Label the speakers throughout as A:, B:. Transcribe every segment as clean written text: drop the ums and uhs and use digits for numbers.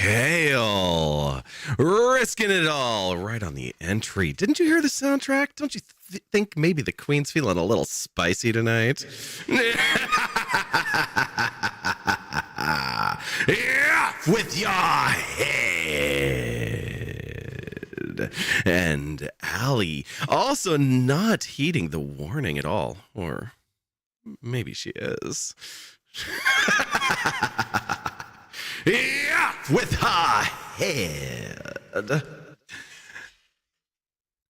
A: Kale, risking it all right on the entry. Didn't you hear the soundtrack? Don't you think maybe the Queen's feeling a little spicy tonight? Yeah, with your head. And Allie also not heeding the warning at all. Or maybe she is. Yeah, with her head.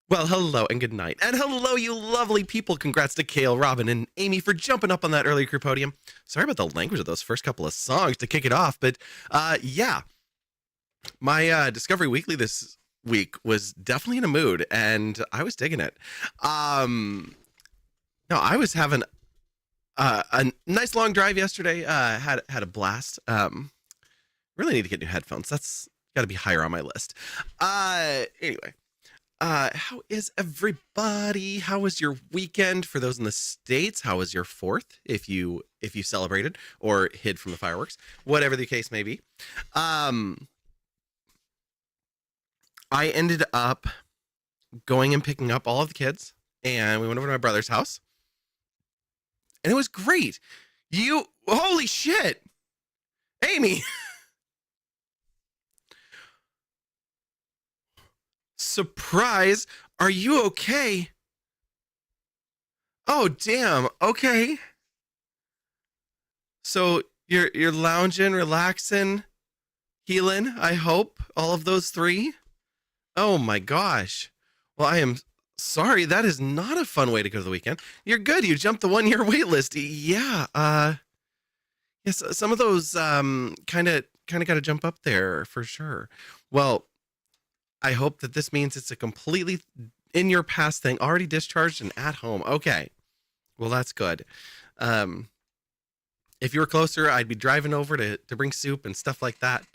A: Well, hello and good night. And hello, you lovely people. Congrats to Kale, Robin, and Amy for jumping up on that early crew podium. Sorry about the language of those first couple of songs to kick it off, but yeah. My Discovery Weekly this week was definitely in a mood, and I was digging it. No, I was having a nice long drive yesterday. Had a blast. Really need to get new headphones. That's got to be higher on my list. Anyway, how is everybody? How was your weekend? For those in the States, how was your 4th? If you celebrated or hid from the fireworks, whatever the case may be. I ended up going and picking up all of the kids, and we went over to my brother's house, and it was great. Holy shit, Amy. Surprise, are you okay? Oh damn, okay. So you're lounging, relaxing, healing, I hope, all of those three. Oh my gosh. Well, I am sorry, that is not a fun way to go to the weekend. You're good, you jumped the 1-year wait list. Yeah, yes, some of those kind of got to jump up there for sure. Well, I hope that this means it's a completely in your past thing, already discharged and at home. Okay. Well, that's good. If you were closer, I'd be driving over to bring soup and stuff like that.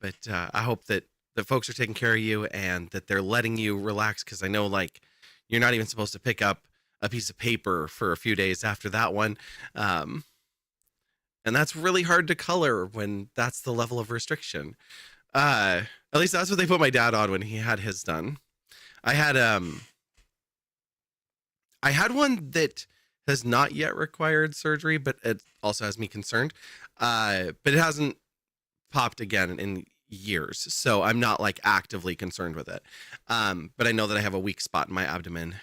A: But I hope that the folks are taking care of you and that they're letting you relax, because I know, like, you're not even supposed to pick up a piece of paper for a few days after that one. And that's really hard to color when that's the level of restriction. At least that's what they put my dad on when he had his done. I had one that has not yet required surgery, but it also has me concerned. But it hasn't popped again in years, so I'm not like actively concerned with it. But I know that I have a weak spot in my abdomen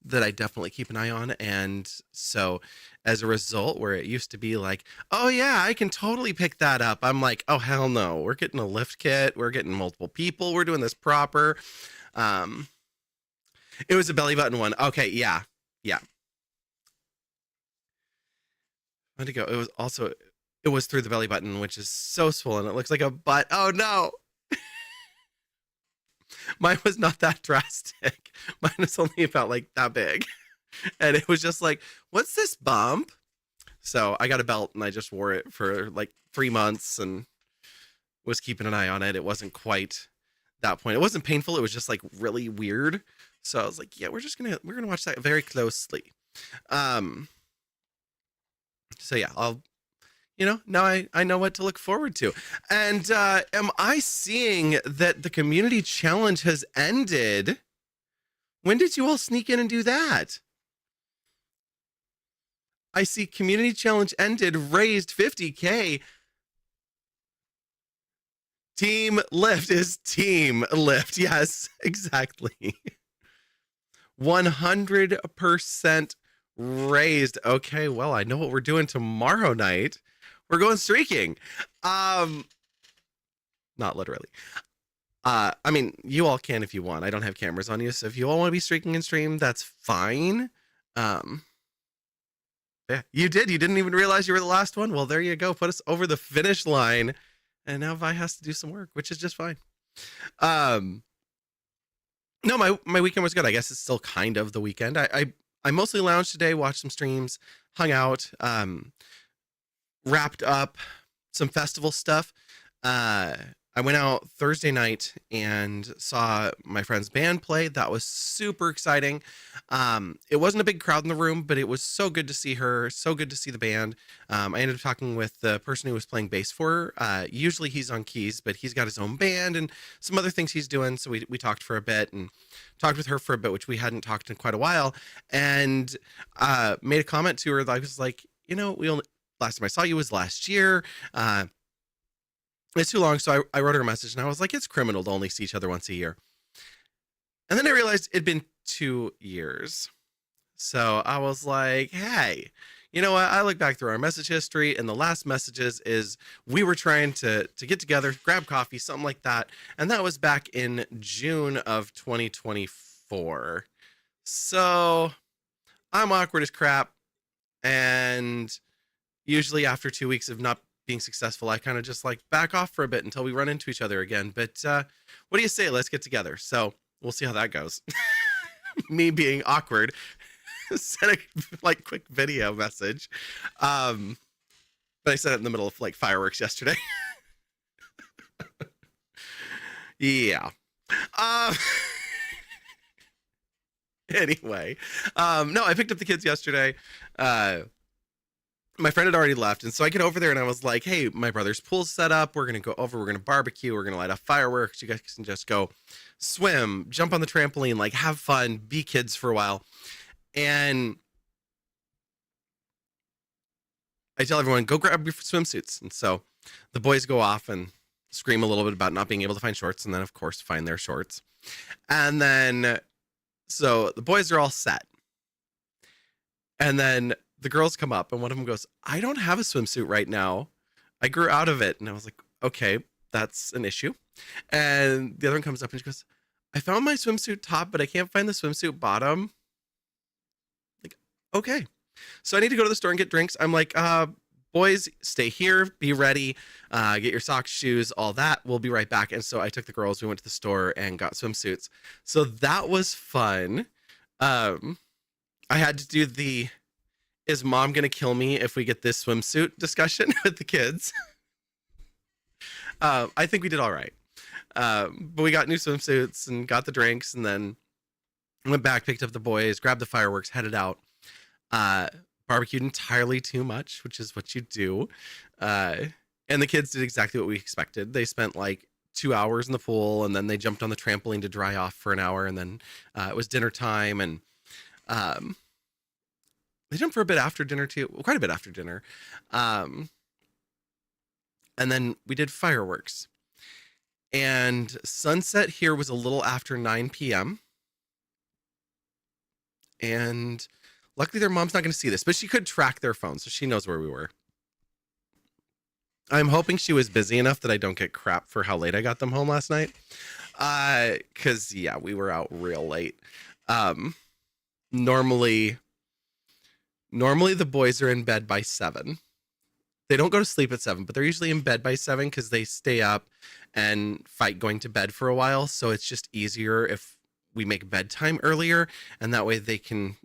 A: that I definitely keep an eye on, and so as a result, where it used to be like, oh yeah, I can totally pick that up, I'm like, oh hell no, we're getting a lift kit, we're getting multiple people, we're doing this proper. It was a belly button one. Okay, yeah. How'd it go? It was through the belly button, which is so swollen it looks like a butt. Oh no. Mine was not that drastic. Mine was only about like that big. And it was just like, what's this bump? So I got a belt and I just wore it for like 3 months and was keeping an eye on it. It wasn't quite that point. It wasn't painful. It was just like really weird. So I was like, yeah, we're gonna watch that very closely. So yeah, now I know what to look forward to. And am I seeing that the community challenge has ended? When did you all sneak in and do that? I see community challenge ended, raised 50K. Team Lift is Team Lift. Yes, exactly. 100% raised. Okay, well, I know what we're doing tomorrow night. We're going streaking. Not literally. I mean, you all can if you want. I don't have cameras on you, so if you all want to be streaking and stream, that's fine. Yeah, you did. You didn't even realize you were the last one. Well, there you go. Put us over the finish line. And now Vi has to do some work, which is just fine. No, my weekend was good. I guess it's still kind of the weekend. I mostly lounged today, watched some streams, hung out, wrapped up some festival stuff. I went out Thursday night and saw my friend's band play. That was super exciting. It wasn't a big crowd in the room, but it was so good to see her, so good to see the band. I ended up talking with the person who was playing bass for her. Usually he's on keys, but he's got his own band and some other things he's doing. So we talked for a bit and talked with her for a bit, which we hadn't talked in quite a while, and made a comment to her that I was like, last time I saw you was last year. It's too long. So I wrote her a message and I was like, it's criminal to only see each other once a year. And then I realized it'd been 2 years. So I was like, hey, you know what? I look back through our message history, and the last messages is we were trying to get together, grab coffee, something like that. And that was back in June of 2024. So I'm awkward as crap. And usually after 2 weeks of not being successful, I kind of just like back off for a bit until we run into each other again. But what do you say? Let's get together. So we'll see how that goes. Me being awkward, sent a quick video message. But I sent it in the middle of fireworks yesterday. Yeah. Anyway, no, I picked up the kids yesterday. My friend had already left, and so I get over there and I was like, hey, my brother's pool's set up. We're going to go over. We're going to barbecue. We're going to light up fireworks. You guys can just go swim, jump on the trampoline, have fun, be kids for a while. And I tell everyone, go grab your swimsuits. And so the boys go off and scream a little bit about not being able to find shorts, and then, of course, find their shorts. And then, so the boys are all set. And then the girls come up and one of them goes, I don't have a swimsuit right now. I grew out of it. And I was like, okay, that's an issue. And the other one comes up and she goes, I found my swimsuit top, but I can't find the swimsuit bottom. Like, okay. So I need to go to the store and get drinks. I'm like, boys, stay here, be ready, get your socks, shoes, all that. We'll be right back. And so I took the girls, we went to the store and got swimsuits. So that was fun. I had to do the, is mom going to kill me if we get this swimsuit discussion with the kids. I think we did all right. But we got new swimsuits and got the drinks and then went back, picked up the boys, grabbed the fireworks, headed out. Barbecued entirely too much, which is what you do. And the kids did exactly what we expected. They spent 2 hours in the pool and then they jumped on the trampoline to dry off for an hour. And then it was dinner time and they jumped for a bit after dinner too, quite a bit after dinner. And then we did fireworks. And sunset here was a little after 9 p.m. And luckily their mom's not going to see this, but she could track their phone, so she knows where we were. I'm hoping she was busy enough that I don't get crap for how late I got them home last night. Because, yeah, we were out real late. Normally the boys are in bed by 7. They don't go to sleep at 7, but they're usually in bed by 7 because they stay up and fight going to bed for a while. So it's just easier if we make bedtime earlier, and that way they can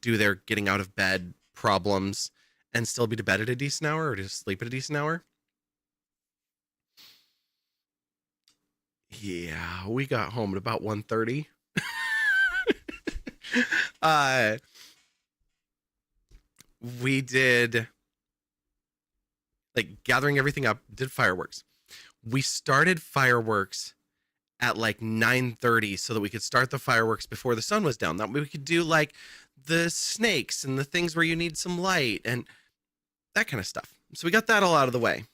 A: do their getting out of bed problems and still be to bed at a decent hour or to sleep at a decent hour. Yeah, we got home at about 1:30. We did gathering everything up, did fireworks. We started fireworks at 9:30 so that we could start the fireworks before the sun was down. That way we could do the snakes and the things where you need some light and that kind of stuff. So we got that all out of the way.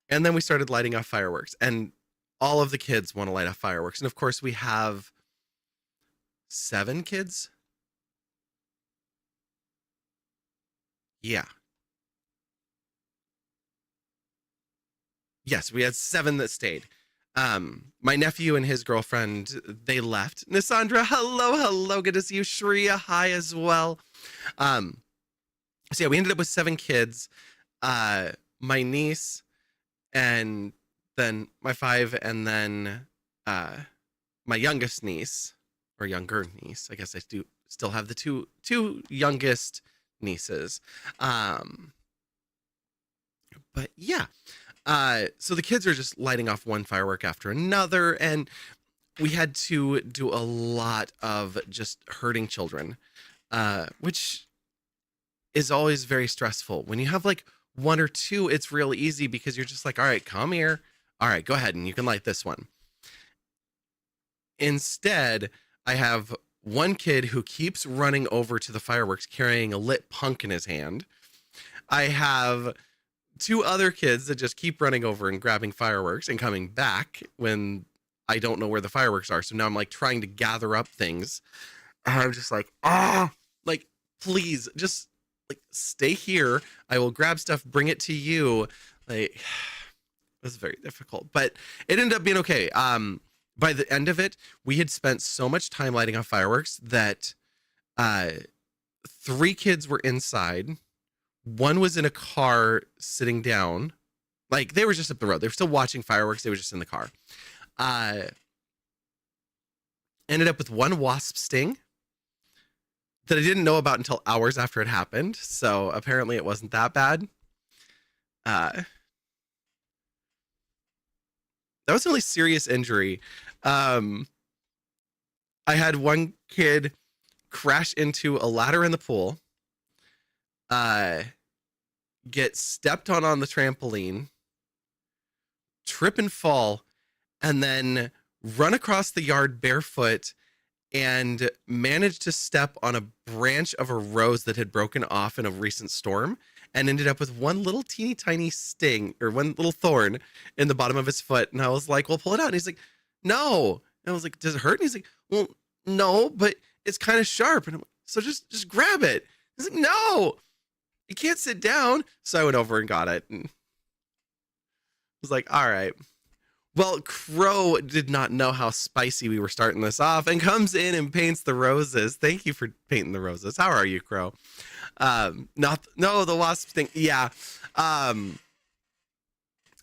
A: And then we started lighting off fireworks, and all of the kids want to light off fireworks. And of course we have 7 kids. Yeah. Yes, we had 7 that stayed. My nephew and his girlfriend, they left. Nisandra, hello. Good to see you. Shreya, hi as well. So yeah, we ended up with 7 kids. My niece, and then my 5, and then my youngest niece, or younger niece. I guess I do still have the two youngest nieces. But yeah. So the kids are just lighting off one firework after another, and we had to do a lot of just hurting children, which is always very stressful. When you have like one or two, it's real easy because you're just like, all right, come here. All right, go ahead and you can light this one. Instead, I have one kid who keeps running over to the fireworks carrying a lit punk in his hand. I have two other kids that just keep running over and grabbing fireworks and coming back when I don't know where the fireworks are. So now I'm like trying to gather up things. And I'm just like, like, please just like stay here. I will grab stuff, bring it to you. Like, it was very difficult, but it ended up being okay. By the end of it, we had spent so much time lighting off fireworks that three kids were inside. One was in a car sitting down. Like, they were just up the road. They were still watching fireworks. They were just in the car. Ended up with one wasp sting that I didn't know about until hours after it happened. So apparently it wasn't that bad. That was a really serious injury. I had one kid crash into a ladder in the pool, get stepped on the trampoline, trip and fall, and then run across the yard barefoot and managed to step on a branch of a rose that had broken off in a recent storm and ended up with one little teeny tiny sting or one little thorn in the bottom of his foot. And I was like, well, pull it out. And he's like, no. And I was like, does it hurt? And he's like, well, no, but it's kind of sharp. And I'm like, so just grab it. He's like, no, you can't sit down. So I went over and got it and was like, all right. Well, Crow did not know how spicy we were starting this off and comes in and paints the roses. Thank you for painting the roses. How are you, Crow? The wasp thing. Yeah.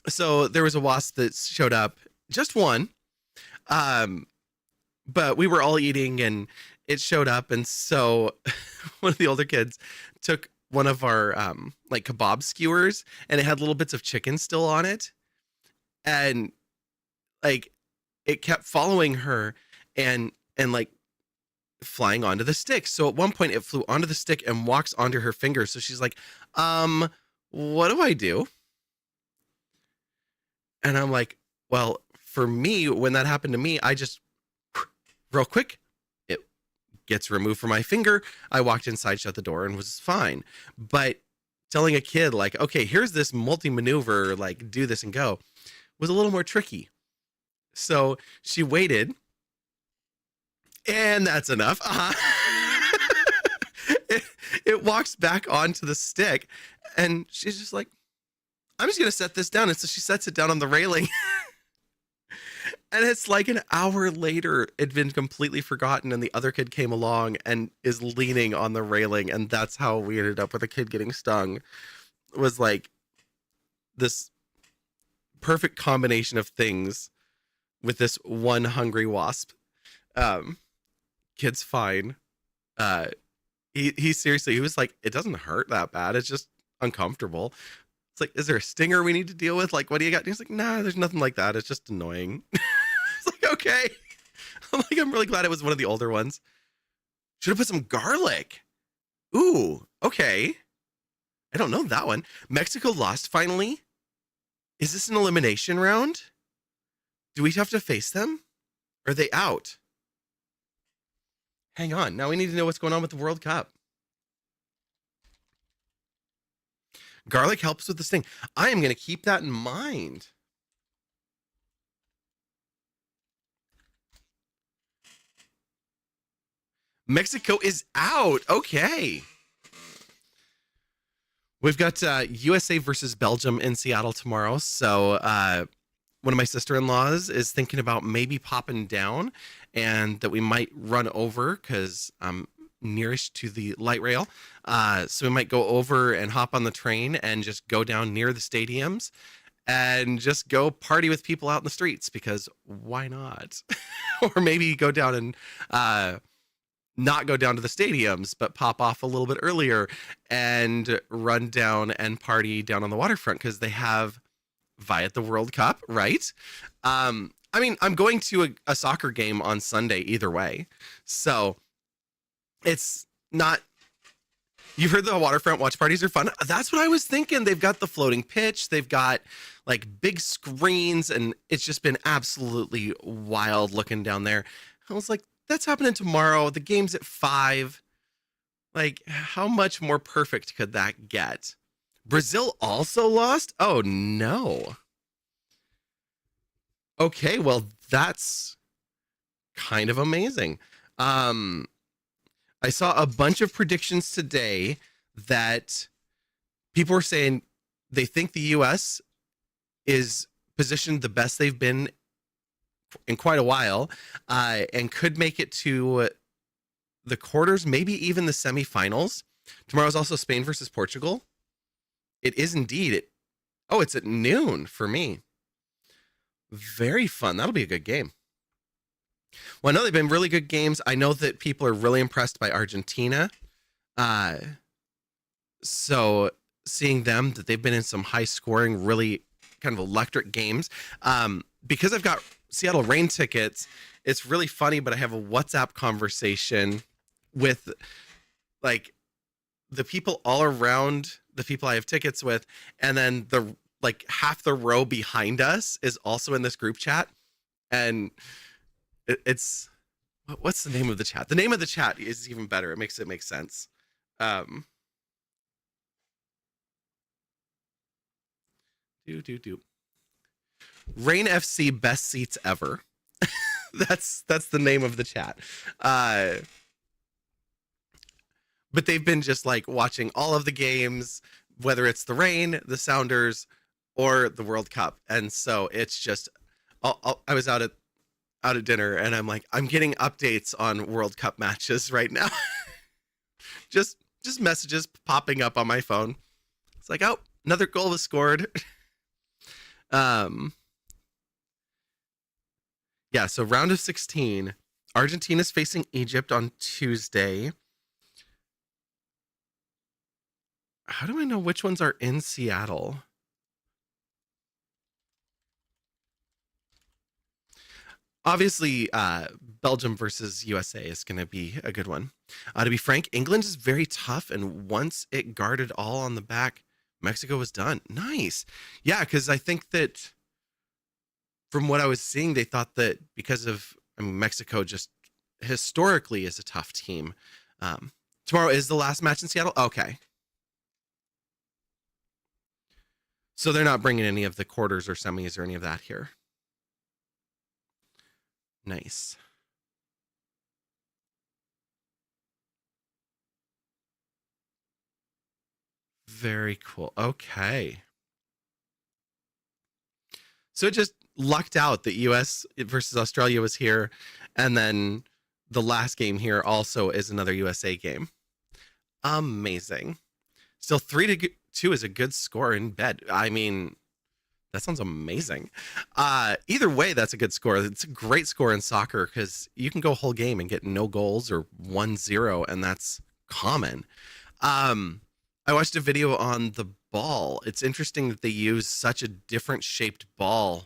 A: So there was a wasp that showed up, just one. But we were all eating and it showed up. And so one of the older kids took one of our, like kebab skewers and it had little bits of chicken still on it. And like it kept following her and like flying onto the stick. So at one point it flew onto the stick and walks onto her finger. So she's like, what do I do? And I'm like, well, for me, when that happened to me, I just real quick, it gets removed from my finger. I walked inside, shut the door and was fine. But telling a kid like, okay, here's this multi-maneuver, like do this and go was a little more tricky. So she waited, and that's enough. It walks back onto the stick, and she's just like, I'm just going to set this down. And so she sets it down on the railing. And it's like an hour later, it'd been completely forgotten, and the other kid came along and is leaning on the railing, and that's how we ended up with a kid getting stung. It was like this perfect combination of things with this one hungry wasp. Kid's fine. He seriously, he was like, it doesn't hurt that bad. It's just uncomfortable. It's like, is there a stinger we need to deal with? Like, what do you got? And he's like, nah, there's nothing like that. It's just annoying. It's like, okay. I'm really glad it was one of the older ones. Should have put some garlic. Ooh, okay. I don't know that one. Mexico lost finally. Is this an elimination round? Do we have to face them? Or are they out? Hang on. Now we need to know what's going on with the World Cup. Garlic helps with the sting. I am going to keep that in mind. Mexico is out. Okay. We've got USA versus Belgium in Seattle tomorrow. So one of my sister-in-laws is thinking about maybe popping down and that we might run over because I'm nearest to the light rail. So we might go over and hop on the train and just go down near the stadiums and just go party with people out in the streets because why not? Or maybe go down and not go down to the stadiums, but pop off a little bit earlier and run down and party down on the waterfront because they have via the World Cup, right? I mean, I'm going to a soccer game on Sunday either way. So it's not. You've heard the waterfront watch parties are fun. That's what I was thinking. They've got the floating pitch, they've got like big screens, and it's just been absolutely wild looking down there. I was like, that's happening tomorrow. The game's at 5. Like, how much more perfect could that get? Brazil also lost? Oh, no. Okay, well, that's kind of amazing. I saw a bunch of predictions today that people were saying they think the US is positioned the best they've been in quite a while, and could make it to the quarters, maybe even the semifinals. Tomorrow's also Spain versus Portugal. It is indeed. It's at noon for me. Very fun. That'll be a good game. Well, I know they've been really good games. I know that people are really impressed by Argentina. So seeing them, that they've been in some high scoring, really kind of electric games. Because I've got Seattle Rain tickets, it's really funny, but I have a WhatsApp conversation with like the people all around the people I have tickets with, and then the like half the row behind us is also in this group chat, and it's what's the name of the chat? The name of the chat is even better. It makes sense. Rain FC best seats ever. that's the name of the chat. But they've been just like watching all of the games, whether it's the Rain, the Sounders, or the World Cup. And so it's just, I was out at dinner, and I'm like, I'm getting updates on World Cup matches right now. just messages popping up on my phone. It's like, oh, another goal was scored. Yeah, so round of 16, Argentina's facing Egypt on Tuesday. How do I know which ones are in Seattle? Obviously, Belgium versus USA is going to be a good one. To be frank, England is very tough, and once it guarded all on the back, Mexico was done. Nice. Yeah, because I think that from what I was seeing, they thought that because of Mexico just historically is a tough team. Tomorrow is the last match in Seattle? Okay. So they're not bringing any of the quarters or semis or any of that here. Nice. Very cool. Okay. So it just lucked out that US versus Australia was here, and then the last game here also is another USA game. Amazing. Still 3-2 is a good score in bed. I mean, that sounds amazing. Either way, that's a good score. It's a great score in soccer because you can go a whole game and get no goals or 1-0, and that's common. I watched a video on the ball. It's interesting that they use such a different shaped ball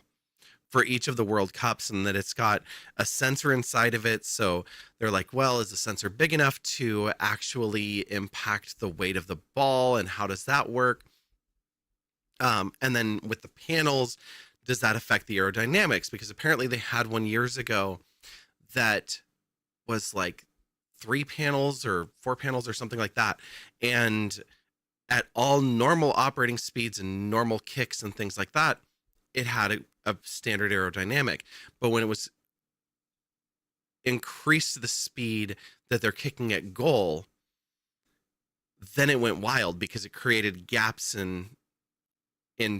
A: for each of the World Cups, and that it's got a sensor inside of it. So they're like, well, is the sensor big enough to actually impact the weight of the ball? And how does that work? And then with the panels, does that affect the aerodynamics? Because apparently they had one years ago that was like 3 panels or 4 panels or something like that. And at all normal operating speeds and normal kicks and things like that, it had a standard aerodynamic. But when it was increased the speed that they're kicking at goal, then it went wild because it created gaps in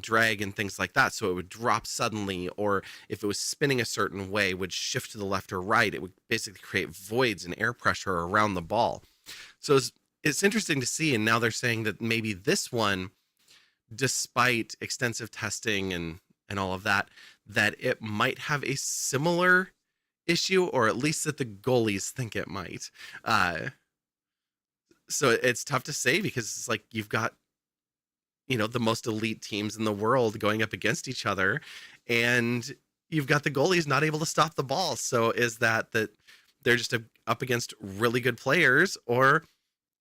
A: drag and things like that. So it would drop suddenly, or if it was spinning a certain way, would shift to the left or right. It would basically create voids and air pressure around the ball. So it's interesting to see. And now they're saying that maybe this one, despite extensive testing and all of that, that it might have a similar issue, or at least that the goalies think it might. So it's tough to say because it's like you've got, the most elite teams in the world going up against each other, and you've got the goalies not able to stop the ball. So is that they're just up against really good players, or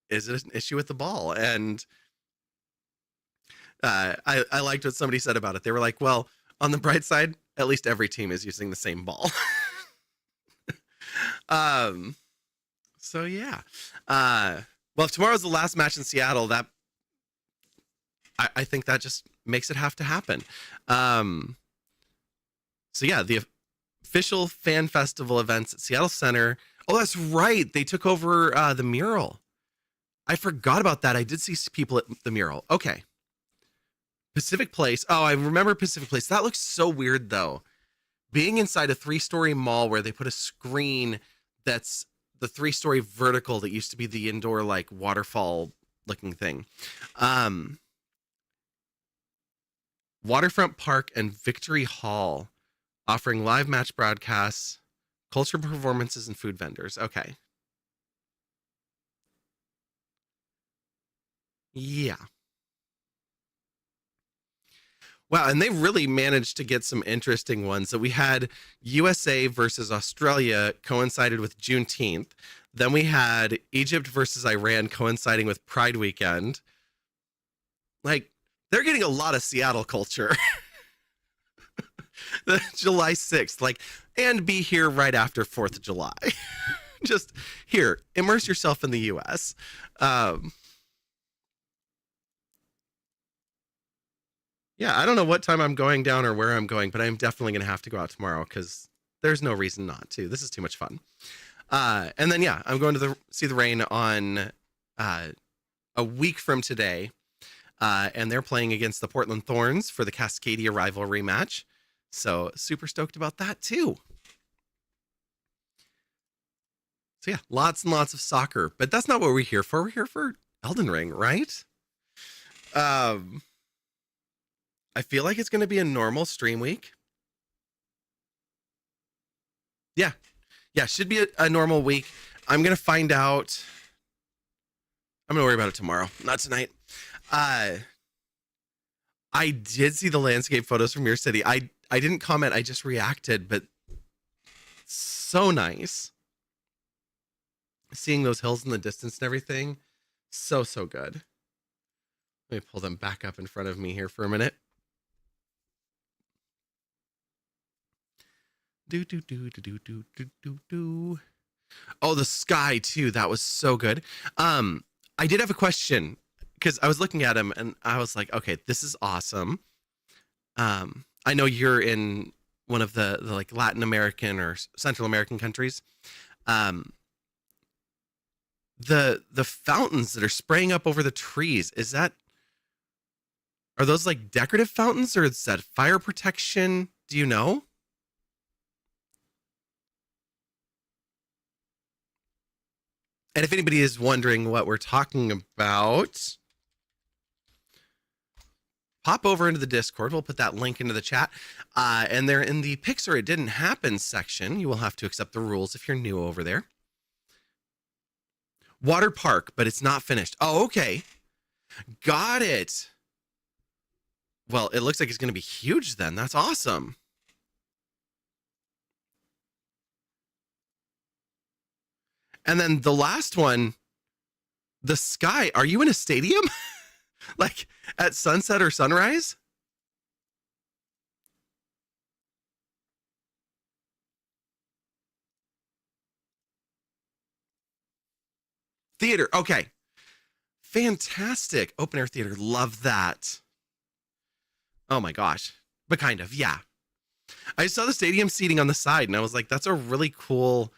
A: is it an issue with the ball? And I liked what somebody said about it. They were like, well, on the bright side, at least every team is using the same ball. So yeah. Well, if tomorrow's the last match in Seattle, that I think that just makes it have to happen. So yeah, the official fan festival events at Seattle Center. Oh, that's right. They took over the mural. I forgot about that. I did see people at the mural. Okay. Pacific Place. Oh, I remember Pacific Place. That looks so weird though. Being inside a 3-story mall where they put a screen that's the 3-story vertical that used to be the indoor like waterfall looking thing. Waterfront Park and Victory Hall offering live match broadcasts, cultural performances, and food vendors. Okay. Yeah. Wow, and they really managed to get some interesting ones. So we had USA versus Australia coincided with Juneteenth. Then we had Egypt versus Iran coinciding with Pride Weekend. Like, they're getting a lot of Seattle culture. The July 6th, like, and be here right after 4th of July. Just here, immerse yourself in the US. Yeah, I don't know what time I'm going down or where I'm going, but I'm definitely going to have to go out tomorrow because there's no reason not to. This is too much fun. And then, yeah, I'm going to see the Rain on a week from today. And they're playing against the Portland Thorns for the Cascadia rivalry match. So super stoked about that too. So yeah, lots and lots of soccer, but that's not what we're here for. We're here for Elden Ring, right? I feel like it's going to be a normal stream week. Yeah. Yeah, should be a normal week. I'm going to find out. I'm going to worry about it tomorrow, not tonight. I did see the landscape photos from your city. I didn't comment. I just reacted, but so nice. Seeing those hills in the distance and everything. So good. Let me pull them back up in front of me here for a minute. Oh, the sky too. That was so good. I did have a question because I was looking at him and I was like, okay, this is awesome. I know you're in one of the like Latin American or Central American countries. The fountains that are spraying up over the trees, are those like decorative fountains or is that fire protection? Do you know? And if anybody is wondering what we're talking about, pop over into the Discord. We'll put that link into the chat. And they're in the Pixar It Didn't Happen section. You will have to accept the rules if you're new over there. Water Park, but it's not finished. Oh, okay. Got it. Well, it looks like it's going to be huge then. That's awesome. And then the last one, the sky. Are you in a stadium? Like at sunset or sunrise? Theater. Okay. Fantastic. Open air theater. Love that. Oh my gosh. But kind of, yeah. I saw the stadium seating on the side and I was like, that's a really cool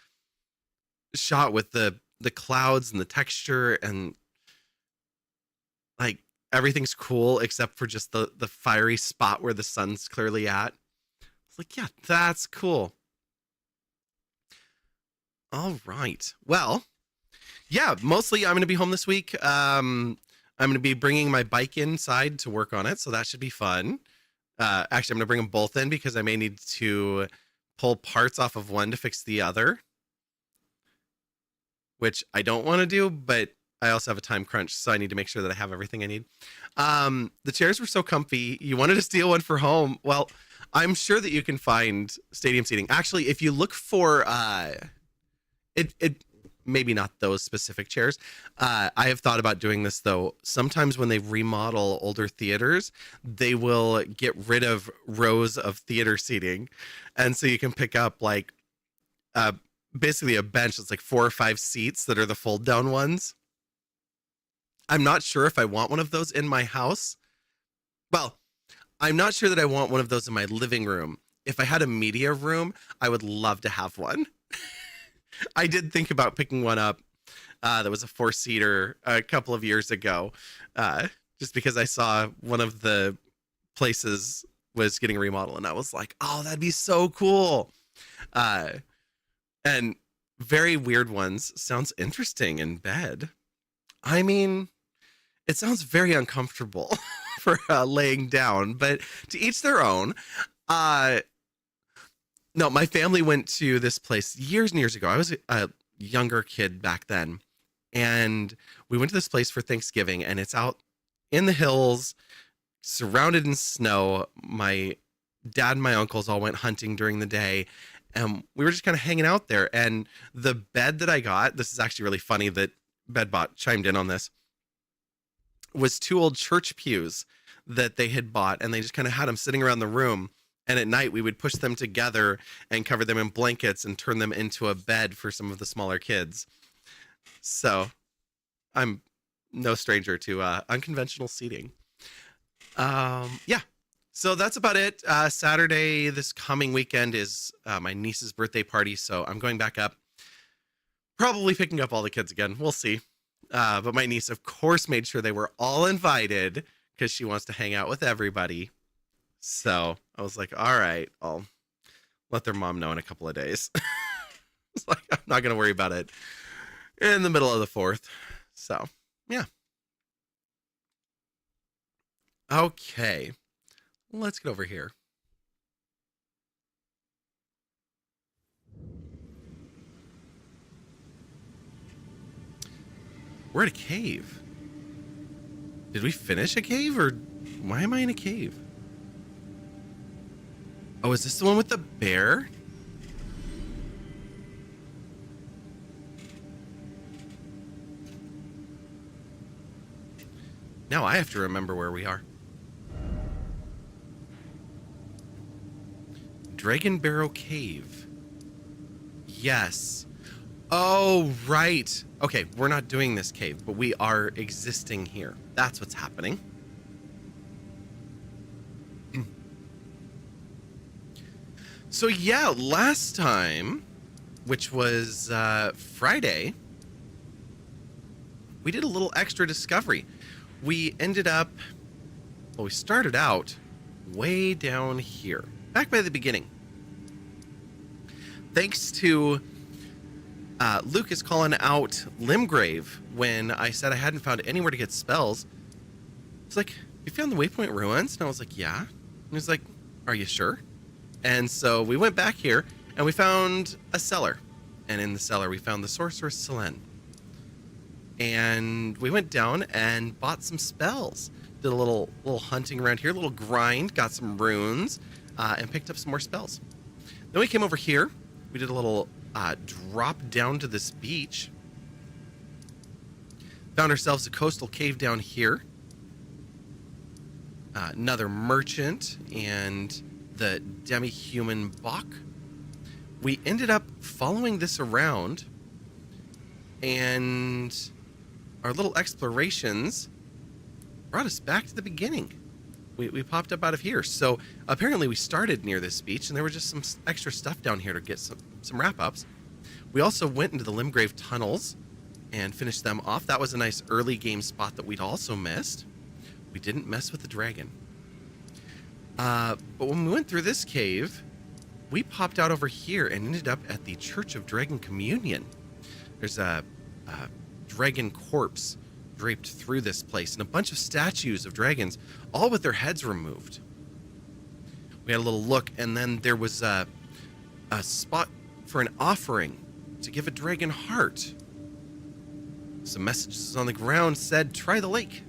A: shot with the clouds and the texture and like everything's cool except for just the fiery spot where the sun's clearly at. It's like, yeah, that's cool. All right. Well, yeah, mostly I'm going to be home this week. I'm going to be bringing my bike inside to work on it, so that should be fun. Actually, I'm going to bring them both in because I may need to pull parts off of one to fix the other, which I don't want to do, but I also have a time crunch, so I need to make sure that I have everything I need. The chairs were so comfy. You wanted to steal one for home. Well, I'm sure that you can find stadium seating. Actually, if you look for it maybe not those specific chairs. I have thought about doing this though. Sometimes when they remodel older theaters, they will get rid of rows of theater seating, and so you can pick up like basically a bench that's like 4 or 5 seats that are the fold down ones. I'm not sure if I want one of those in my house. Well, I'm not sure that I want one of those in my living room. If I had a media room, I would love to have one. I did think about picking one up that was a 4-seater a couple of years ago, just because I saw one of the places was getting remodeled, and I was like, oh, that'd be so cool. And very weird ones. Sounds interesting in bed. I mean, it sounds very uncomfortable for laying down, but to each their own. No, my family went to this place years and years ago. I was a younger kid back then, and we went to this place for Thanksgiving, and it's out in the hills, surrounded in snow. My dad and my uncles all went hunting during the day, and we were just kind of hanging out there. And the bed that I got, this is actually really funny that Bedbot chimed in on this, was 2 old church pews that they had bought, and they just kind of had them sitting around the room. And at night, we would push them together and cover them in blankets and turn them into a bed for some of the smaller kids. So I'm no stranger to unconventional seating. Yeah. So that's about it. Saturday, this coming weekend, is my niece's birthday party. So I'm going back up, probably picking up all the kids again. We'll see. But my niece, of course, made sure they were all invited because she wants to hang out with everybody. So I was like, all right, I'll let their mom know in a couple of days. It's like, I'm not going to worry about it in the middle of the 4th. So, yeah. Okay. Let's get over here. We're at a cave. Did we finish a cave, or why am I in a cave? Oh, is this the one with the bear? Now I have to remember where we are. Dragon Barrow Cave. Yes. Oh, right. Okay, we're not doing this cave, but we are existing here. That's what's happening. So yeah, last time, which was Friday, we did a little extra discovery. We ended up, well, we started out way down here, back by the beginning. Thanks to Lucas calling out Limgrave when I said I hadn't found anywhere to get spells. It's like, you found the Waypoint Ruins? And I was like, yeah. And he's like, are you sure? And so we went back here, and we found a cellar. And in the cellar, we found the Sorceress Selene. And we went down and bought some spells. Did a little hunting around here, a little grind, got some runes, and picked up some more spells. Then we came over here. We did a little drop down to this beach. Found ourselves a coastal cave down here. Another merchant and the demi-human Bach. We ended up following this around, and our little explorations brought us back to the beginning. We popped up out of here. So apparently we started near this beach, and there was just some extra stuff down here to get some wrap-ups. We also went into the Limgrave tunnels and finished them off. That was a nice early game spot that we'd also missed. We didn't mess with the dragon. But when we went through this cave, we popped out over here and ended up at the Church of Dragon Communion. There's a dragon corpse draped through this place, and a bunch of statues of dragons, all with their heads removed. We had a little look, and then there was a spot for an offering to give a dragon heart. some messages on the ground said, try the lake.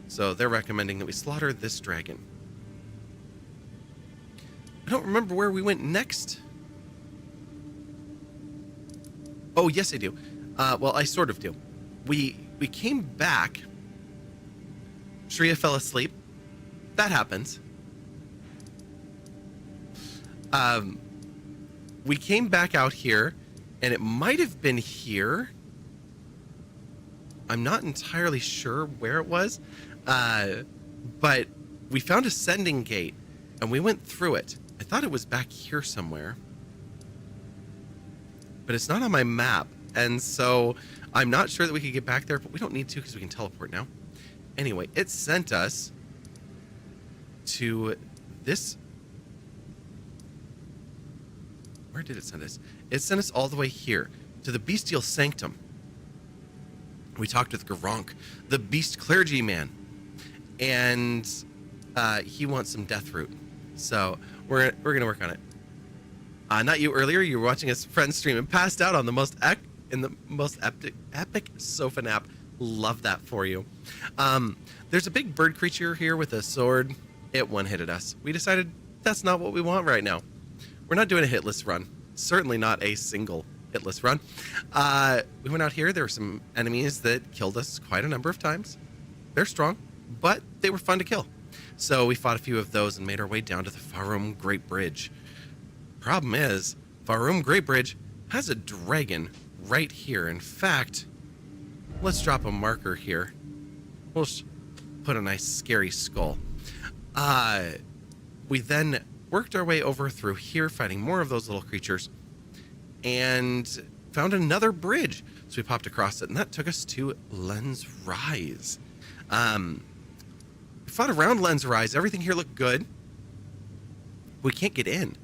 A: So they're recommending that we slaughter this dragon. I don't remember where we went next. Oh, yes, I do. Well, I sort of do. We came back. Shreya fell asleep. That happens. We came back out here, and it might have been here. I'm not entirely sure where it was, but we found a sending gate, and we went through it. I thought it was back here somewhere, but it's not on my map, and so I'm not sure that we could get back there, but we don't need to because we can teleport now. Anyway, it sent us to this. Where did it send us? It sent us all the way here to the Bestial Sanctum. We talked with Gronk, the Beast Clergyman, and he wants some death root. So we're gonna work on it. Not you earlier. You were watching a friend stream and passed out on the most epic sofa nap. Love that for you. There's a big bird creature here with a sword. It one-hitted us. We decided that's not what we want right now. We're not doing a hitless run. Certainly not a single hitless run. We went out here. There were some enemies that killed us quite a number of times. They're strong, but they were fun to kill. So we fought a few of those and made our way down to the Farum Great Bridge. Problem is, Farum Great Bridge has a dragon right here. In fact, let's drop a marker here. We'll put a nice scary skull. We then worked our way over through here, fighting more of those little creatures, and found another bridge. So we popped across it, and that took us to Lens Rise. We fought around Lens Rise. Everything here looked good. We can't get in.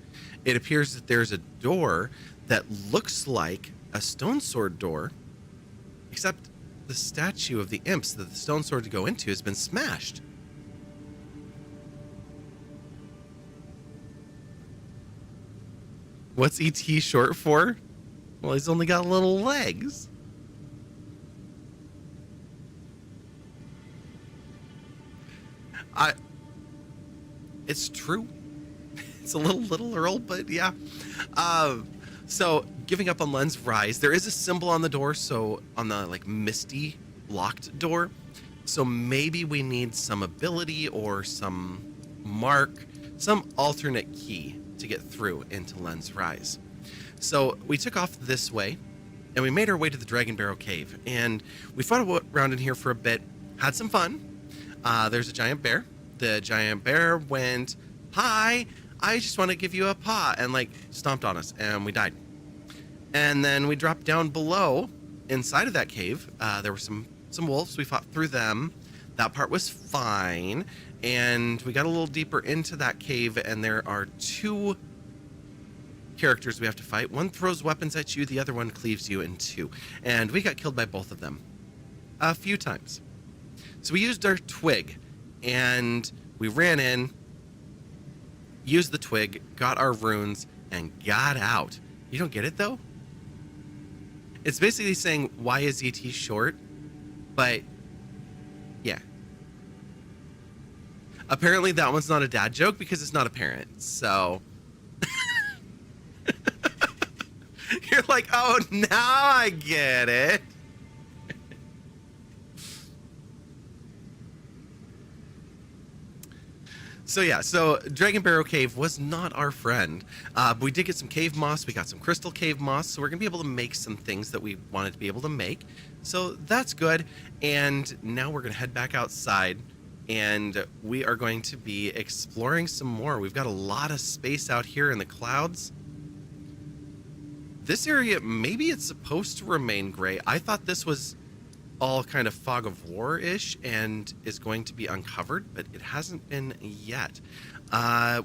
A: It appears that there's a door that looks like a stone sword door, except the statue of the imps that the stone sword to go into has been smashed. What's ET short for? Well, he's only got little legs. It's true. It's a little literal, but yeah. So giving up on Lens Rise, there is a symbol on the door, so on the like misty locked door. So maybe we need some ability or some mark, some alternate key to get through into Lens Rise. So we took off this way, and we made our way to the Dragon Barrow Cave, and we fought around in here for a bit, had some fun. There's a giant bear. The giant bear went, "Hi, I just want to give you a paw," and like stomped on us, and we died. And then we dropped down below inside of that cave. There were some wolves. We fought through them. That part was fine. And we got a little deeper into that cave, and there are two characters we have to fight. One throws weapons at you, the other one cleaves you in two. And we got killed by both of them a few times. So we used our twig, and we ran in, used the twig, got our runes, and got out. You don't get it, though? It's basically saying, why is ET short? But, yeah. Apparently that one's not a dad joke because it's not a parent, so... You're like, oh, now I get it. So yeah, so Dragon Barrow Cave was not our friend. But we did get some cave moss. We got some crystal cave moss, so we're going to be able to make some things that we wanted to be able to make. So that's good. And now we're going to head back outside, and we are going to be exploring some more. We've got a lot of space out here in the clouds. This area, maybe it's supposed to remain gray. I thought this was all kind of fog of war-ish and is going to be uncovered, but it hasn't been yet.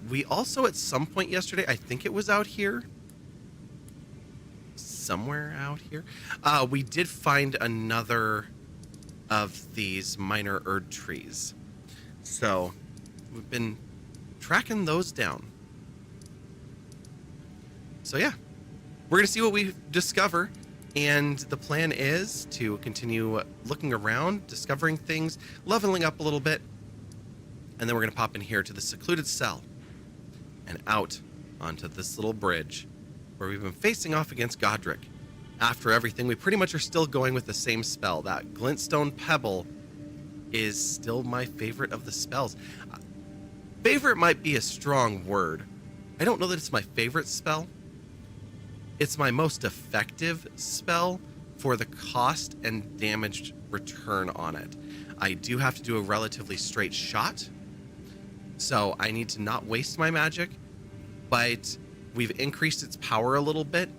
A: We also, at some point yesterday, I think it was out here, somewhere out here, we did find another of these minor Erd trees. So we've been tracking those down. So yeah, we're going to see what we discover And the plan is to continue looking around, discovering things, leveling up a little bit, and then we're going to pop in here to the secluded cell and out onto this little bridge where we've been facing off against Godric. After everything, we pretty much are still going with the same spell. That Glintstone Pebble is still my favorite of the spells. Favorite might be a strong word. I don't know that it's my favorite spell. It's my most effective spell for the cost and damage return on it. I do have to do a relatively straight shot, so I need to not waste my magic, but we've increased its power a little bit,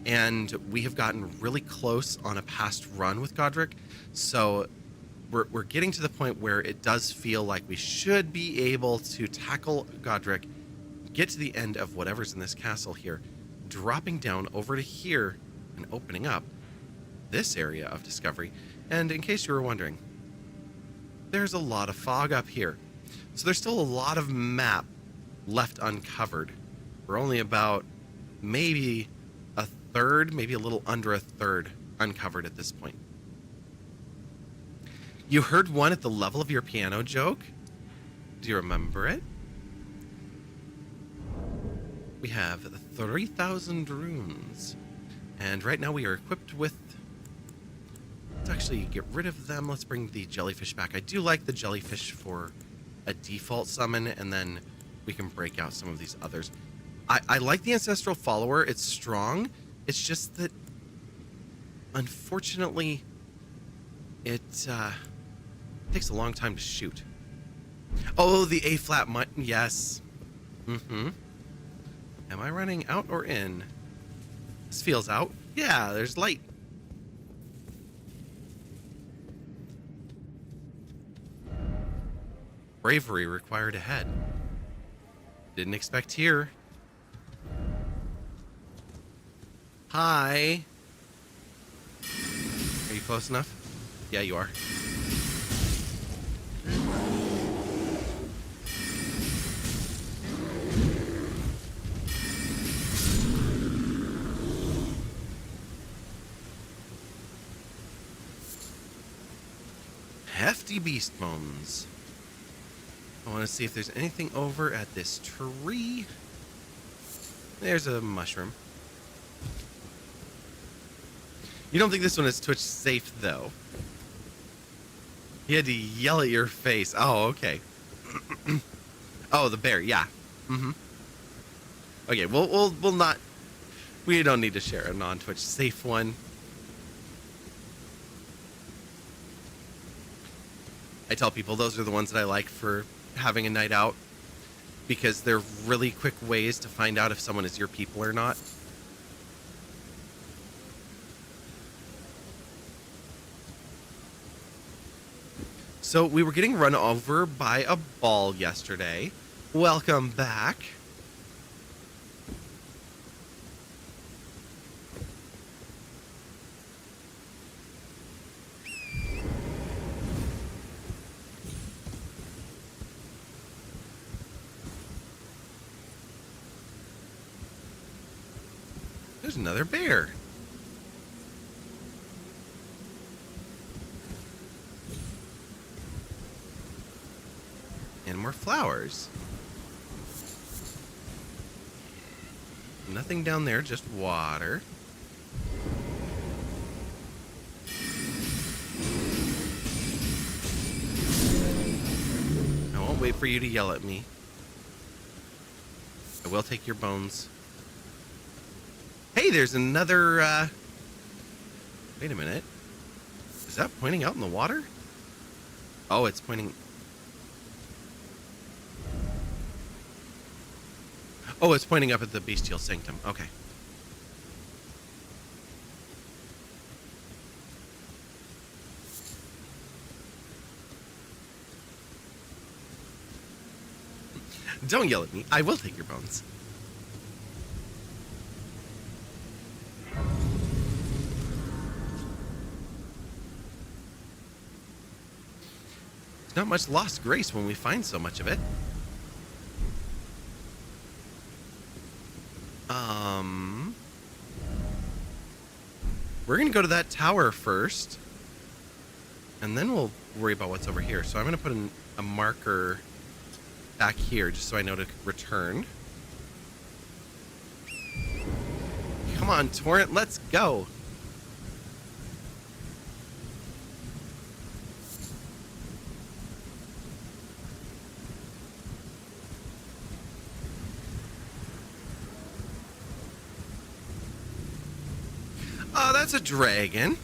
A: and we have gotten really close on a past run with Godric, so we're getting to the point where it does feel like we should be able to tackle Godric, get to the end of whatever's in this castle here, dropping down over to here and opening up this area of discovery. And in case you were wondering, there's a lot of fog up here. So there's still a lot of map left uncovered. We're only about maybe a third, maybe a little under a third uncovered at this point. You heard one at the level of your piano joke? Do you remember it? We have 3,000 runes. And right now we are equipped with... Let's actually get rid of them. Let's bring the jellyfish back. I do like the jellyfish for a default summon, and then we can break out some of these others. I like the Ancestral Follower. It's strong. It's just that, unfortunately, it takes a long time to shoot. Oh, the A-flat might... Yes. Mm-hmm. Am I running out or in? This feels out. Yeah, there's light. Bravery required ahead. Didn't expect here. Hi. Are you close enough? Yeah, you are. Hefty beast bones. I want to see if there's anything over at this tree. There's a mushroom. You don't think this one is Twitch safe, though? He had to yell at your face. Oh, okay. Oh, the bear. Yeah. Mm-hmm. Okay, we'll not... We don't need to share a non-Twitch safe one. I tell people those are the ones that I like for having a night out, because they're really quick ways to find out if someone is your people or not. So we were getting run over by a ball yesterday. Welcome back. There's another bear. And more flowers. Nothing down there, just water. I won't wait for you to yell at me. I will take your bones. Hey, there's another, Wait a minute. Is that pointing out in the water? Oh, it's pointing... Oh, it's pointing up at the Bestial Sanctum. Okay. Don't yell at me. I will take your bones. There's not much lost grace when we find so much of it. we're going to go to that tower first. And then we'll worry about what's over here. So I'm going to put a marker back here just so I know to return. Come on, Torrent, let's go. Oh, that's a dragon.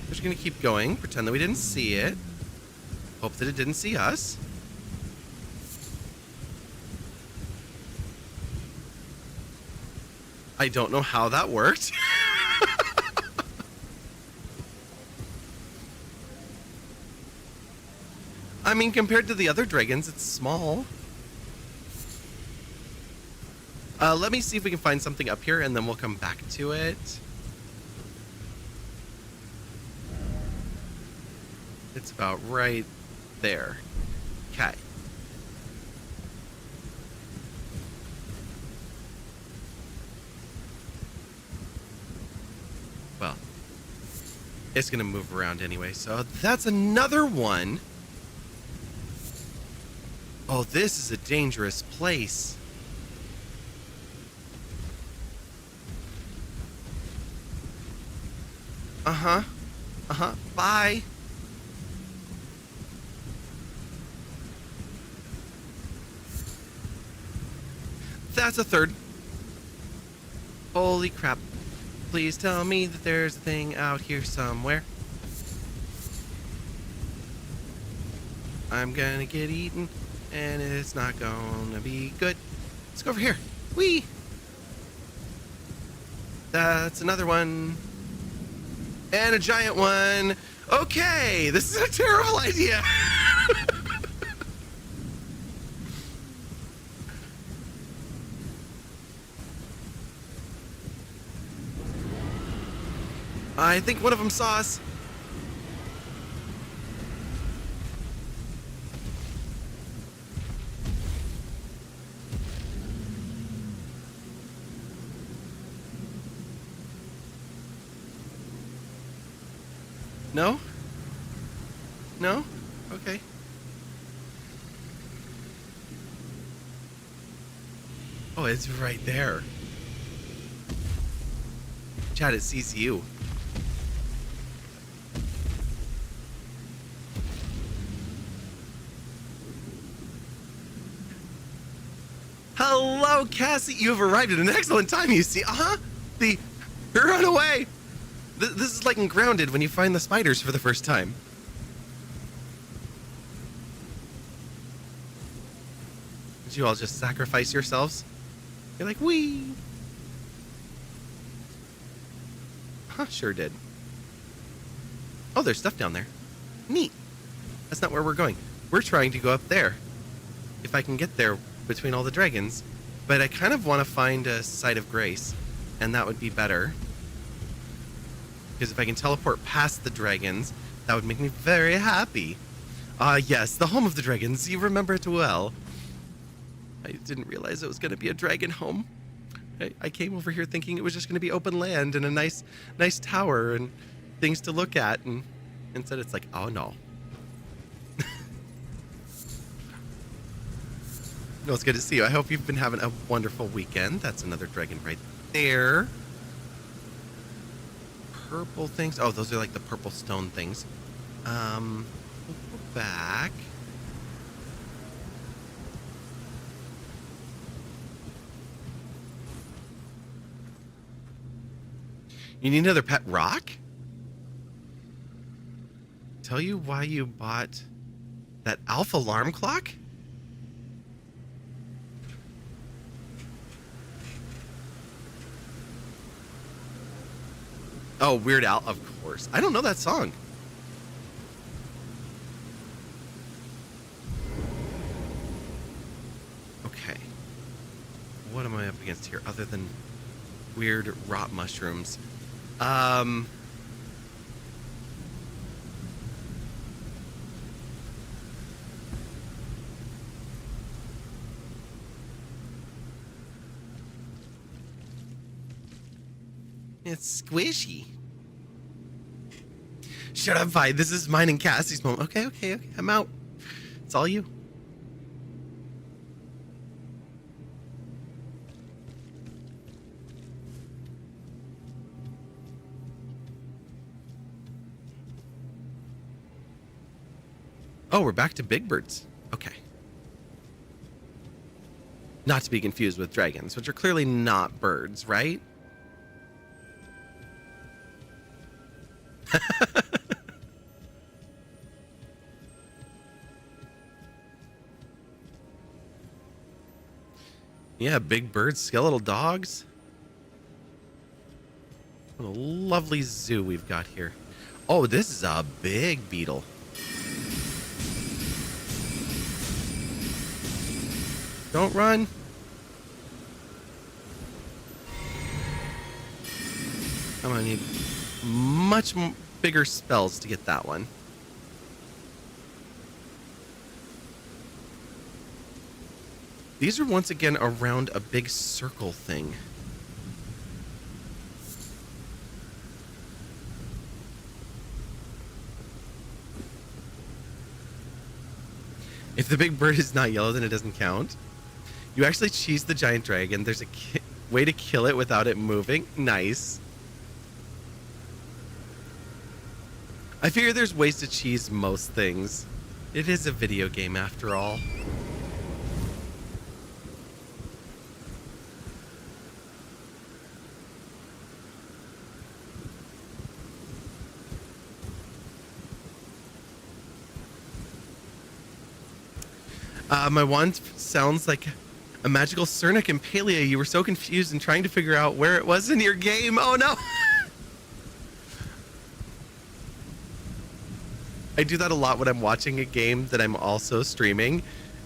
A: We're just going to keep going, pretend that we didn't see it. Hope that it didn't see us. I don't know how that worked. I mean, compared to the other dragons, it's small. Let me see if we can find something up here, and then we'll come back to it. It's about right there. Okay. Well, it's going to move around anyway, so that's another one. Oh, this is a dangerous place. Uh-huh. Uh-huh. Bye. That's a third. Holy crap. Please tell me that there's a thing out here somewhere. I'm gonna get eaten, and it's not gonna be good. Let's go over here. Whee! That's another one. And a giant one. Okay, this is a terrible idea. I think one of them saw us. No? No? Okay. Oh, it's right there. Chad, it sees you. Hello, Cassie. You have arrived at an excellent time, you see. The run away. This is like in Grounded when you find the spiders for the first time. Did you all just sacrifice yourselves? You're like, wee. Sure did. Oh, there's stuff down there. Neat. That's not where we're going. We're trying to go up there. If I can get there between all the dragons. But I kind of want to find a site of grace. And that would be better. Because if I can teleport past the dragons, that would make me very happy. Yes, the home of the dragons. You remember it well. I didn't realize it was going to be a dragon home. I came over here thinking it was just going to be open land and a nice tower and things to look at. And instead it's like, oh no. No, it's good to see you. I hope you've been having a wonderful weekend. That's another dragon right there. Purple things. Oh, those are like the purple stone things. We'll go back. You need another pet rock? Tell you why you bought that alpha alarm clock? Oh, Weird Al, of course. I don't know that song. Okay. What am I up against here other than weird rot mushrooms? It's squishy. Shut up, Vi. This is mine and Cassie's moment. Okay. I'm out. It's all you. Oh, we're back to big birds. Okay. Not to be confused with dragons, which are clearly not birds, right? Yeah, big birds, skeletal dogs. What a lovely zoo we've got here. Oh, this is a big beetle. Don't run. I'm gonna need much bigger spells to get that one. These are once again around a big circle thing. If the big bird is not yellow, then it doesn't count. You actually cheese the giant dragon. There's a way to kill it without it moving. Nice. I figure there's ways to cheese most things. It is a video game after all. My wand sounds like a magical Cernic and Palea. You were so confused and trying to figure out where it was in your game. Oh no! I do that a lot when I'm watching a game that I'm also streaming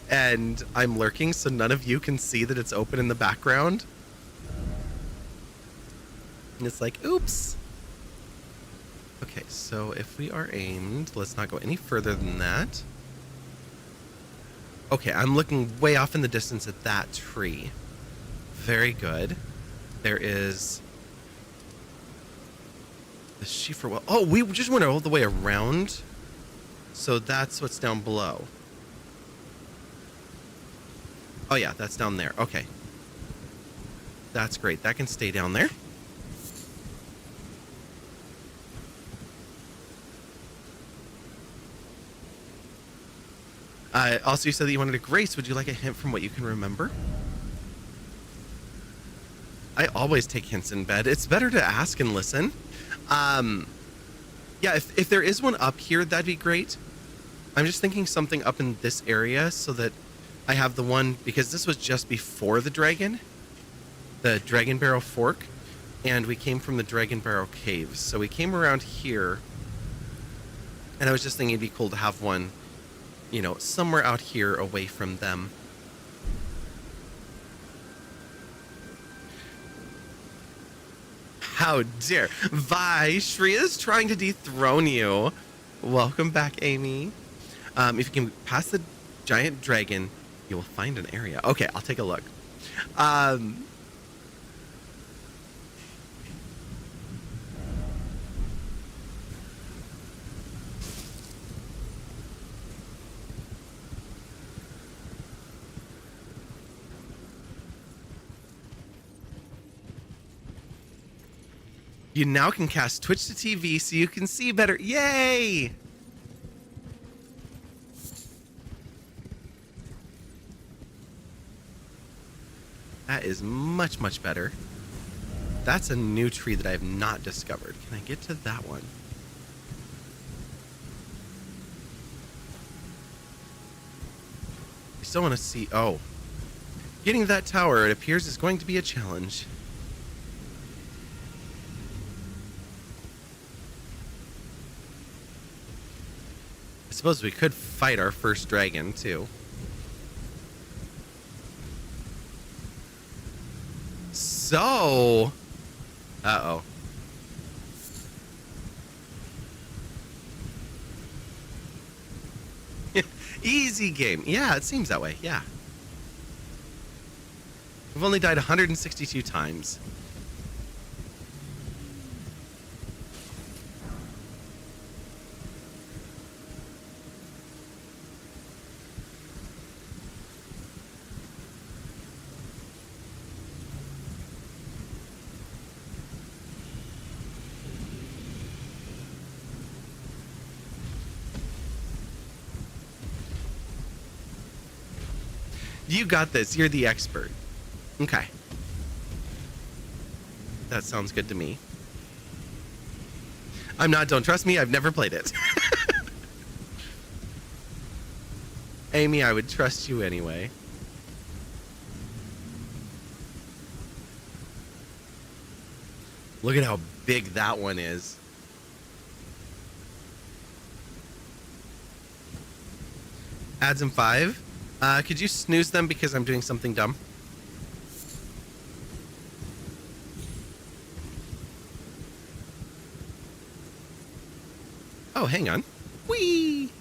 A: and I'm lurking so none of you can see that it's open in the background. And it's like, oops. Okay, so if we are aimed, let's not go any further than that. Okay, I'm looking way off in the distance at that tree. Very good. There is the Schiefer well. Oh, we just went all the way around. So that's what's down below. Oh yeah, that's down there. Okay. That's great. That can stay down there. Also, you said that you wanted a grace. Would you like a hint from what you can remember? I always take hints in bed. It's better to ask and listen. Yeah, if there is one up here, that'd be great. I'm just thinking something up in this area so that I have the one, because this was just before the Dragon Barrow Fork, and we came from the Dragon Barrow Caves. So we came around here, and I was just thinking it'd be cool to have one, you know, somewhere out here away from them. How dare. Vi, Shriya's trying to dethrone you. Welcome back, Amy. If you can pass the giant dragon, you will find an area. Okay, I'll take a look. You now can cast Twitch to TV so you can see better. Yay! That is much, much better. That's a new tree that I have not discovered. Can I get to that one? I still want to see... Oh. Getting to that tower, it appears, is going to be a challenge. I suppose we could fight our first dragon, too. So... Uh-oh. Easy game. Yeah, it seems that way. Yeah. We've only died 162 times. You got this. You're the expert. Okay. That sounds good to me. I'm not. Don't trust me. I've never played it. Amy, I would trust you anyway. Look at how big that one is. Adds in 5. Could you snooze them because I'm doing something dumb? Oh, hang on. Whee!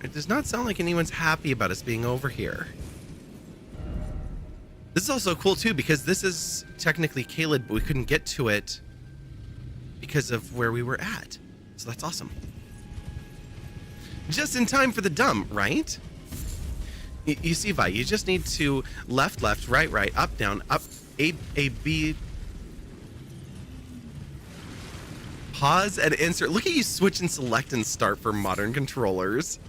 A: It does not sound like anyone's happy about us being over here. This is also cool too because this is technically Caleb, but we couldn't get to it because of where we were at. So that's awesome. Just in time for the dumb, right? You see, Vi, you just need to left, right, up, down, up, A, B. Pause and insert. Look at you switch and select and start for modern controllers.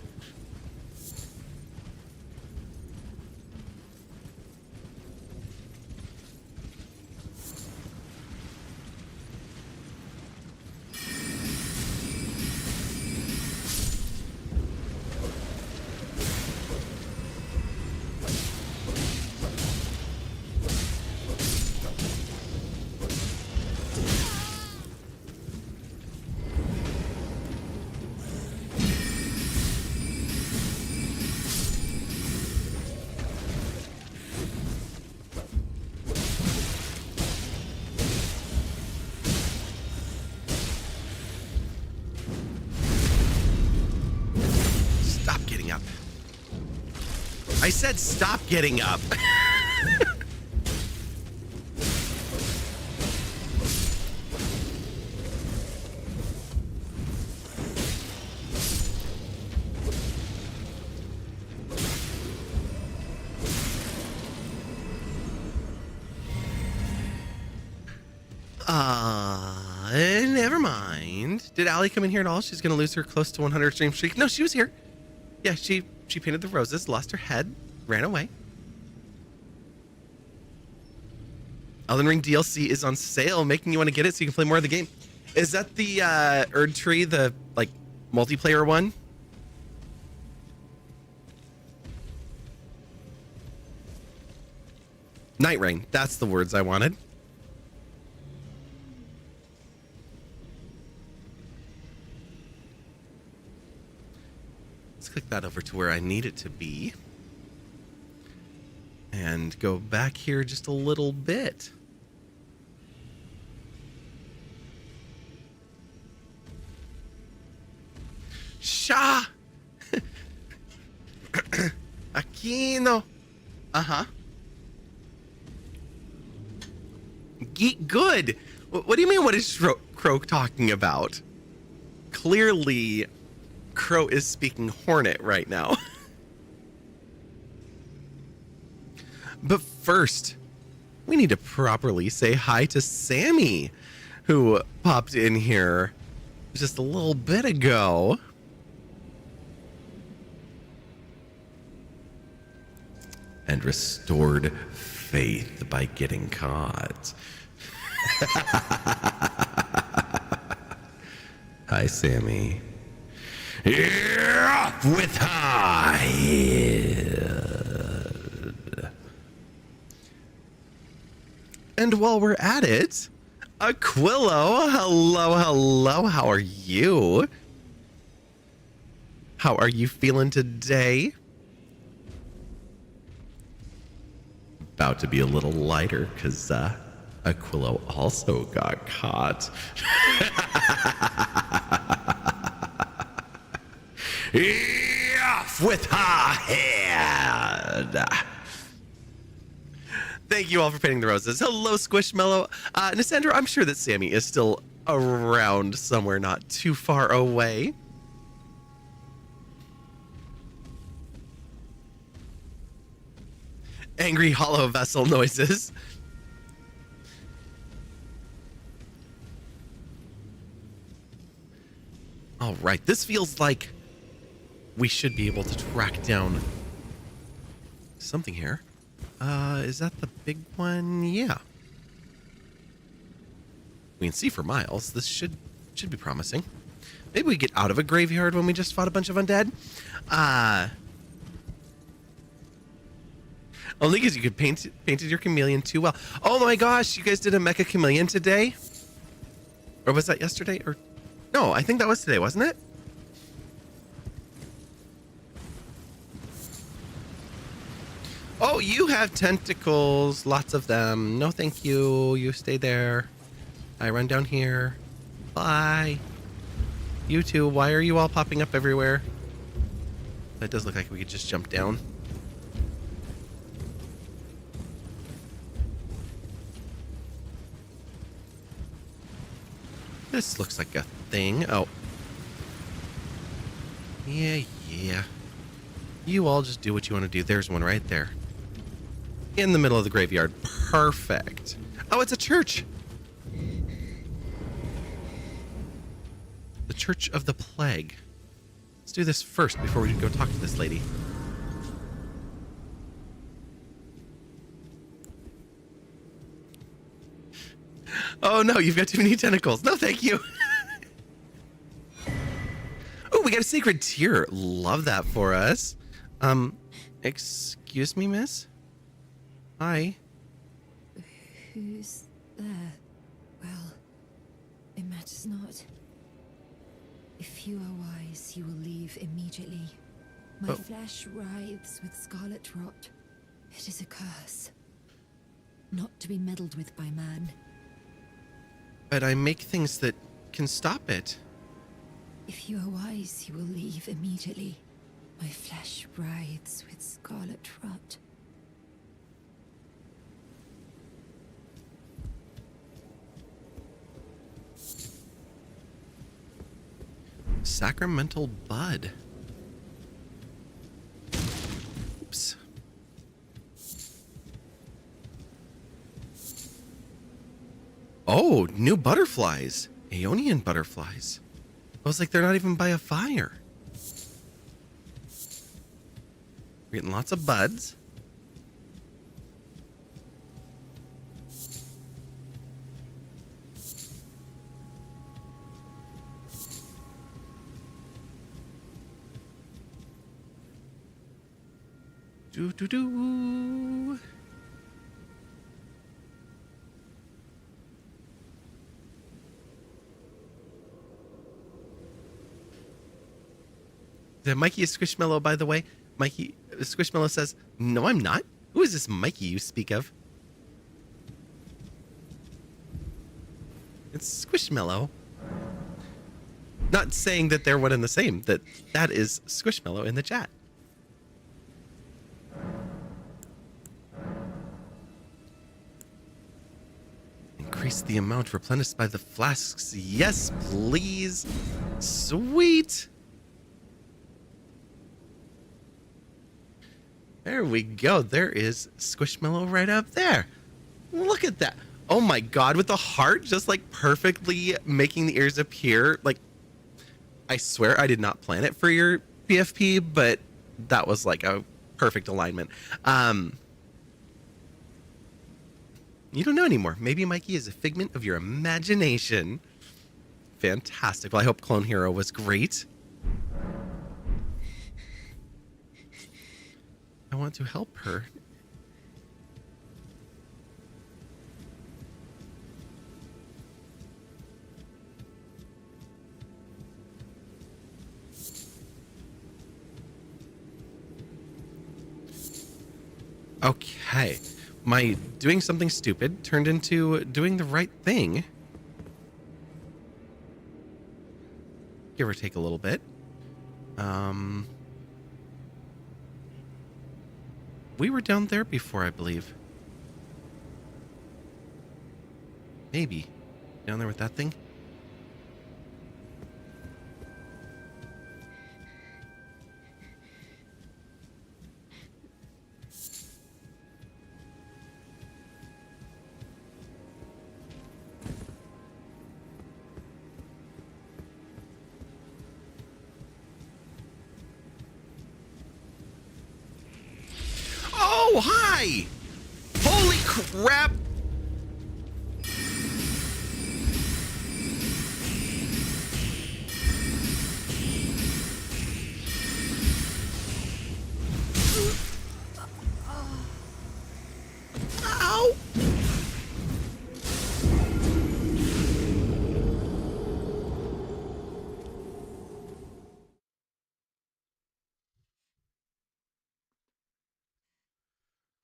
A: I said stop getting up. Never mind. Did Allie come in here at all? She's gonna lose her close to 100 stream streak. No, she was here. Yeah, she painted the roses, lost her head, ran away. Elden Ring DLC is on sale, making you want to get it so you can play more of the game. Is that the Erd Tree, the like multiplayer one? Night Rain. That's the words I wanted. Let's click that over to where I need it to be. And go back here just a little bit. Sha! Aquino. Uh-huh. Good. What do you mean, what is Crow talking about? Clearly, Crow is speaking Hornet right now. But first, we need to properly say hi to Sammy, who popped in here just a little bit ago. And restored faith by getting caught. Hi, Sammy. Yeah, with high. And while we're at it, Aquilo, hello, how are you? How are you feeling today? About to be a little lighter, because Aquilo also got caught. Off with her head. Thank you all for painting the roses. Hello, Squishmallow. Nissandra, I'm sure that Sammy is still around somewhere not too far away. Angry hollow vessel noises. All right, this feels like we should be able to track down something here. Is that the big one? Yeah. We can see for miles. This should be promising. Maybe we get out of a graveyard when we just fought a bunch of undead. Only because you could painted your chameleon too well. Oh my gosh, you guys did a mecha chameleon today? Or was that yesterday? Or no, I think that was today, wasn't it? Oh, you have tentacles, lots of them. No, thank you. You stay there. I run down here. Bye. You two, why are you all popping up everywhere? That does look like we could just jump down. This looks like a thing. Oh. Yeah. You all just do what you want to do. There's one right there. In the middle of the graveyard. Perfect. Oh, it's a church. The Church of the Plague. Let's do this first before we go talk to this lady. Oh no, you've got too many tentacles. No, thank you. Oh, we got a sacred tear. Love that for us. Excuse me, miss? Hi.
B: Who's there? Well, it matters not. If you are wise, you will leave immediately. My flesh writhes with scarlet rot. It is a curse. Not to be meddled with by man.
A: But I make things that can stop it.
B: If you are wise, you will leave immediately. My flesh writhes with scarlet rot.
A: Sacramental bud. Oops. Oh, new butterflies. Aeonian butterflies. I was like, they're not even by a fire. We're getting lots of buds. Do. The Mikey is Squishmallow, by the way. Mikey Squishmallow says, "No, I'm not. Who is this Mikey you speak of?" It's Squishmallow. Not saying that they're one and the same. That is Squishmallow in the chat. Increase the amount replenished by the flasks. Yes, please. Sweet. There we go. There is Squishmallow right up there. Look at that. Oh my god, with the heart just like perfectly making the ears appear. Like, I swear I did not plan it for your PFP, but that was like a perfect alignment. You don't know anymore. Maybe Mikey is a figment of your imagination. Fantastic. Well, I hope Clone Hero was great. I want to help her. Okay. My doing something stupid turned into doing the right thing. Give or take a little bit. We were down there before, I believe. Maybe. Down there with that thing? Oh, hi! Holy crap! Ow!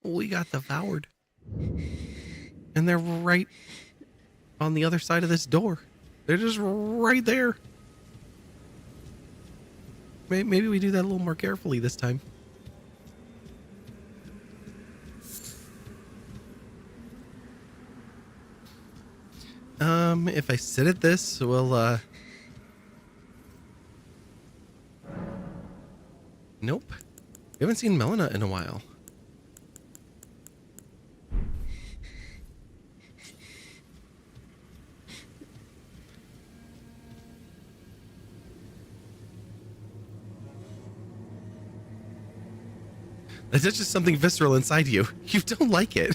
A: We got devoured. And they're right on the other side of this door. They're just right there. Maybe we do that a little more carefully this time. If I sit at this, we'll, Nope. We haven't seen Melina in a while. That's just something visceral inside you. You don't like it.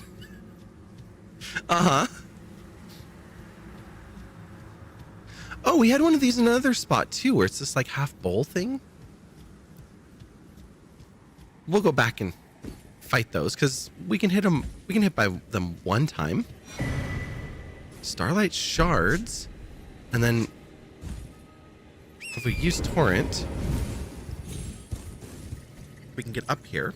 A: Uh-huh. Oh, we had one of these in another spot too, where it's this like half bowl thing. We'll go back and fight those because we can hit them. We can hit by them one time. Starlight shards, and then if we use torrent, we can get up here.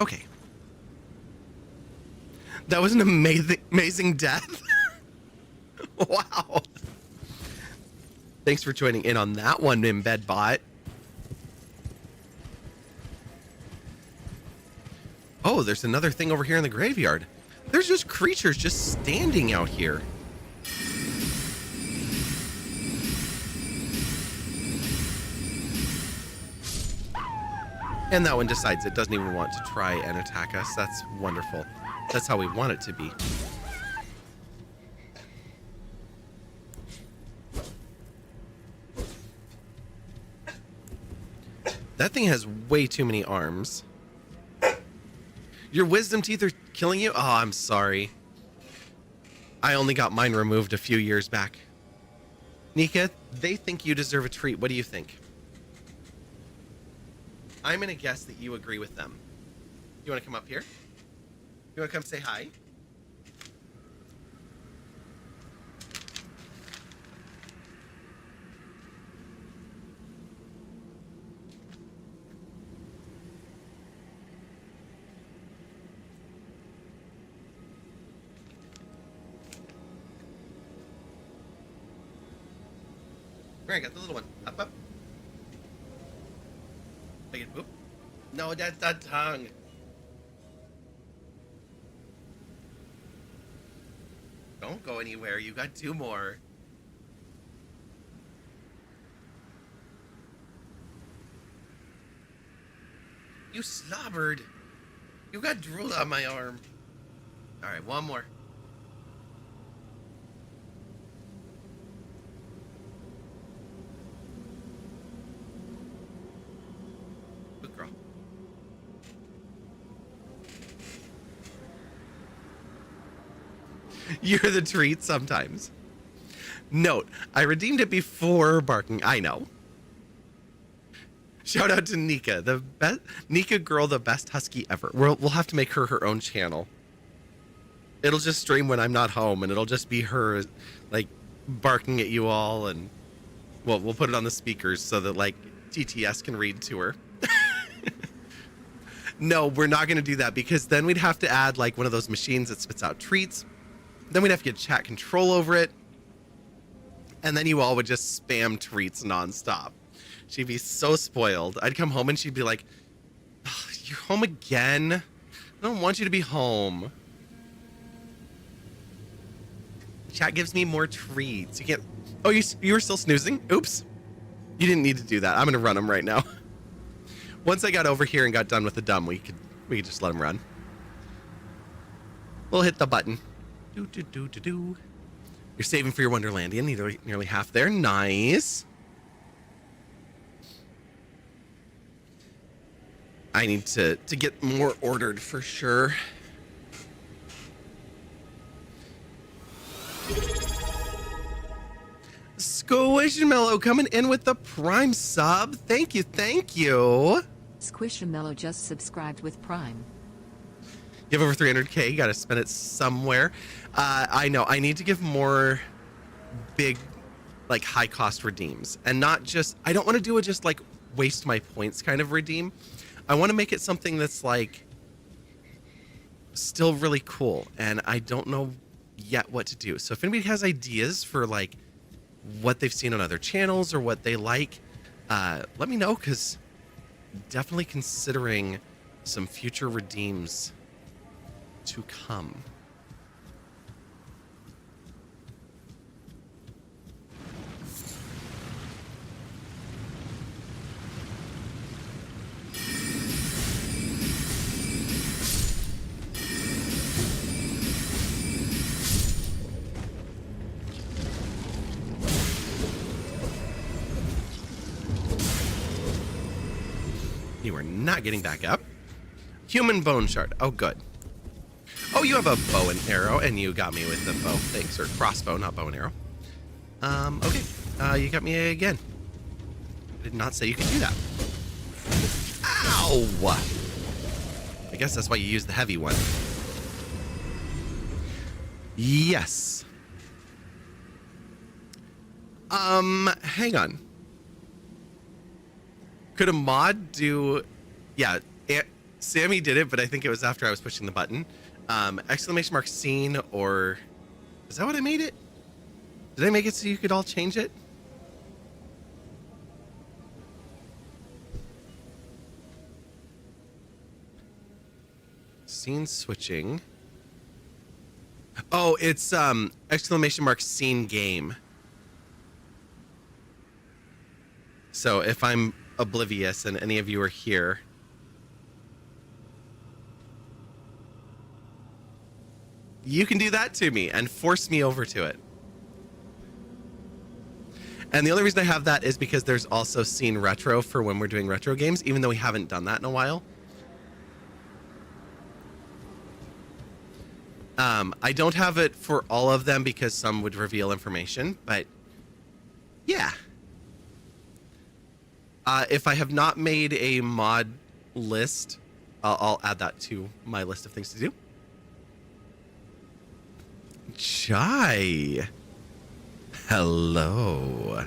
A: Okay. That was an amazing death. Wow. Thanks for joining in on that one, Streamer.Bot. Oh, there's another thing over here in the graveyard. There's just creatures just standing out here. And that one decides it doesn't even want to try and attack us. That's wonderful. That's how we want it to be. That thing has way too many arms. Your wisdom teeth are killing you? Oh, I'm sorry. I only got mine removed a few years back. Nika, they think you deserve a treat. What do you think? I'm going to guess that you agree with them. You want to come up here? You want to come say hi? There, I got the little one. Up, up. Make it poop. No, that's the tongue. Don't go anywhere. You got two more. You slobbered. You got drool on my arm. All right, one more. Good girl. You're the treat sometimes. Note, I redeemed it before barking. I know. Shout out to Nika, the best Nika girl, the best husky ever. We'll have to make her her own channel. It'll just stream when I'm not home, and it'll just be her, like, barking at you all, and well, we'll put it on the speakers so that like TTS can read to her. No, we're not going to do that because then we'd have to add like one of those machines that spits out treats. Then we'd have to get chat control over it. And then you all would just spam treats nonstop. She'd be so spoiled. I'd come home and she'd be like, oh, you're home again? I don't want you to be home. Chat gives me more treats. You can't... Oh, you were still snoozing? Oops. You didn't need to do that. I'm going to run them right now. Once I got over here and got done with the dumb, we could just let him run. We'll hit the button. Do do do do do. You're saving for your Wonderlandian. Nearly half there. Nice. I need to get more ordered for sure. Squishmallow coming in with the Prime sub. Thank you, thank you.
C: Squishmallow just subscribed with Prime.
A: You have over 300K. You got to spend it somewhere. I know. I need to give more big, like, high-cost redeems. And not just... I don't want to do it just, like, waste my points kind of redeem. I want to make it something that's, like, still really cool. And I don't know yet what to do. So if anybody has ideas for, like, what they've seen on other channels or what they like, let me know, because definitely considering some future redeems to come. You are not getting back up. Human bone shard. Oh, good. Oh, you have a bow and arrow, and you got me with the bow. Thanks. Or crossbow, not bow and arrow. Okay. You got me again. I did not say you could do that. Ow! I guess that's why you use the heavy one. Yes. Hang on. Could a mod do... Yeah, Sammy did it, but I think it was after I was pushing the button. Exclamation mark scene, or... Is that what I made it? Did I make it so you could all change it? Scene switching. Oh, it's exclamation mark scene game. So if I'm oblivious and any of you are here, you can do that to me and force me over to it. And the only reason I have that is because there's also scene retro for when we're doing retro games, even though we haven't done that in a while. I don't have it for all of them because some would reveal information, but yeah. If I have not made a mod list, I'll add that to my list of things to do. Chai. Hello.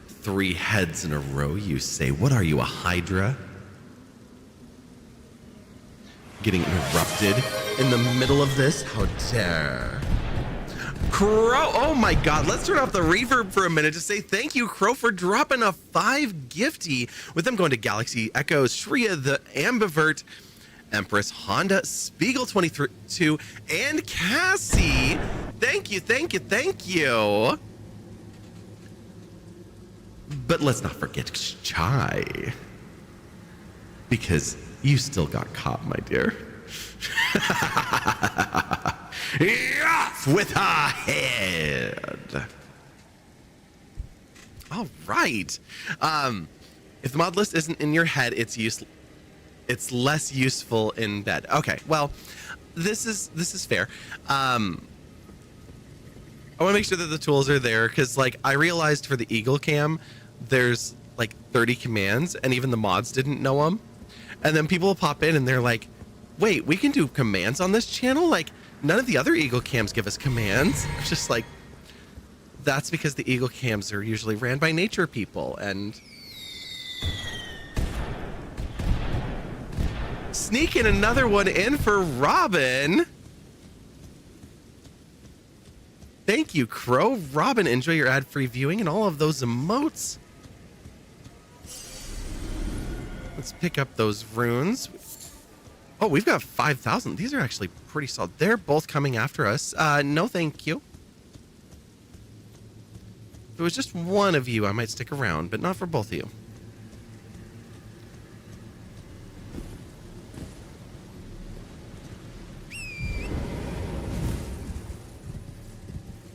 A: 3 heads in a row, you say. What are you, a hydra? Getting interrupted in the middle of this? How dare. Crow, oh my god, let's turn off the reverb for a minute to say thank you, Crow, for dropping a 5 gifty, with them going to Galaxy Echo, Shreya the Ambivert, Empress, Honda, Spiegel 22, and Cassie. Thank you, thank you, thank you. But let's not forget Chai, because you still got caught, my dear. Off with her head. All right. If the mod list isn't in your head, it's less useful in bed. Okay. Well, this is fair. I want to make sure that the tools are there because, like, I realized for the Eagle Cam, there's like 30 commands, and even the mods didn't know them. And then people will pop in and they're like, "Wait, we can do commands on this channel? Like, none of the other Eagle Cams give us commands." It's just like, that's because the Eagle Cams are usually ran by nature people. And sneaking another one in for Robin. Thank you, Crow. Robin, enjoy your ad-free viewing and all of those emotes. Let's pick up those runes. Oh, we've got 5,000. These are actually pretty solid. They're both coming after us. No, thank you. If it was just one of you, I might stick around, but not for both of you.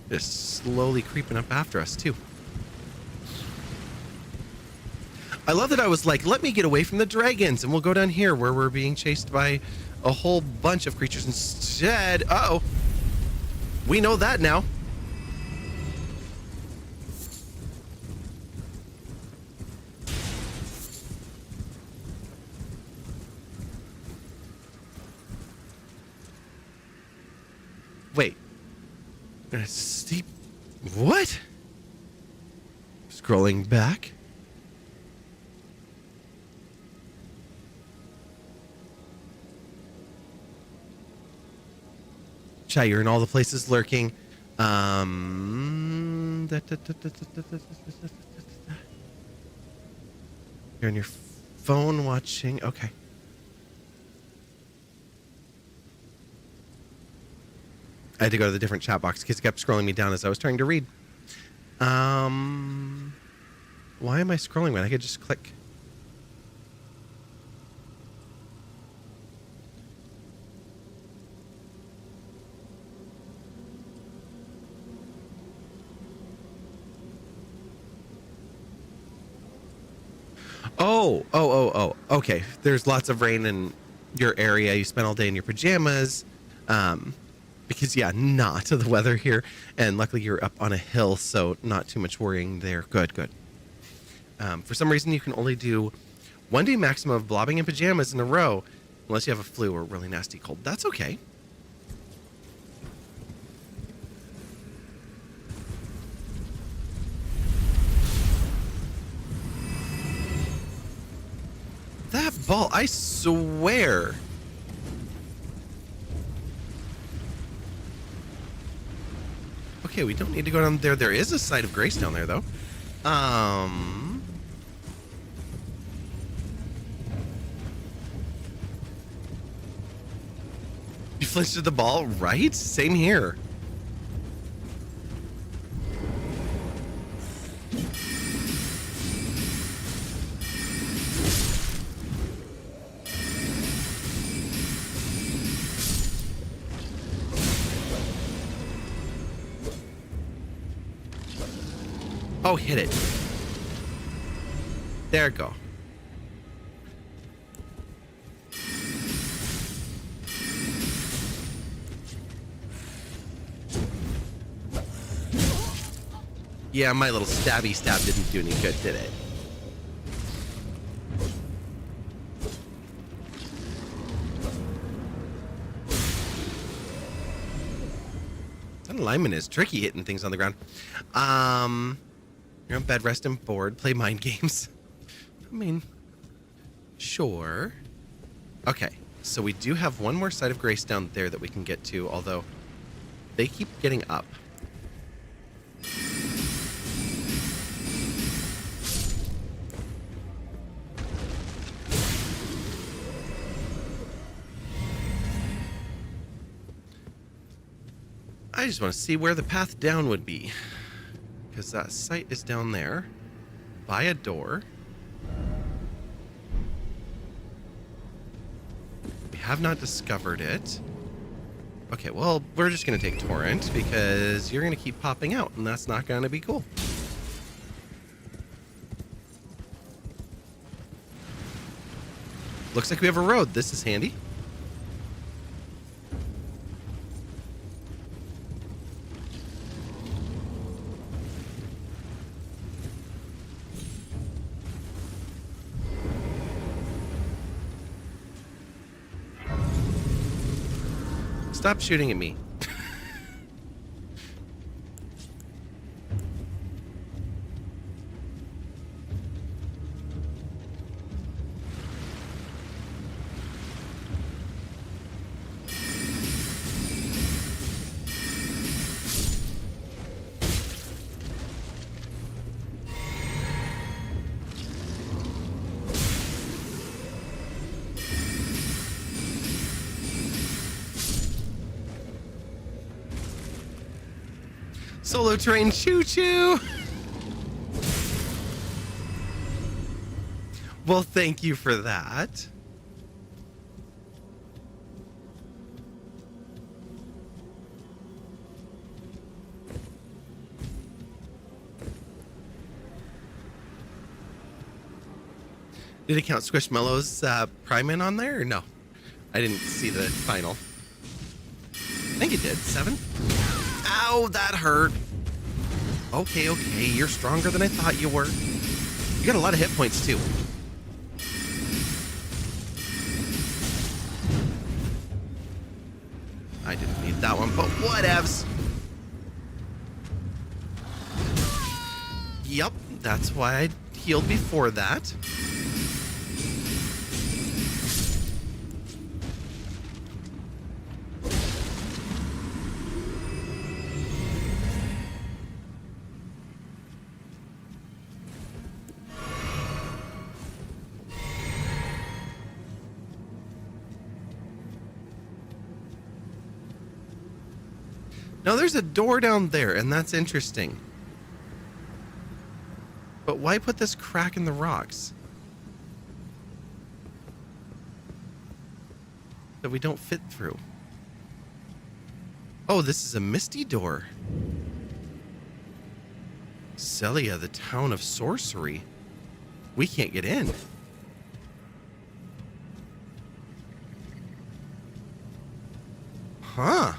A: Just slowly creeping up after us, too. I love that I was like, let me get away from the dragons and we'll go down here where we're being chased by a whole bunch of creatures. Instead, uh-oh. We know that now. Wait. Steep. What? Scrolling back. Chat, you're in all the places lurking. You're on your phone watching. Okay. I had to go to the different chat box because it kept scrolling me down as I was trying to read. Why am I scrolling when I could just click? Oh. Okay. There's lots of rain in your area. You spent all day in your pajamas. Because, yeah, not the weather here. And luckily you're up on a hill, so not too much worrying there. Good. For some reason, you can only do 1 day maximum of blobbing in pajamas in a row, unless you have a flu or really nasty cold. That's okay. That ball, I swear. Okay, we don't need to go down there. There is a site of grace down there, though. You flinched at the ball, right? Same here. Oh, hit it. There it go. Yeah, my little stabby stab didn't do any good, did it? That alignment is tricky hitting things on the ground. You're on bed, resting, bored, play mind games. I mean, sure. Okay, so we do have one more side of grace down there that we can get to, although they keep getting up. I just want to see where the path down would be. Because that site is down there by a door. We have not discovered it. Okay, well, we're just going to take Torrent because you're going to keep popping out, and that's not going to be cool. Looks like we have a road. This is handy. Stop shooting at me. Solo train choo-choo. Well, thank you for that. Did it count Squishmallows Prime in on there or no? I didn't see the final. I think it did. 7? Ow, that hurt. Okay, you're stronger than I thought you were. You got a lot of hit points too. I didn't need that one, but whatevs. Yep, that's why I healed before that. Now there's a door down there, and that's interesting. But why put this crack in the rocks? That we don't fit through. Oh, this is a misty door. Celia, the town of sorcery. We can't get in. Huh.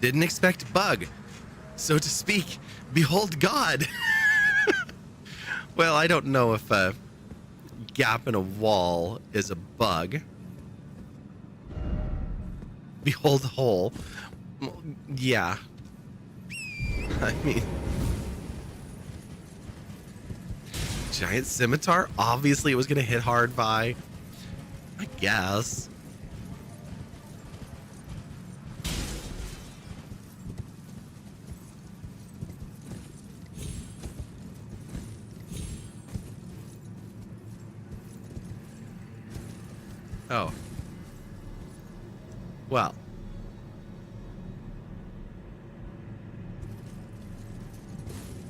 A: Didn't expect bug. So to speak, behold God. Well, I don't know if a gap in a wall is a bug. Behold hole. Yeah. I mean... Giant scimitar? Obviously it was going to hit hard by... I guess. Oh. Well.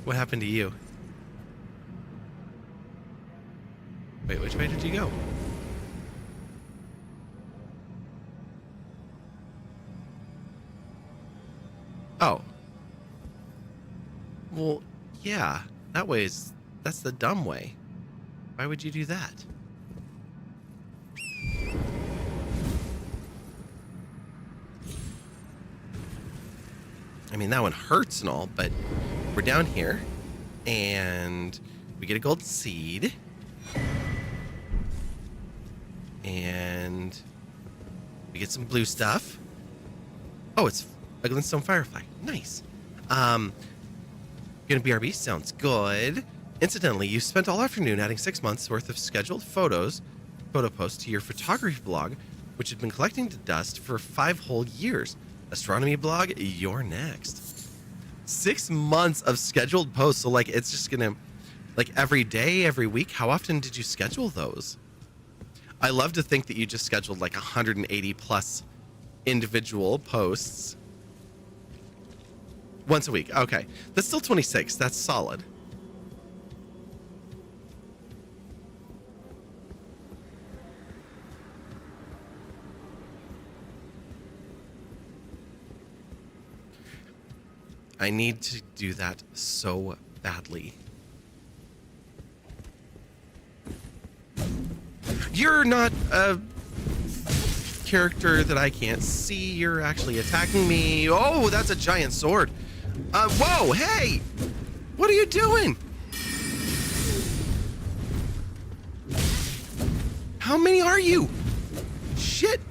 A: What happened to you? Wait, which way did you go? Oh. Well, yeah. That way is... That's the dumb way. Why would you do that? I mean, that one hurts and all, but we're down here, and we get a gold seed, and we get some blue stuff. Oh, it's a glintstone firefly. Nice. Gonna BRB sounds good. Incidentally, you spent all afternoon adding 6 months worth of scheduled photo posts to your photography blog, which had been collecting dust for 5 whole years. Astronomy blog, you're next. 6 months of scheduled posts. So like, it's just gonna, like every day, every week. How often did you schedule those? I love to think that you just scheduled like 180 plus individual posts once a week. Okay. That's still 26. That's solid. I need to do that so badly. You're not a character that I can't see. You're actually attacking me. Oh, that's a giant sword. Whoa, hey! What are you doing? How many are you? Shit.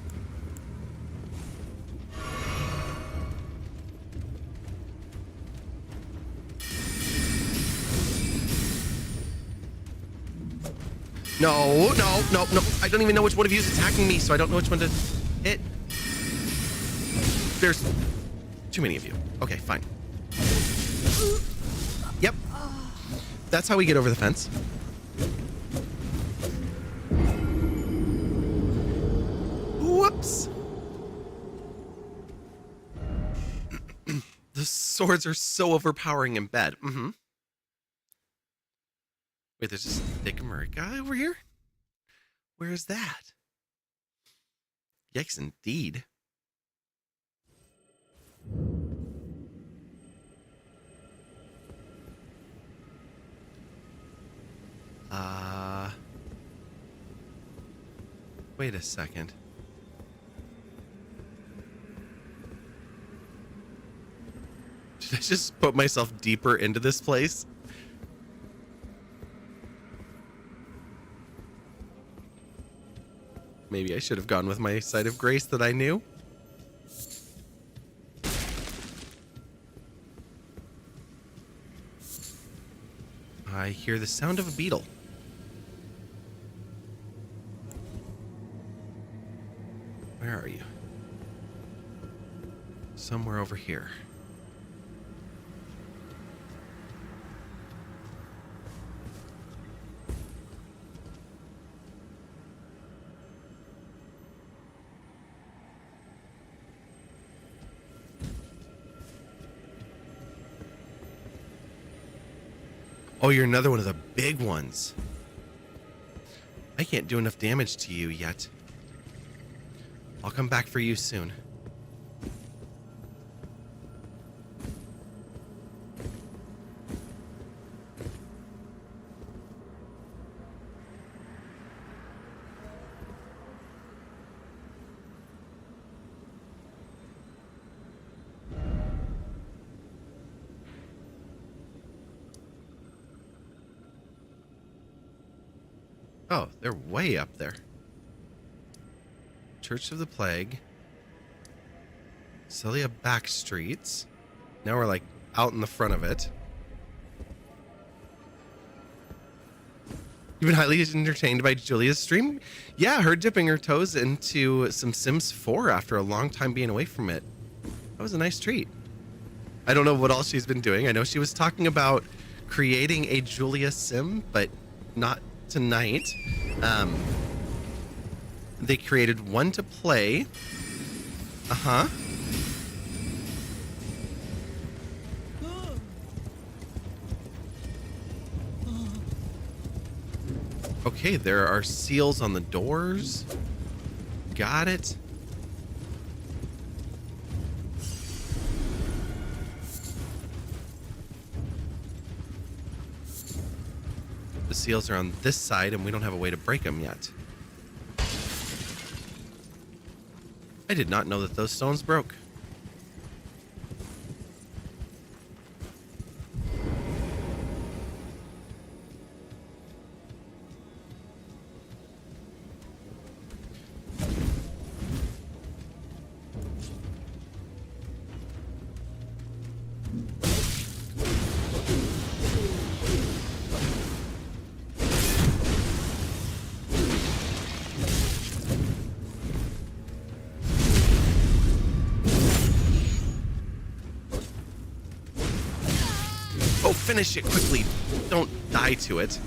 A: No. I don't even know which one of you is attacking me, so I don't know which one to hit. There's too many of you. Okay, fine. Yep. That's how we get over the fence. Whoops. The swords are so overpowering in bed. Mm-hmm. Wait, there's this Dickamer guy over here? Where is that? Yikes, indeed. Wait a second. Did I just put myself deeper into this place? Maybe I should have gone with my side of grace that I knew. I hear the sound of a beetle. Where are you? Somewhere over here. Oh, you're another one of the big ones. I can't do enough damage to you yet. I'll come back for you soon. Oh, they're way up there. Church of the Plague. Celia back streets. Now we're like out in the front of it. You've been highly entertained by Julia's stream? Yeah, her dipping her toes into some Sims 4 after a long time being away from it. That was a nice treat. I don't know what else she's been doing. I know she was talking about creating a Julia sim, but not tonight. They created one to play. Okay, there are seals on the doors. Got it. The seals are on this side, and we don't have a way to break them yet. I did not know that those stones broke. Oh, finish it quickly. Don't die to it.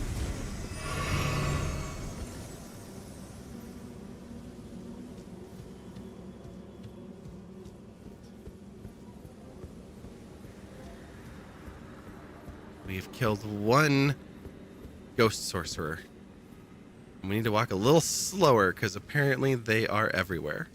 A: We've killed one ghost sorcerer. We need to walk a little slower because apparently they are everywhere.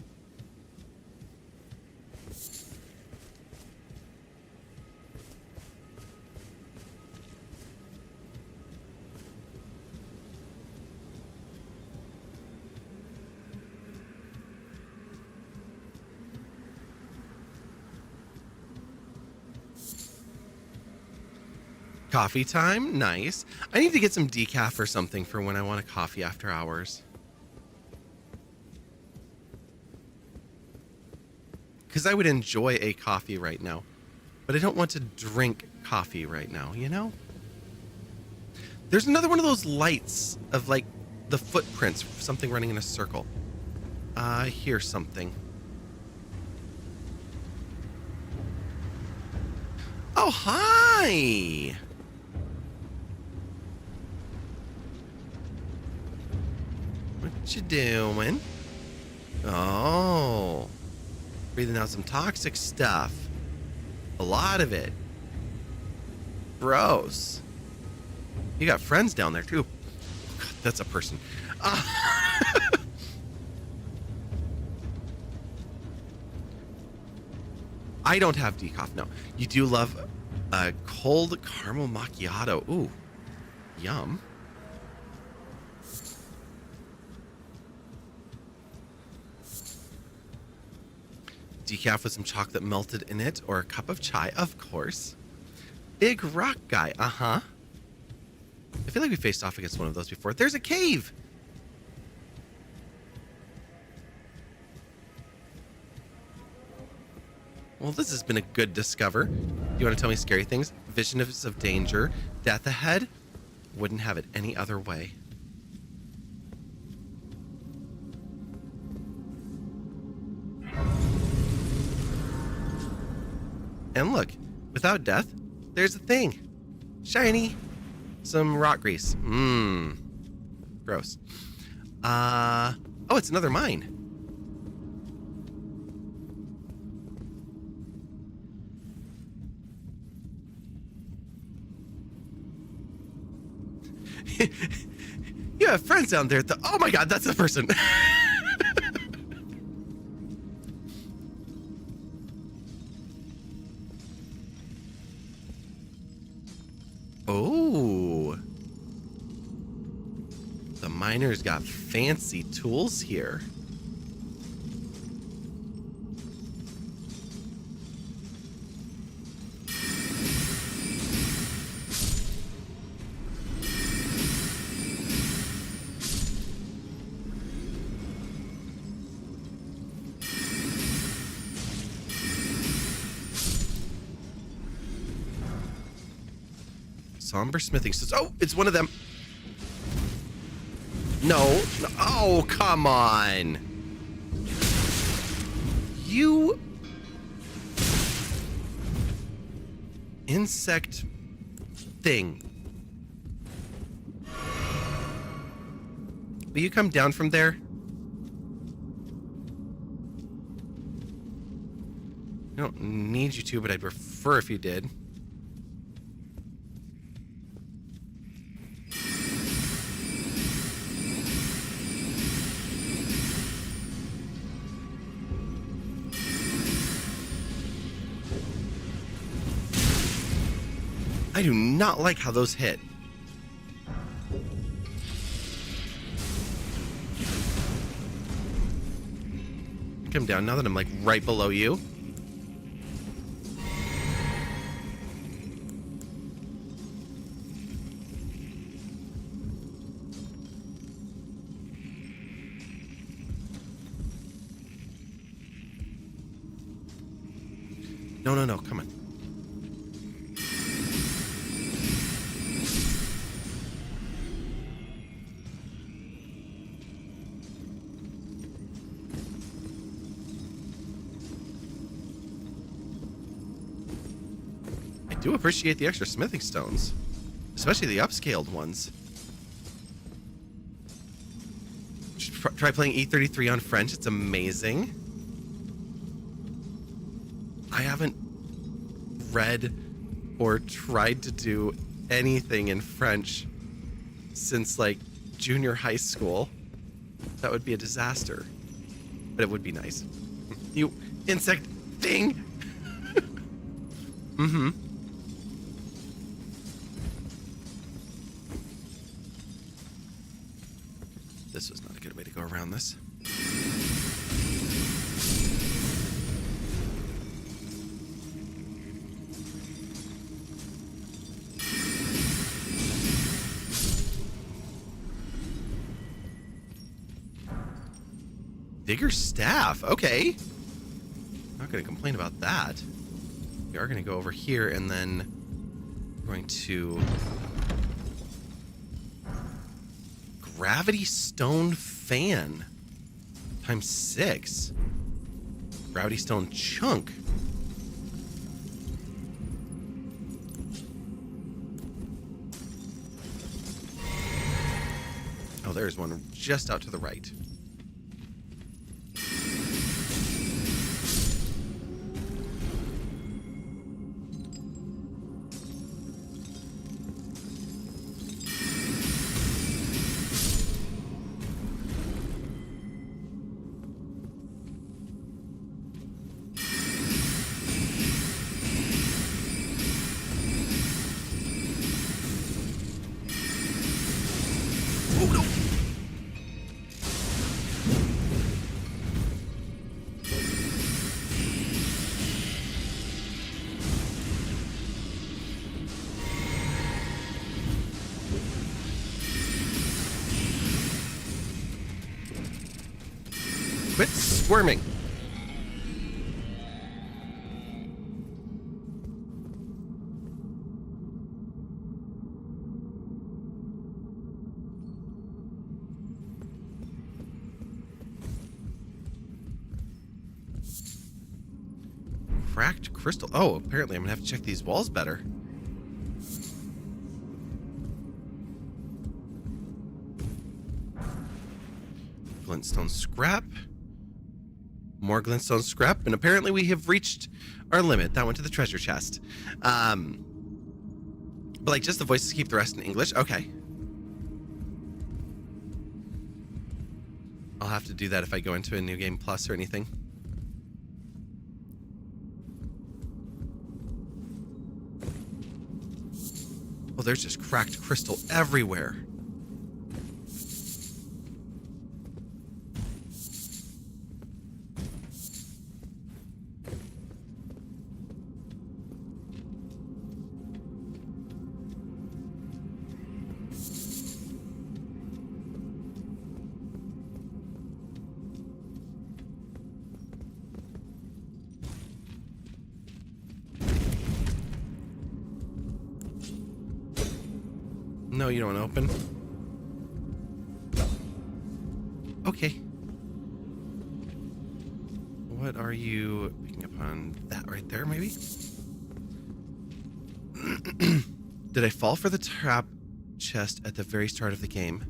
A: Coffee time? Nice. I need to get some decaf or something for when I want a coffee after hours. Because I would enjoy a coffee right now. But I don't want to drink coffee right now, you know? There's another one of those lights of like the footprints, something running in a circle. I hear something. Oh, hi! What you doing? Oh. Breathing out some toxic stuff. A lot of it. Gross. You got friends down there, too. God, that's a person. I don't have decaf, no. You do love a cold caramel macchiato. Ooh. Yum. Decaf with some chocolate melted in it, or a cup of chai, of course. Big rock guy, uh-huh. I feel like we faced off against one of those before. There's a cave! Well, this has been a good discover. You want to tell me scary things? Visions of danger, death ahead? Wouldn't have it any other way. And look, without death, there's a thing. Shiny. Some rock grease. Mmm. Gross. Oh, it's another mine. You have friends down there. Oh my god, that's the person. Oh. The miner's got fancy tools here. Somber smithing says, oh, it's one of them. No. Oh, come on. You insect thing. Will you come down from there? I don't need you to, but I'd prefer if you did. I do not like how those hit. Come down now that I'm like right below you. No, come on. I do appreciate the extra smithing stones, especially the upscaled ones. Try playing E33 on French. It's amazing. I haven't read or tried to do anything in French since like junior high school. That would be a disaster, but it would be nice. You insect thing. Mm-hmm. This was not a good way to go around this. Digger staff, okay. Not gonna complain about that. We are gonna go over here and then we're going to gravity stone fan times 6. Gravity stone chunk. Oh, there's one just out to the right. Quit squirming. Cracked crystal. Oh, apparently I'm gonna have to check these walls better. Glintstone scrap. More glintstone scrap, and apparently we have reached our limit. That went to the treasure chest. But like, just the voices keep the rest in English? Okay. I'll have to do that if I go into a New Game Plus or anything. Oh, there's just cracked crystal everywhere. No, you don't want to open. Okay. What are you picking up on? That right there, maybe? Did I fall for the trap chest at the very start of the game?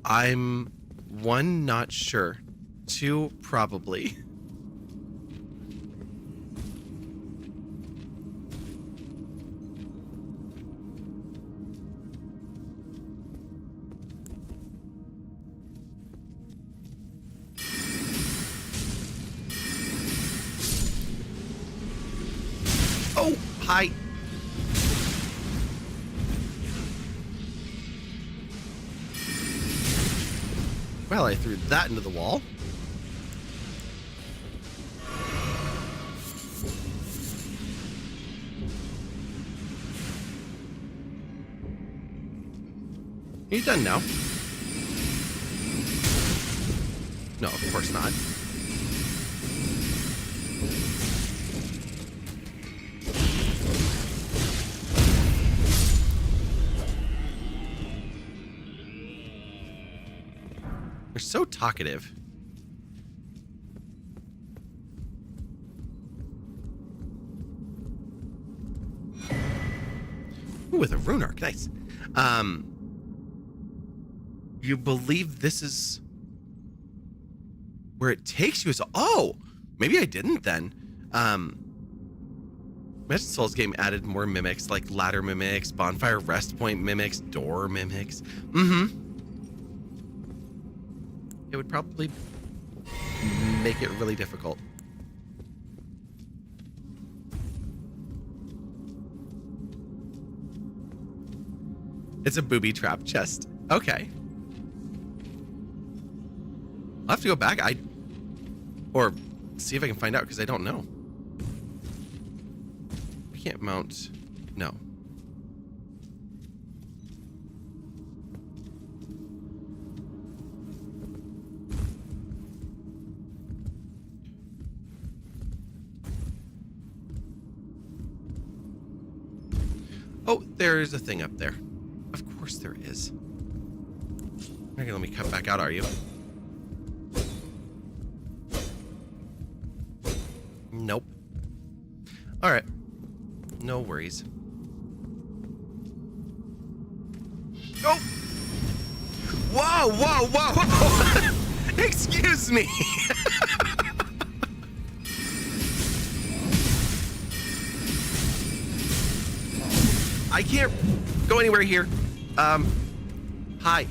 A: I'm 1, not sure. 2, probably. Oh, hi. Well, I threw that into the wall. Are you done now? No, of course not. They're so talkative. Ooh, with a rune arc, nice. You believe this is where it takes you? Oh, maybe I didn't then. Imagine Souls game added more mimics, like ladder mimics, bonfire rest point mimics, door mimics. It would probably make it really difficult. It's a booby trap chest. Okay. I'll have to go back. Or see if I can find out, because I don't know. I can't mount. No. Oh, there's a thing up there. Of course there is. You're not gonna let me cut back out, are you? Nope. Alright. No worries. Oh! Whoa, whoa, whoa, whoa! Excuse me! I can't go anywhere here. Hi.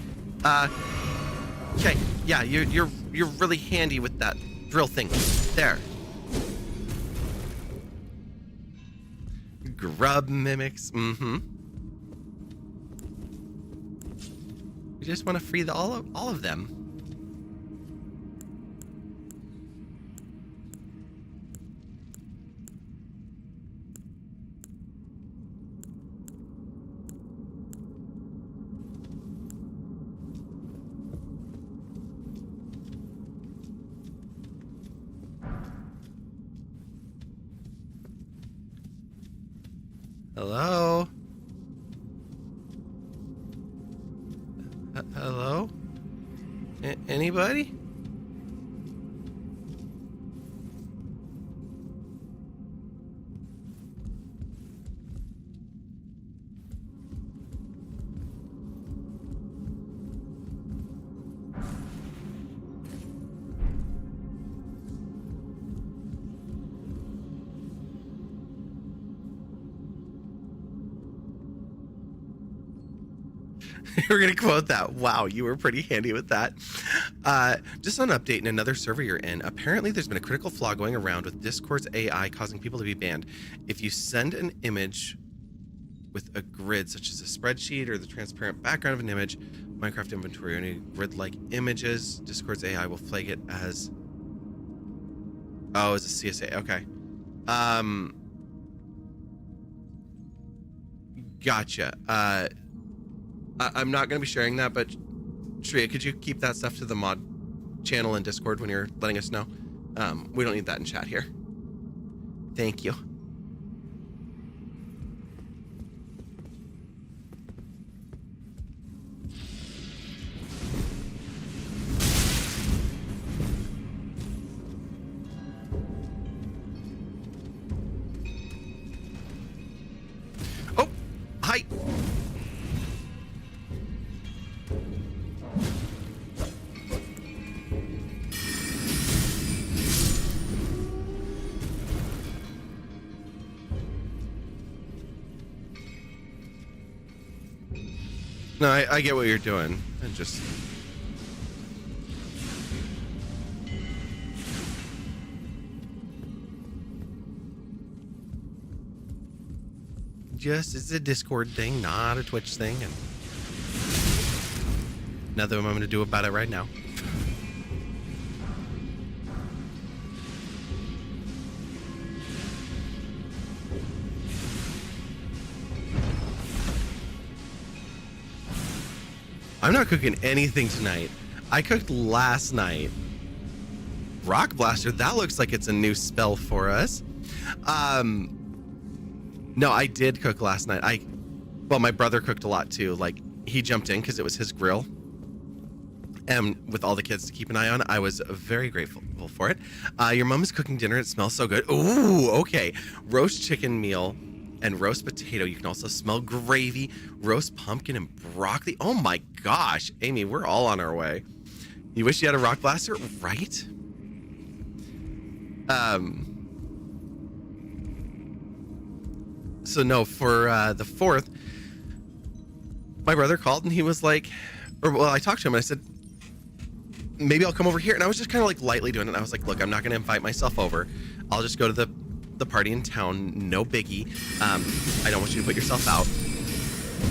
A: Okay. Yeah, you're really handy with that drill thing. There. Grub mimics. We just want to free all of them. Hello? Hello? Anybody? We're going to quote that. Wow, you were pretty handy with that. Just on an update in another server you're in, apparently there's been a critical flaw going around with Discord's AI causing people to be banned. If you send an image with a grid, such as a spreadsheet or the transparent background of an image, Minecraft inventory, or any grid-like images, Discord's AI will flag it as... Oh, as a CSA. Okay. Gotcha. I'm not going to be sharing that, but Shreya, could you keep that stuff to the mod channel and Discord when you're letting us know? We don't need that in chat here. Thank you. Oh, hi. No, I get what you're doing. I just... it's a Discord thing, not a Twitch thing. And nothing I'm going to do about it right now. I'm not cooking anything tonight. I cooked last night. Rock Blaster, that looks like it's a new spell for us. No, I did cook last night. Well, my brother cooked a lot too. Like, he jumped in because it was his grill. And with all the kids to keep an eye on, I was very grateful for it. Your mom is cooking dinner. It smells so good. Ooh, okay. Roast chicken meal and roast potato. You can also smell gravy, roast pumpkin, and broccoli. Oh my gosh, Amy, we're all on our way. You wish you had a rock blaster, right? So no, for the 4th, my brother called and he was like, I talked to him and I said, maybe I'll come over here. And I was just kind of like lightly doing it. I was like, look, I'm not going to invite myself over. I'll just go to the party in town, no biggie. I don't want you to put yourself out.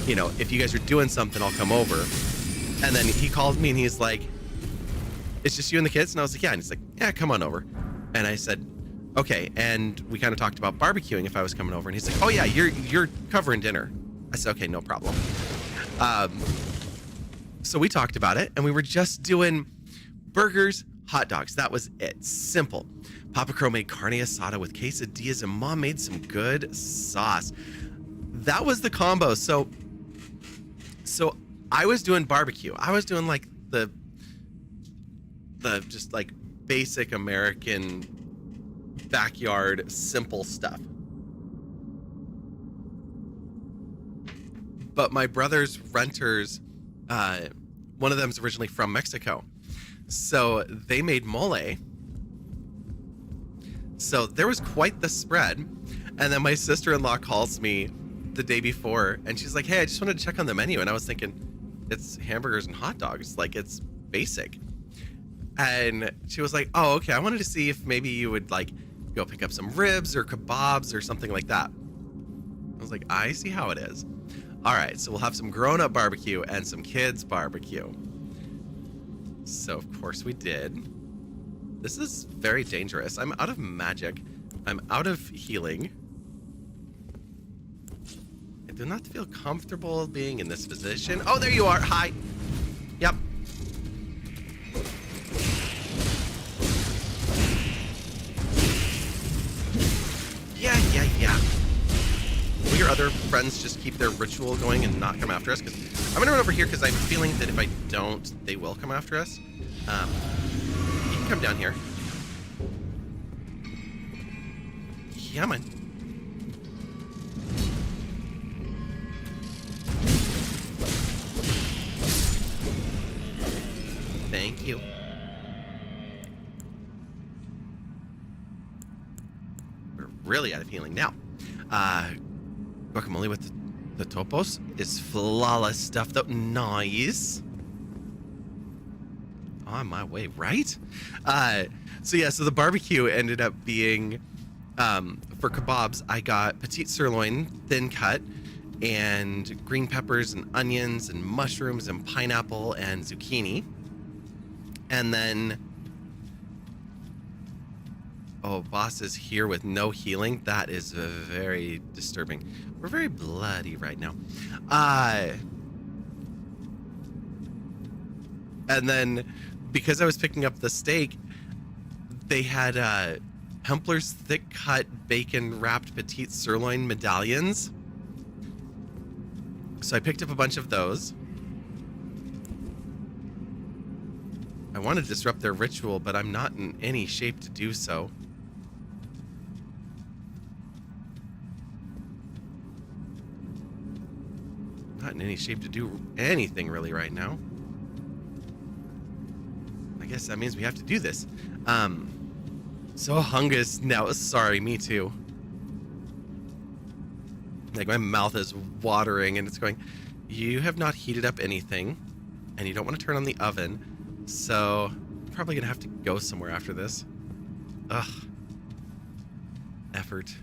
A: You know, if you guys are doing something, I'll come over. And then he called me and he's like, it's just you and the kids? And I was like, yeah. And he's like, yeah, come on over. And I said, okay. And we kind of talked about barbecuing if I was coming over. And he's like, oh yeah, you're covering dinner. I said, okay, no problem. So we talked about it and we were just doing burgers, hot dogs. That was it. Simple. Papa Crow made carne asada with quesadillas and Mom made some good sauce. That was the combo. So I was doing barbecue. I was doing like the just like basic American backyard simple stuff. But my brother's renters, one of them is originally from Mexico. So they made mole. So there was quite the spread. And then my sister-in-law calls me the day before and she's like, hey, I just wanted to check on the menu. And I was thinking, it's hamburgers and hot dogs. Like, it's basic. And she was like, oh, okay. I wanted to see if maybe you would like go pick up some ribs or kebabs or something like that. I was like, I see how it is. All right. So we'll have some grown-up barbecue and some kids barbecue. So of course we did. This is very dangerous. I'm out of magic. I'm out of healing. I do not feel comfortable being in this position. Oh, there you are. Hi. Yep. Yeah. Will your other other friends just keep their ritual going and not come after us? Because I'm gonna run over here because I'm feeling that if I don't, they will come after us. You can come down here. Yeah, man. Thank you. We're really out of healing now. Guacamole with the topos is flawless stuff though. Nice. On my way, right? So the barbecue ended up being, for kebabs, I got petite sirloin, thin cut, and green peppers and onions and mushrooms and pineapple and zucchini. And then, oh, boss is here with no healing. That is very disturbing. We're very bloody right now. And then, because I was picking up the steak, they had Hempler's thick cut bacon wrapped petite sirloin medallions. So I picked up a bunch of those. I want to disrupt their ritual, but I'm not in any shape to do so. Not in any shape to do anything really right now. I guess that means we have to do this. So hungus now. Sorry, me too. Like my mouth is watering and it's going, you have not heated up anything and you don't want to turn on the oven. So I'm probably going to have to go somewhere after this. Ugh. Effort.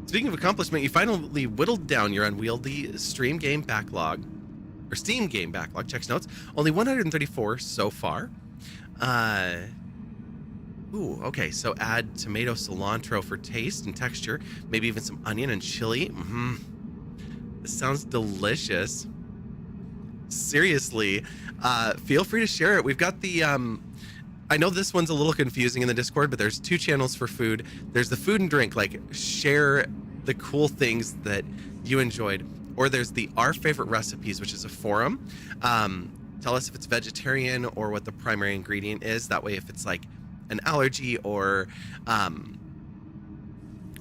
A: Speaking of accomplishment, you finally whittled down your unwieldy Steam game backlog. Checks notes. Only 134 so far. Ooh, okay, so add tomato cilantro for taste and texture. Maybe even some onion and chili. This sounds delicious. Seriously, feel free to share it. We've got the, I know this one's a little confusing in the Discord, but there's 2 channels for food. There's the food and drink, like share the cool things that you enjoyed. Or there's the Our Favorite Recipes, which is a forum. Tell us if it's vegetarian or what the primary ingredient is. That way, if it's like an allergy or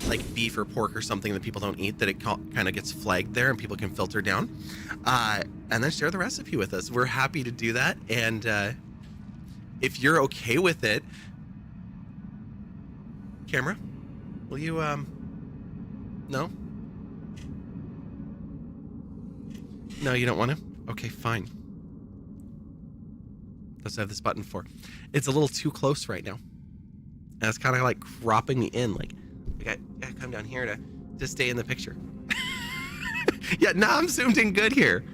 A: like beef or pork or something that people don't eat, that it kind of gets flagged there and people can filter down. And then share the recipe with us. We're happy to do that. And if you're okay with it, camera, will you, no? No, you don't want to? Okay, fine. That's what I have this button for. It's a little too close right now. And it's kind of like cropping me in. Like, I gotta come down here to stay in the picture. Yeah, now I'm zoomed in good here.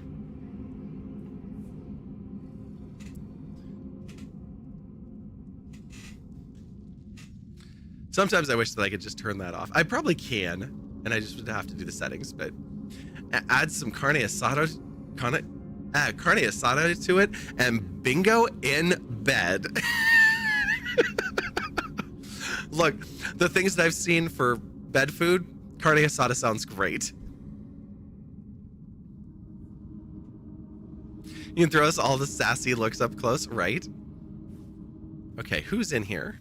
A: Sometimes I wish that I could just turn that off. I probably can, and I just would have to do the settings, but add some carne asada to it, and bingo in bed. Look, the things that I've seen for bed food, carne asada sounds great. You can throw us all the sassy looks up close, right? Okay, who's in here?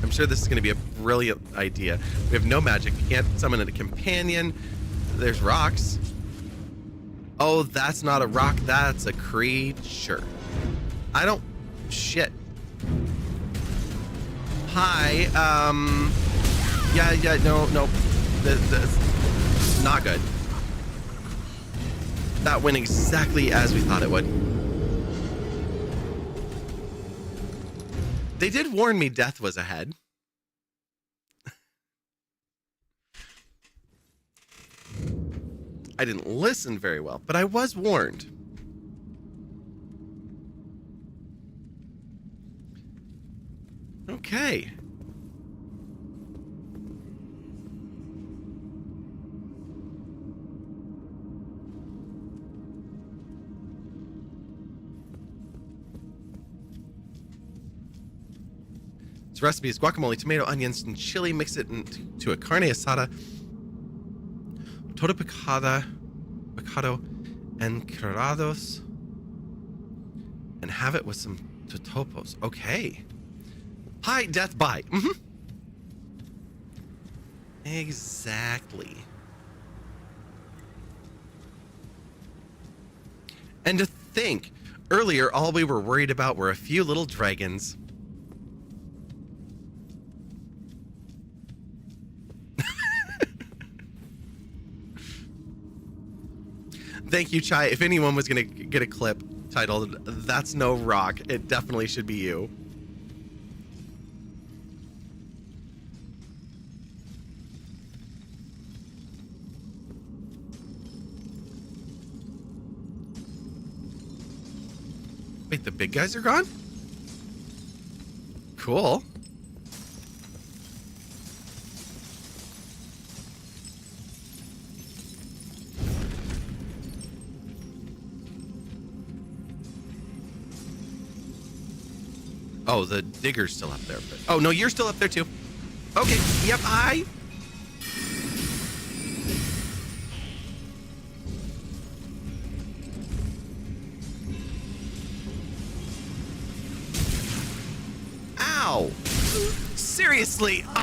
A: I'm sure this is going to be a brilliant idea. We have no magic. We can't summon a companion. There's rocks. Oh, that's not a rock. That's a creature. I don't... Shit. Hi. Yeah, no. This not good. That went exactly as we thought it would. They did warn me death was ahead. I didn't listen very well, but I was warned. Okay. Its recipe is guacamole, tomato, onions, and chili. Mix it into a carne asada, todo picado, enchiladas, and have it with some totopos. Okay. Hi, death, bye. Exactly. And to think, earlier all we were worried about were a few little dragons. Thank you, Chai. If anyone was going to get a clip titled, "That's No Rock," it definitely should be you. Wait, the big guys are gone? Cool. Oh, the digger's still up there. But, oh, no, you're still up there, too. Okay, yep, hi. Ow. Seriously. I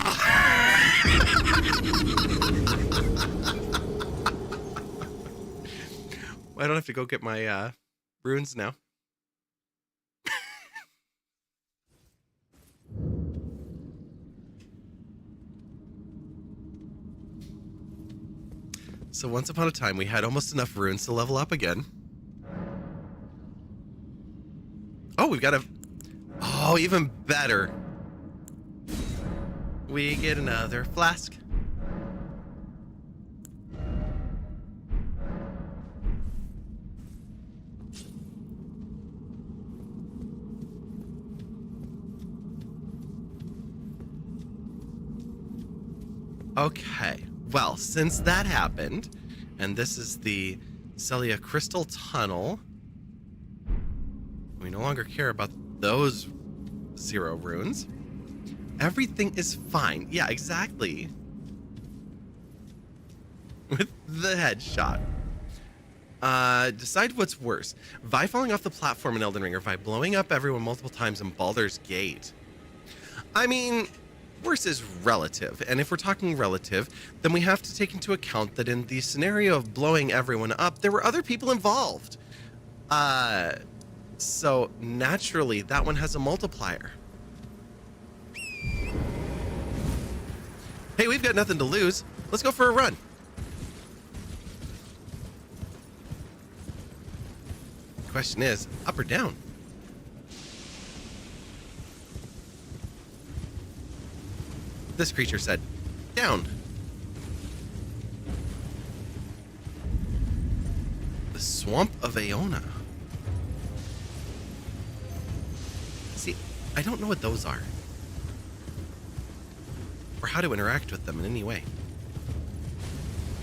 A: don't have to go get my runes now. So once upon a time, we had almost enough runes to level up again. Oh, we've got a... Oh, even better. We get another flask. Okay. Well, since that happened, and this is the Celia Crystal Tunnel, we no longer care about those 0 runes. Everything is fine. Yeah, exactly. With the headshot. Decide what's worse. Vi falling off the platform in Elden Ring or Vi blowing up everyone multiple times in Baldur's Gate? I mean... worse is relative, and if we're talking relative, then we have to take into account that in the scenario of blowing everyone up, there were other people involved. So naturally, that one has a multiplier. Hey, we've got nothing to lose. Let's go for a run. The question is, up or down? This creature said, down. The Swamp of Aona. See, I don't know what those are. Or how to interact with them in any way.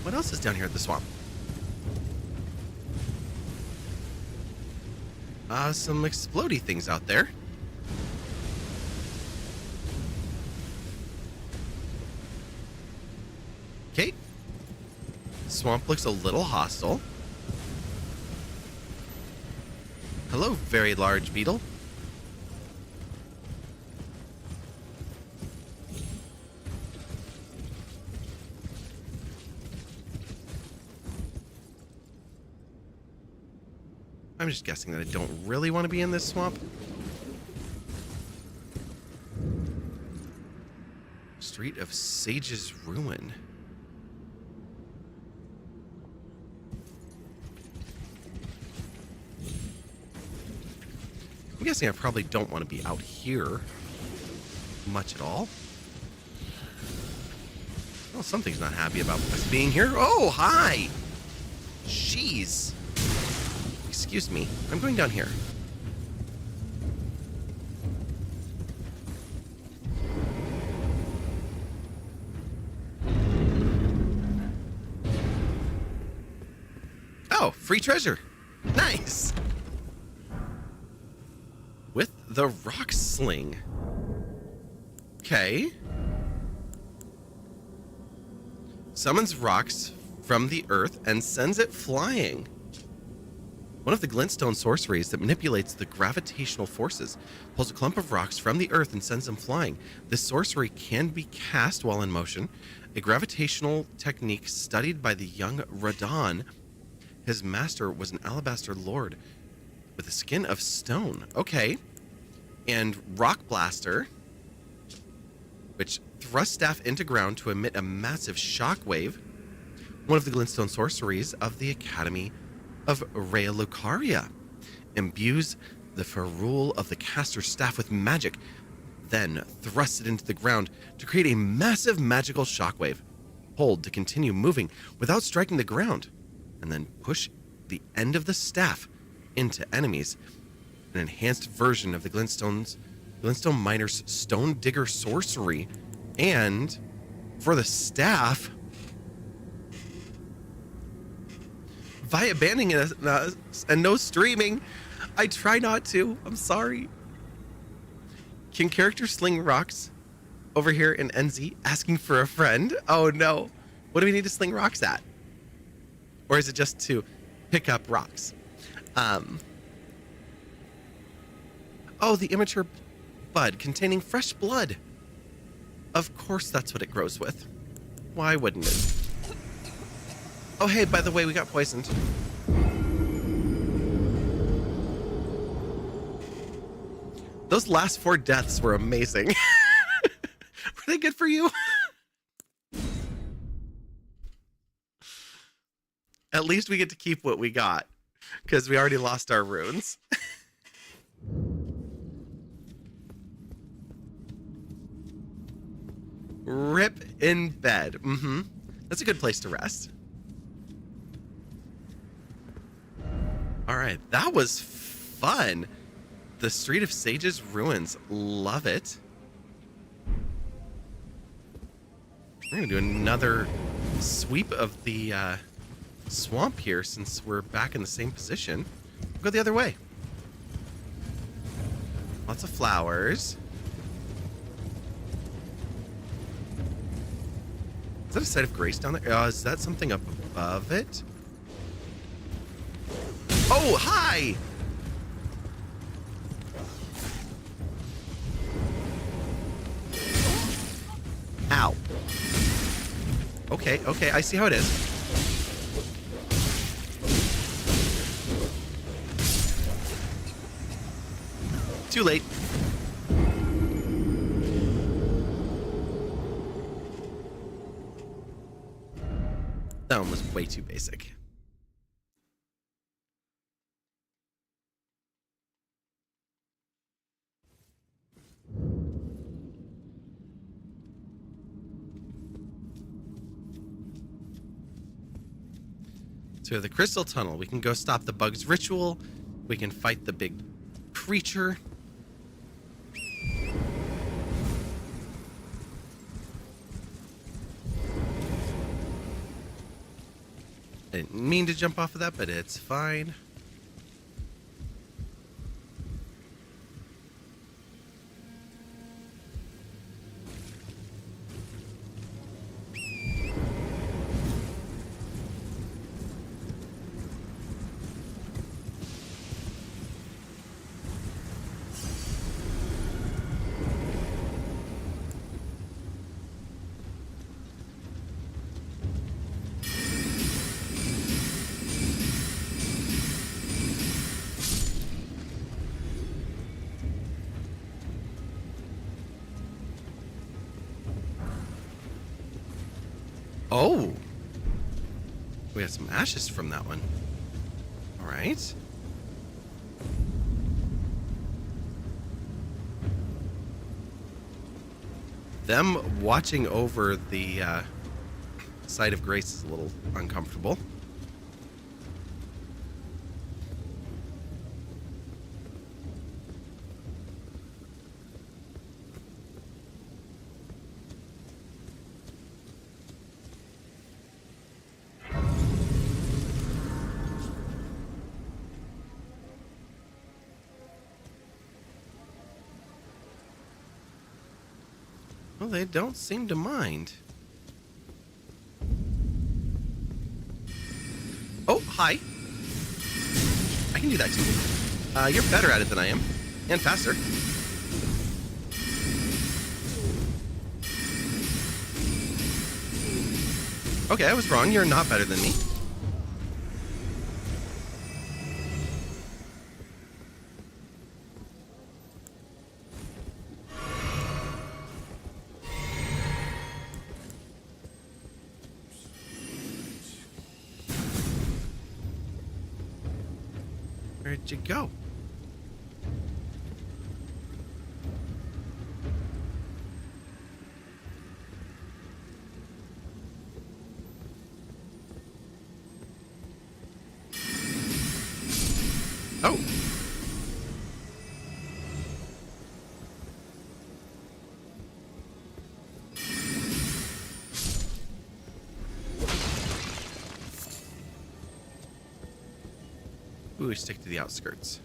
A: What else is down here at the swamp? Some explodey things out there. Okay. Swamp looks a little hostile. Hello, very large beetle. I'm just guessing that I don't really want to be in this swamp. Street of Sage's Ruin. I'm guessing I probably don't want to be out here much at all. Well, something's not happy about us being here. Oh, hi! Jeez. Excuse me. I'm going down here. Oh, free treasure. Nice! With the rock sling. Okay. Summons rocks from the earth and sends it flying. One of the glintstone sorceries that manipulates the gravitational forces pulls a clump of rocks from the earth and sends them flying. This sorcery can be cast while in motion, a gravitational technique studied by the young Radon. His master was an alabaster lord with the skin of stone. Okay. And Rock Blaster, which thrusts staff into ground to emit a massive shockwave. One of the glintstone sorceries of the Academy of Rea Lucaria imbues the ferrule of the caster's staff with magic, then thrusts it into the ground to create a massive magical shockwave. Hold to continue moving without striking the ground, and then push the end of the staff into enemies. An enhanced version of the Glintstone Miner's Stone Digger sorcery. And for the staff, via banning us and no streaming, I try not to. I'm sorry. Can characters sling rocks over here in NZ asking for a friend? Oh no. What do we need to sling rocks at? Or is it just to pick up rocks? Oh, the immature bud containing fresh blood. Of course that's what it grows with. Why wouldn't it? Oh, hey, by the way, we got poisoned. Those last 4 deaths were amazing. Were they good for you? At least we get to keep what we got, because we already lost our runes. Rip in bed. Mm-hmm. That's a good place to rest. All right, that was fun. The Street of Sages ruins. Love it. We're going to do another sweep of the swamp here since we're back in the same position. We'll go the other way. Lots of flowers. Is that a site of grace down there? Is that something up above it? Oh, hi! Ow. Okay, I see how it is. Too late. That one was way too basic. So we have the crystal tunnel. We can go stop the bug's ritual. We can fight the big creature. I didn't mean to jump off of that, but it's fine. Oh, we got some ashes from that one. All right. Them watching over the site of grace is a little uncomfortable. Well, they don't seem to mind. Oh, hi. I can do that too. You're better at it than I am. And faster. Okay, I was wrong. You're not better than me. Where'd you go? Oh. Ooh, stick to the outskirts.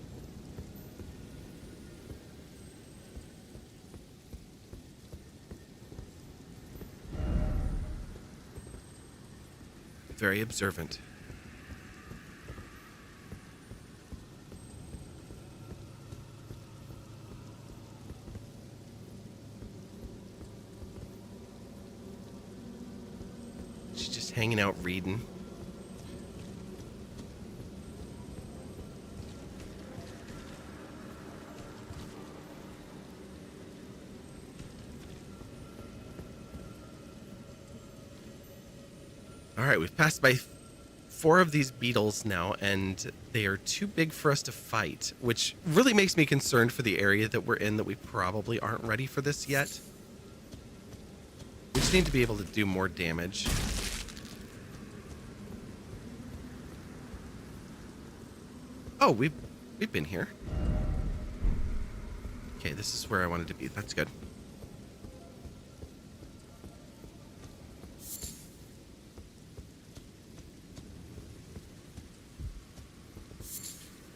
A: Very observant. She's just hanging out reading. All right, we've passed by 4 of these beetles now, and they are too big for us to fight, which really makes me concerned for the area that we're in, that we probably aren't ready for this yet. We just need to be able to do more damage. Oh, we've been here. Okay, this is where I wanted to be. That's good.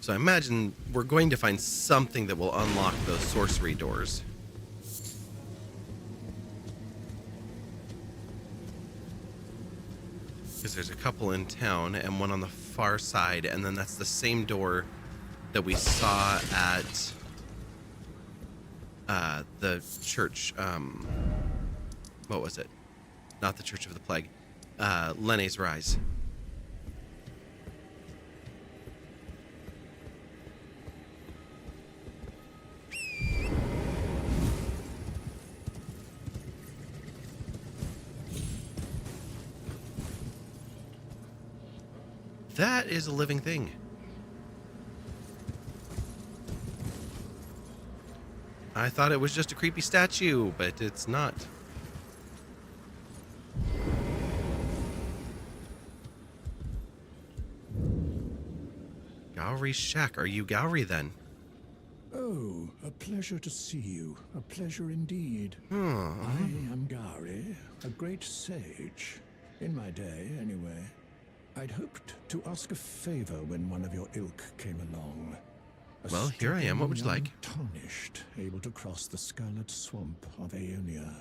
A: So I imagine we're going to find something that will unlock those sorcery doors. Because there's a couple in town and one on the far side, and then that's the same door that we saw at the church. What was it? Not the Church of the Plague. Lenne's Rise. That is a living thing. I thought it was just a creepy statue, but it's not. Gowry's shack. Are you Gowry then?
D: Oh, a pleasure to see you. A pleasure indeed. I am Gowry, a great sage. In my day, anyway. I'd hoped to ask a favor when one of your ilk came along.
A: Well, here I am. What would you like?
D: Tarnished, able to cross the scarlet swamp of Aeonia.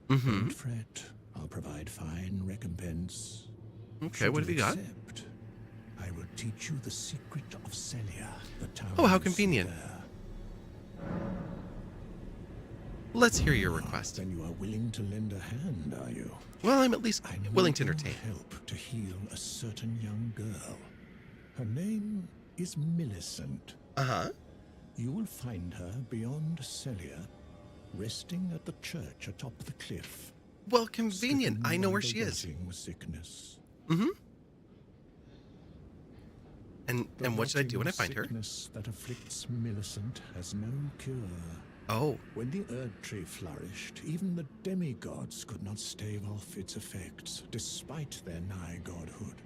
A: Mm-hmm.
D: Don't fret. I'll provide fine recompense.
A: Okay,
D: Should
A: what have you got?
D: accept, I will teach you the secret of Celia, the town.
A: Oh, how convenient.
D: There.
A: Let's hear your request.
D: Then you are willing to lend a hand, are you?
A: Well, I'm at least
D: I
A: willing to
D: need your
A: entertain.
D: help to heal a certain young girl. Her name is Millicent.
A: Uh-huh.
D: You will find her beyond Celia, resting at the church atop the cliff.
A: Well, convenient.
D: stricken
A: I know
D: by
A: where
D: the
A: she is.
D: rotting sickness.
A: Mm-hmm. And
D: The
A: what should I do when I
D: rotting
A: find her?
D: sickness that afflicts Millicent has no cure.
A: Oh,
D: When the Erd Tree flourished, even the demigods could not stave off its effects, despite their nigh godhood.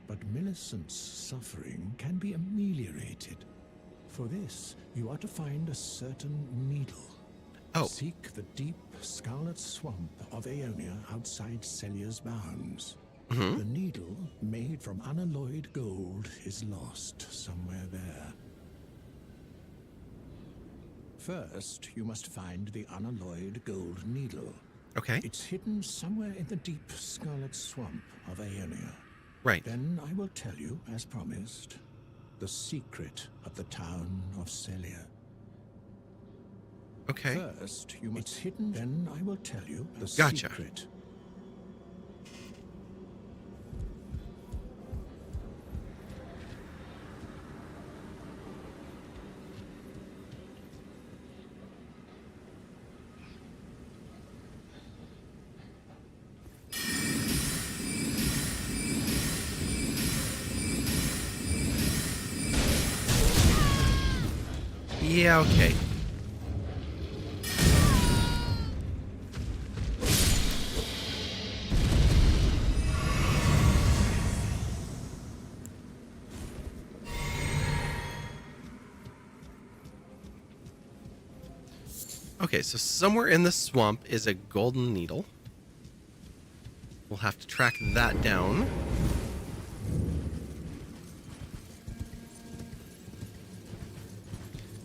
D: But Millicent's suffering can be ameliorated. For this, you are to find a certain needle.
A: Oh.
D: Seek the deep scarlet swamp of Aeonia outside Celia's bounds.
A: Mm-hmm.
D: The needle, made from unalloyed gold, is lost somewhere there. First, you must find the unalloyed gold needle.
A: Okay.
D: It's hidden somewhere in the deep scarlet swamp of Aeonia.
A: Right.
D: Then I will tell you, as promised, the secret of the town of Celia.
A: Okay.
D: First, you must... It's hidden, then I will tell you the
A: Gotcha.
D: secret.
A: Yeah, okay. Okay, so somewhere in the swamp is a golden needle. We'll have to track that down.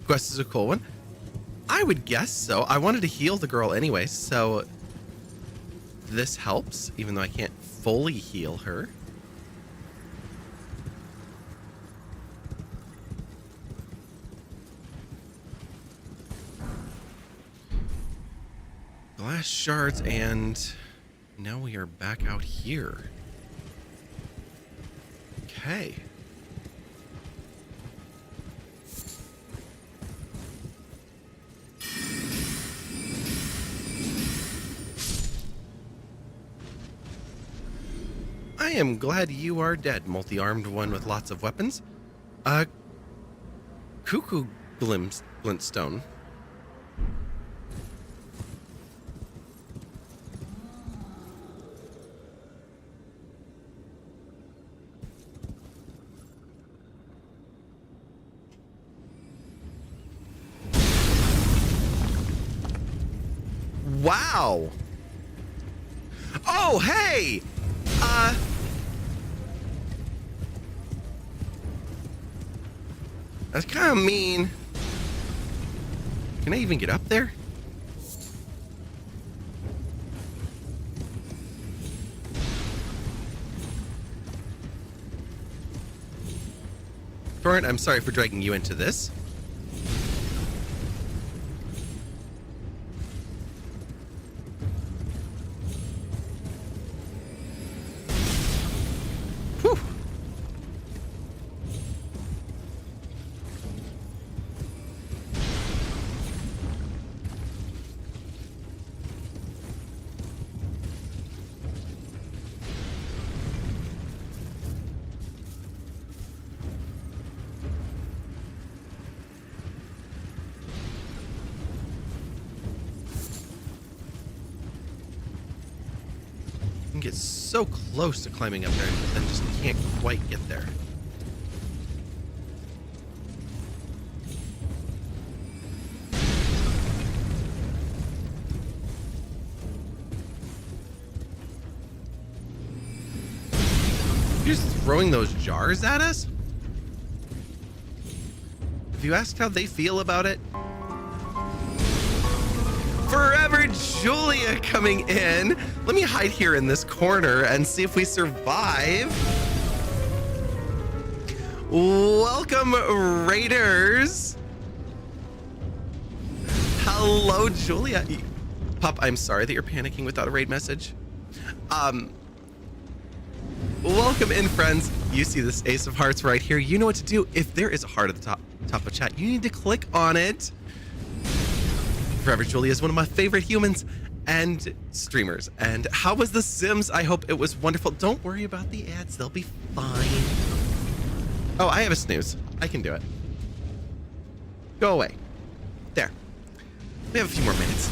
A: Quest is a cool one. I would guess so. I wanted to heal the girl anyway, so this helps, even though I can't fully heal her. Glass shards, and now we are back out here. Okay. I am glad you are dead, multi-armed one with lots of weapons. Cuckoo glintstone. Wow. Oh, hey. That's kind of mean. Can I even get up there? Torrent, I'm sorry for dragging you into this. Whew. I can get so close to climbing up there and just can't quite get there. You're just throwing those jars at us? Have you asked how they feel about it? Forever Julia coming in. Let me hide here in this corner and see if we survive. Welcome, Raiders. Hello, Julia. Pup, I'm sorry that you're panicking without a raid message. Welcome in, friends. You see this Ace of Hearts right here. You know what to do. If there is a heart at the top of chat, you need to click on it. Forever Julia is one of my favorite humans and streamers. And how was The Sims? I hope it was wonderful. Don't worry about the ads. They'll be fine. Oh, I have a snooze. I can do it. Go away. There. We have a few more minutes.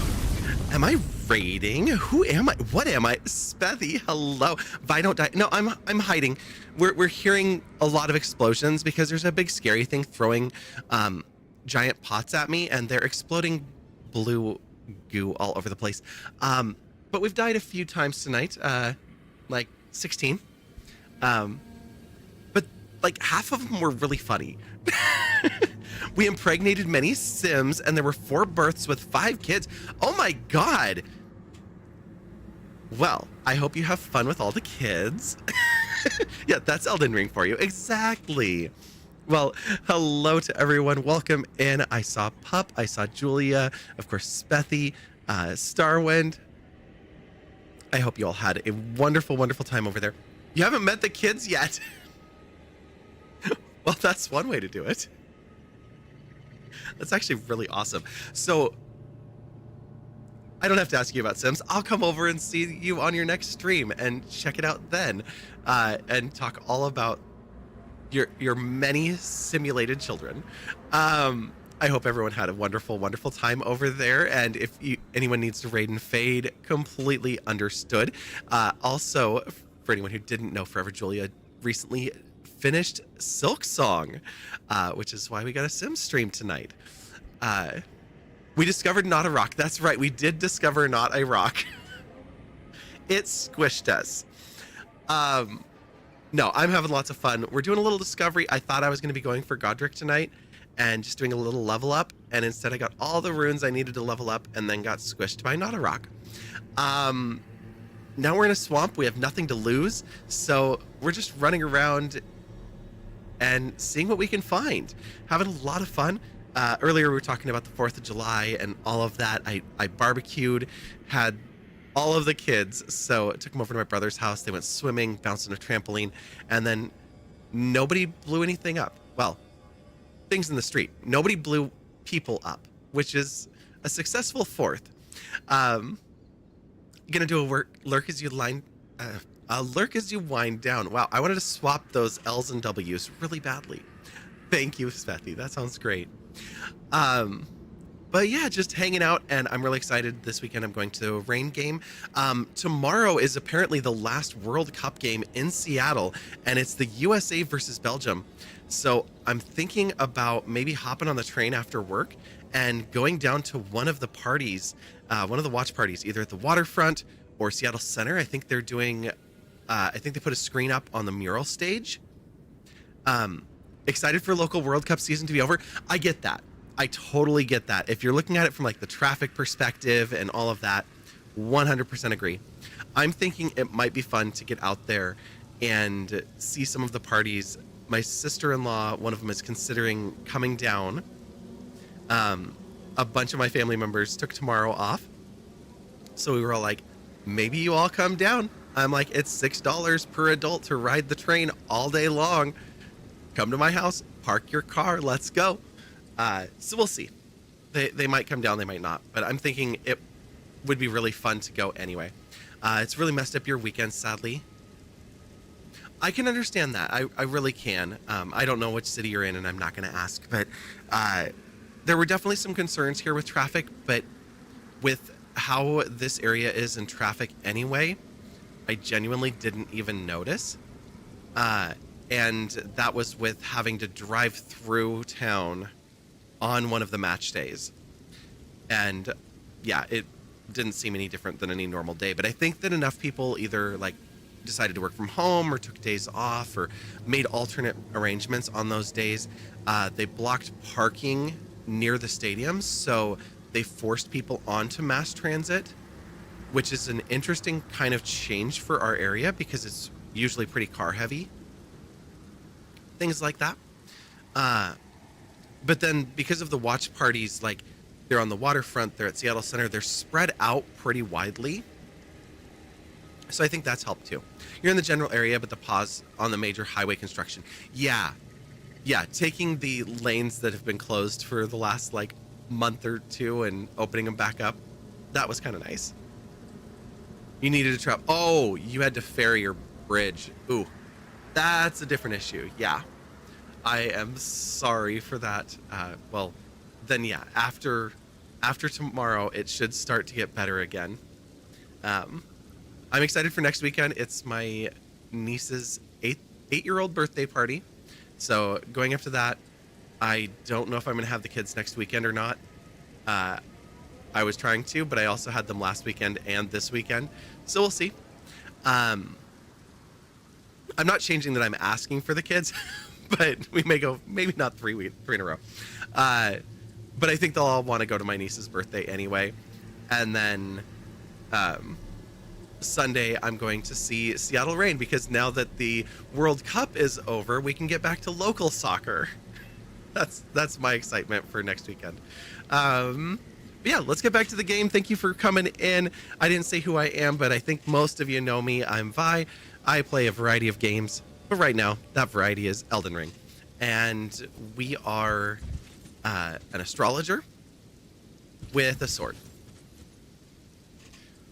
A: Am I raiding? Who am I? What am I? Spethy, hello. Vi, don't die. No, I'm hiding. We're hearing a lot of explosions because there's a big scary thing throwing giant pots at me, and they're exploding blue goo all over the place. But we've died a few times tonight, like 16. But like half of them were really funny. We impregnated many Sims, and there were 4 births with 5 kids. Oh my God. Well, I hope you have fun with all the kids. Yeah, that's Elden Ring for you. Exactly. Well, hello to everyone. Welcome in. I saw Pup. I saw Julia. Of course, Spethy, Starwind. I hope you all had a wonderful, wonderful time over there. You haven't met the kids yet. Well, that's one way to do it. That's actually really awesome. So I don't have to ask you about Sims. I'll come over and see you on your next stream and check it out then, and talk all about your many simulated children. I hope everyone had a wonderful, wonderful time over there. And if anyone needs to raid and fade, completely understood. Also, for anyone who didn't know, Forever Julia recently finished Silk Song, which is why we got a Sims stream tonight. We discovered Not a Rock. That's right. We did discover Not a Rock. It squished us. No, I'm having lots of fun. We're doing a little discovery. I thought I was going to be going for Godric tonight and just doing a little level up. And instead I got all the runes I needed to level up and then got squished by Not a Rock. Now we're in a swamp. We have nothing to lose. So we're just running around and seeing what we can find. Having a lot of fun. Earlier we were talking about the 4th of July and all of that. I barbecued, had all of the kids, so I took them over to my brother's house. They went swimming, bounced on a trampoline, and then nobody blew anything up. Well, things in the street. Nobody blew people up, which is a successful 4th. Gonna do a lurk as you wind down. Wow, I wanted to swap those L's and W's really badly. Thank you, Svethy. That sounds great. But yeah, just hanging out, and I'm really excited. This weekend I'm going to a rain game. Tomorrow is apparently the last World Cup game in Seattle, and it's the USA versus Belgium. So I'm thinking about maybe hopping on the train after work and going down to one of the parties, one of the watch parties, either at the waterfront or Seattle Center. I think they're doing, I think they put a screen up on the mural stage. Excited for local World Cup season to be over. I get that. I totally get that. If you're looking at it from like the traffic perspective and all of that, 100% agree. I'm thinking it might be fun to get out there and see some of the parties. My sister-in-law, one of them, is considering coming down. A bunch of my family members took tomorrow off. So we were all like, maybe you all come down. I'm like, it's $6 per adult to ride the train all day long. Come to my house, park your car, let's go. So we'll see. They might come down, they might not. But I'm thinking it would be really fun to go anyway. It's really messed up your weekend, sadly. I can understand that. I really can. I don't know which city you're in, and I'm not going to ask. But there were definitely some concerns here with traffic. But with how this area is in traffic anyway, I genuinely didn't even notice. And that was with having to drive through town on one of the match days. And yeah, it didn't seem any different than any normal day. But I think that enough people either like decided to work from home or took days off or made alternate arrangements on those days. They blocked parking near the stadiums, so they forced people onto mass transit, which is an interesting kind of change for our area because it's usually pretty car heavy. Things like that. But then because of the watch parties, like they're on the waterfront, they're at Seattle Center, they're spread out pretty widely. So I think that's helped too. You're in the general area, but the pause on the major highway construction. Yeah, taking the lanes that have been closed for the last like month or two and opening them back up, that was kind of nice. You needed to travel. Oh, you had to ferry your bridge. Ooh, that's a different issue. Yeah, I am sorry for that. Well, then yeah, after tomorrow, it should start to get better again. I'm excited for next weekend. It's my niece's eight-year-old birthday party. So going up to that, I don't know if I'm going to have the kids next weekend or not. I was trying to, but I also had them last weekend and this weekend. So we'll see. I'm not changing that I'm asking for the kids, but we may go, maybe not three in a row. But I think they'll all want to go to my niece's birthday anyway. And then Sunday, I'm going to see Seattle Reign, because now that the World Cup is over, we can get back to local soccer. That's my excitement for next weekend. But yeah, let's get back to the game. Thank you for coming in. I didn't say who I am, but I think most of you know me. I'm Vi. I play a variety of games, but right now that variety is Elden Ring. And we are an astrologer with a sword.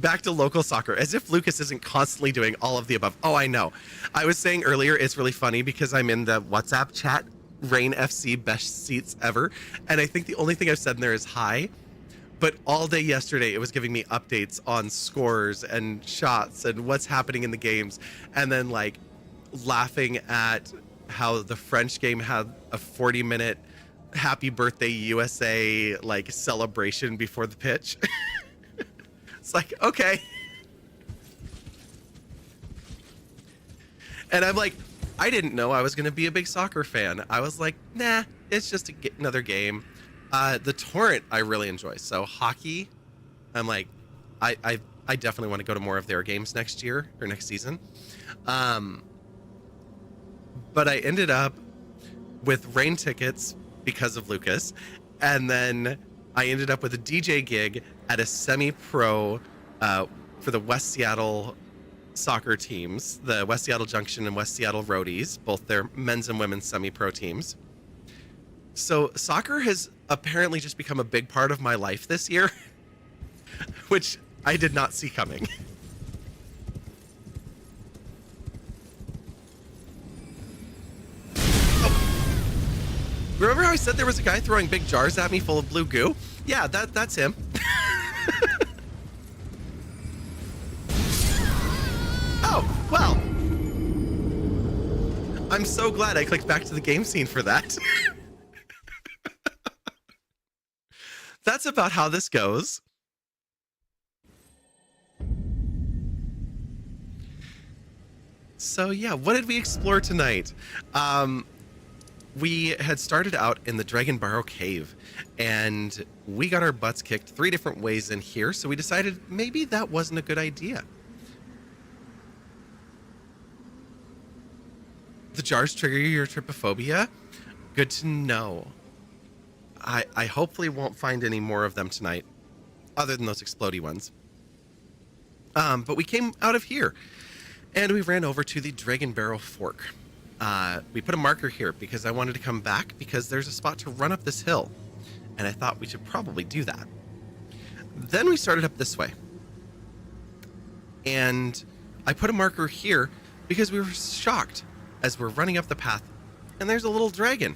A: Back to local soccer, as if Lucas isn't constantly doing all of the above. Oh, I know. I was saying earlier, it's really funny because I'm in the WhatsApp chat, Rain FC best seats ever. And I think the only thing I've said in there is hi. But all day yesterday, it was giving me updates on scores and shots and what's happening in the games. And then like laughing at how the French game had a 40-minute happy birthday USA like celebration before the pitch. It's like, okay. And I'm like, I didn't know I was going to be a big soccer fan. I was like, nah, it's just another game. The torrent I really enjoy. So hockey, I'm like, I definitely want to go to more of their games next year or next season. But I ended up with rain tickets because of Lucas. And then I ended up with a DJ gig at a semi-pro for the West Seattle soccer teams, the West Seattle Junction and West Seattle Roadies, both their men's and women's semi-pro teams. So soccer has apparently just become a big part of my life this year, which I did not see coming. Remember how I said there was a guy throwing big jars at me full of blue goo? Yeah, that's him. Oh, well. I'm so glad I clicked back to the game scene for that. That's about how this goes. So yeah, what did we explore tonight? We had started out in the Dragon Burrow Cave, and we got our butts kicked 3 different ways in here, so we decided maybe that wasn't a good idea. The jars trigger your trypophobia? Good to know. I hopefully won't find any more of them tonight, other than those explodey ones. But we came out of here, and we ran over to the Dragon Barrel Fork. We put a marker here because I wanted to come back because there's a spot to run up this hill, and I thought we should probably do that. Then we started up this way, and I put a marker here because we were shocked as we're running up the path, and there's a little dragon.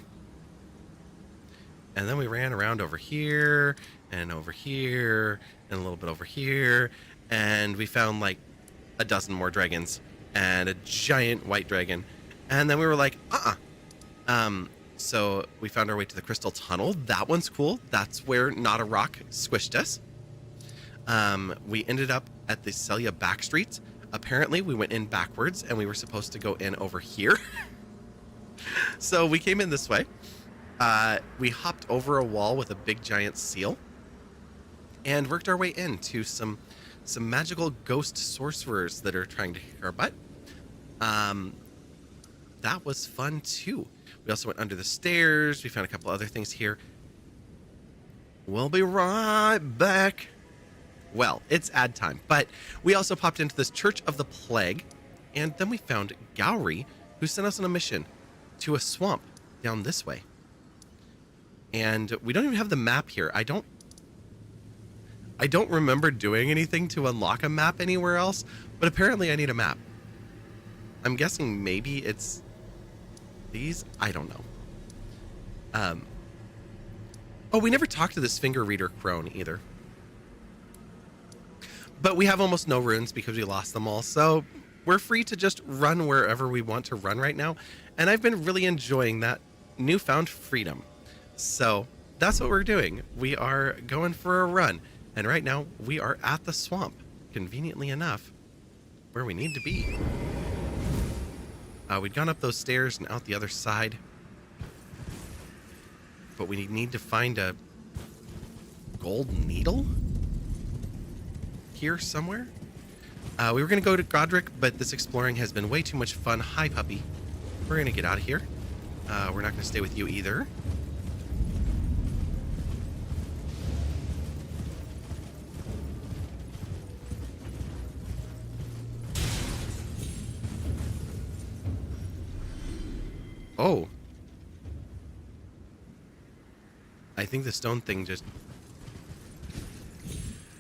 A: And then we ran around over here and over here and a little bit over here, and we found like a dozen more dragons and a giant white dragon. And then we were like, so we found our way to the Crystal Tunnel. That one's cool. That's where Not a Rock squished us. We ended up at the Celia back street. Apparently, we went in backwards, and we were supposed to go in over here. So we came in this way. We hopped over a wall with a big giant seal and worked our way into some magical ghost sorcerers that are trying to kick our butt. That was fun too. We also went under the stairs. We found a couple other things here. We'll be right back. Well, it's ad time, but we also popped into this Church of the Plague, and then we found Gowry, who sent us on a mission to a swamp down this way. And we don't even have the map here. I don't remember doing anything to unlock a map anywhere else, but apparently I need a map. I'm guessing maybe it's these? I don't know. Oh, we never talked to this finger reader crone either. But we have almost no runes because we lost them all, so we're free to just run wherever we want to run right now. And I've been really enjoying that newfound freedom. So that's what we're doing. We are going for a run. And right now we are at the swamp, conveniently enough, where we need to be. We'd gone up those stairs and out the other side. But we need to find a gold needle here somewhere. We were going to go to Godric, but this exploring has been way too much fun. Hi, puppy. We're going to get out of here. We're not going to stay with you either. Oh. I think the stone thing just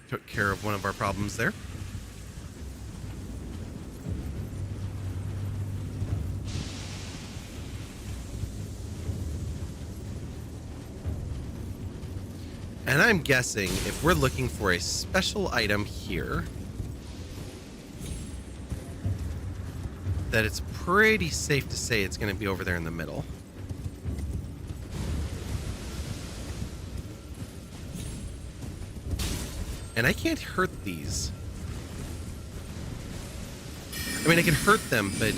A: took care of one of our problems there. And I'm guessing if we're looking for a special item here, that it's pretty safe to say it's going to be over there in the middle. And I can't hurt these. I mean, I can hurt them, but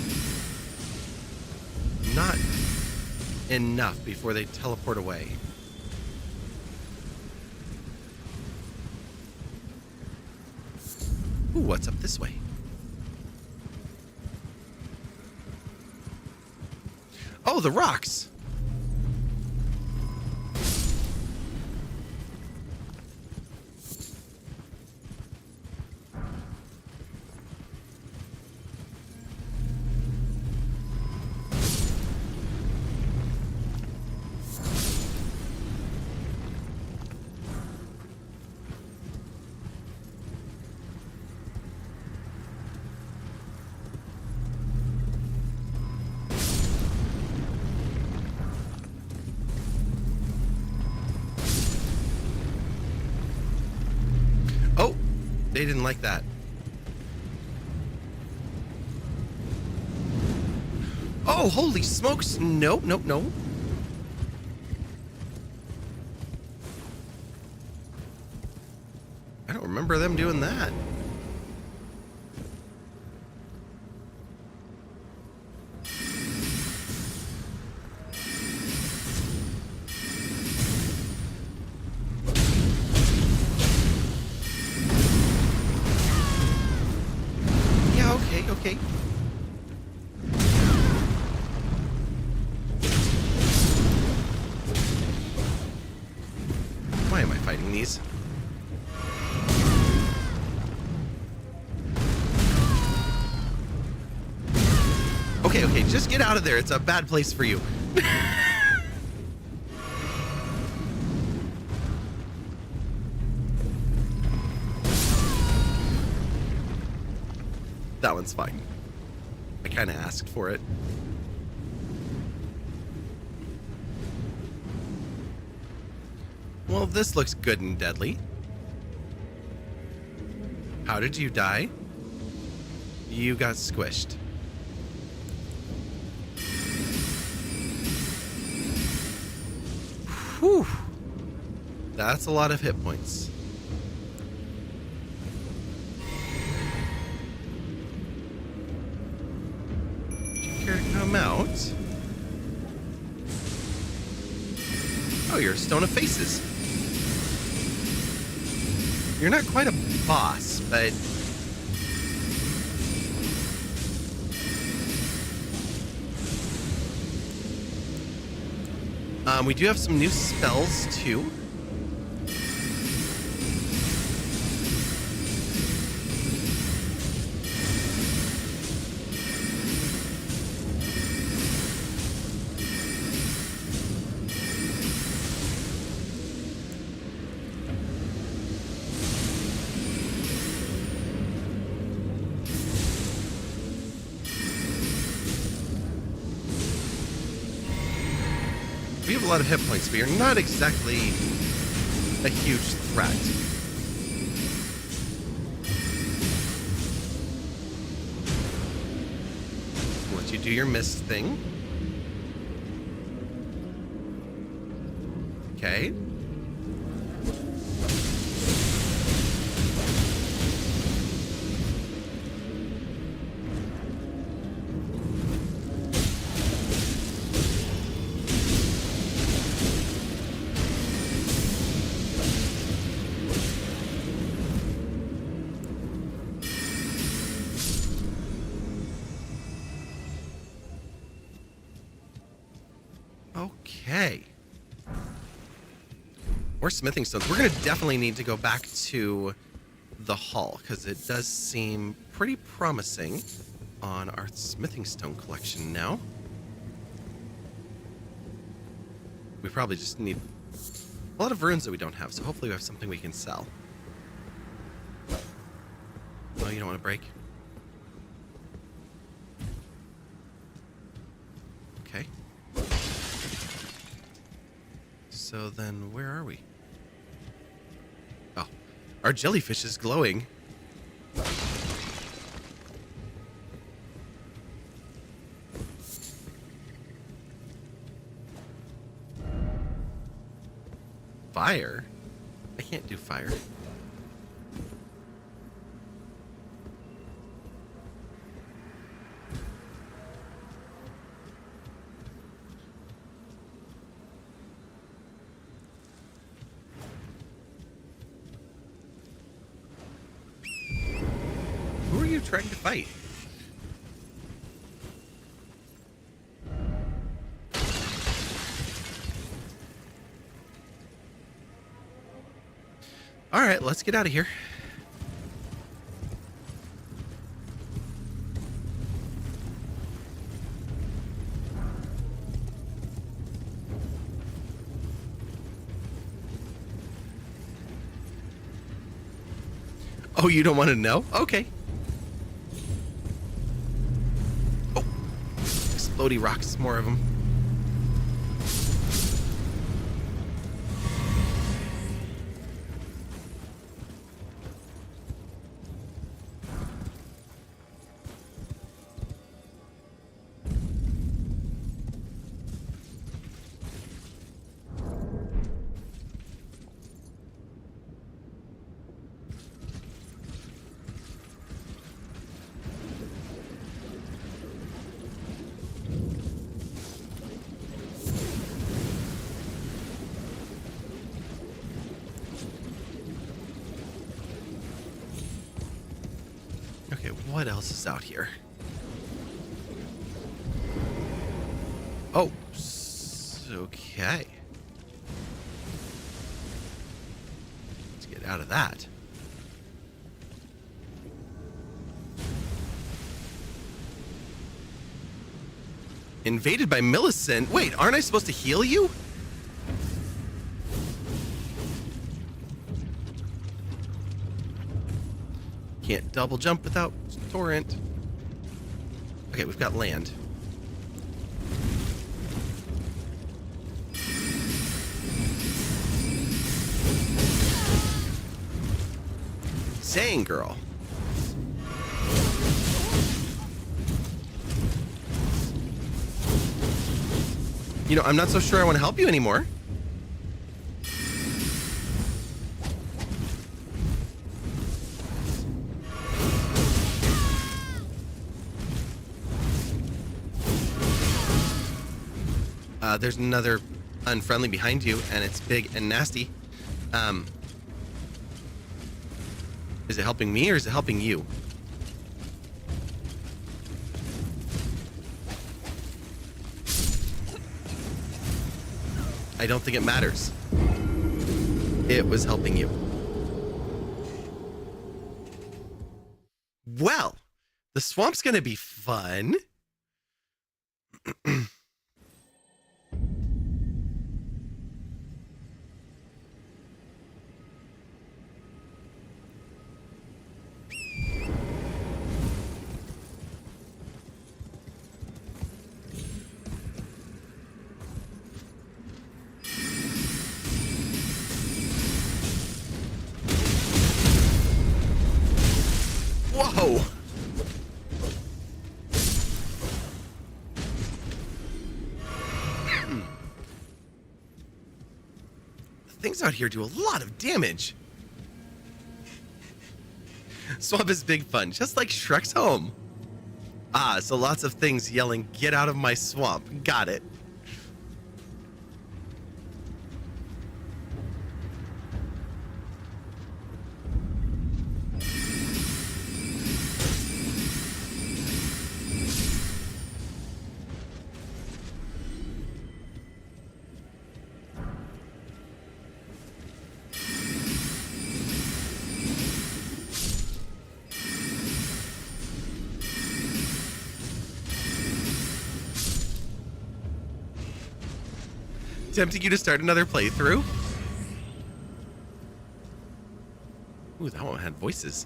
A: not enough before they teleport away. Ooh, what's up this way? Oh, the rocks! Oh, they didn't like that. Oh, holy smokes. Nope, nope, no. I don't remember them doing that. Okay. Why am I fighting these? Okay, just get out of there. It's a bad place for you. That one's fine. I kind of asked for it. Well, this looks good and deadly. How did you die? You got squished. Whew. That's a lot of hit points. Care to come out? Oh, you're a Stone of Faces. You're not quite a boss, but we do have some new spells too. We have a lot of hit points, but you're not exactly a huge threat. Once you do your mist thing. Okay. Okay. More smithing stones. We're going to definitely need to go back to the hall because it does seem pretty promising on our smithing stone collection now. We probably just need a lot of runes that we don't have, so hopefully we have something we can sell. Oh, you don't want to break? Okay. So then where are we? Oh, our jellyfish is glowing. Fire? I can't do fire. Who are you trying to fight? All right, let's get out of here. Oh, you don't want to know? Okay. Oh, explodey rocks, more of them. Okay, what else is out here? Oh, okay. Let's get out of that. Invaded by Millicent? Wait, aren't I supposed to heal you? Can't double jump without torrent. Okay, we've got land. Saying, girl. You know, I'm not so sure I want to help you anymore. There's another unfriendly behind you, and it's big and nasty. Is it helping me or is it helping you? I don't think it matters. It was helping you. Well, the swamp's gonna be fun. Whoa! Things out here do a lot of damage. Swamp is big fun, just like Shrek's home. Ah, so lots of things yelling, "Get out of my swamp." Got it. tempting you to start another playthrough? Ooh, that one had voices.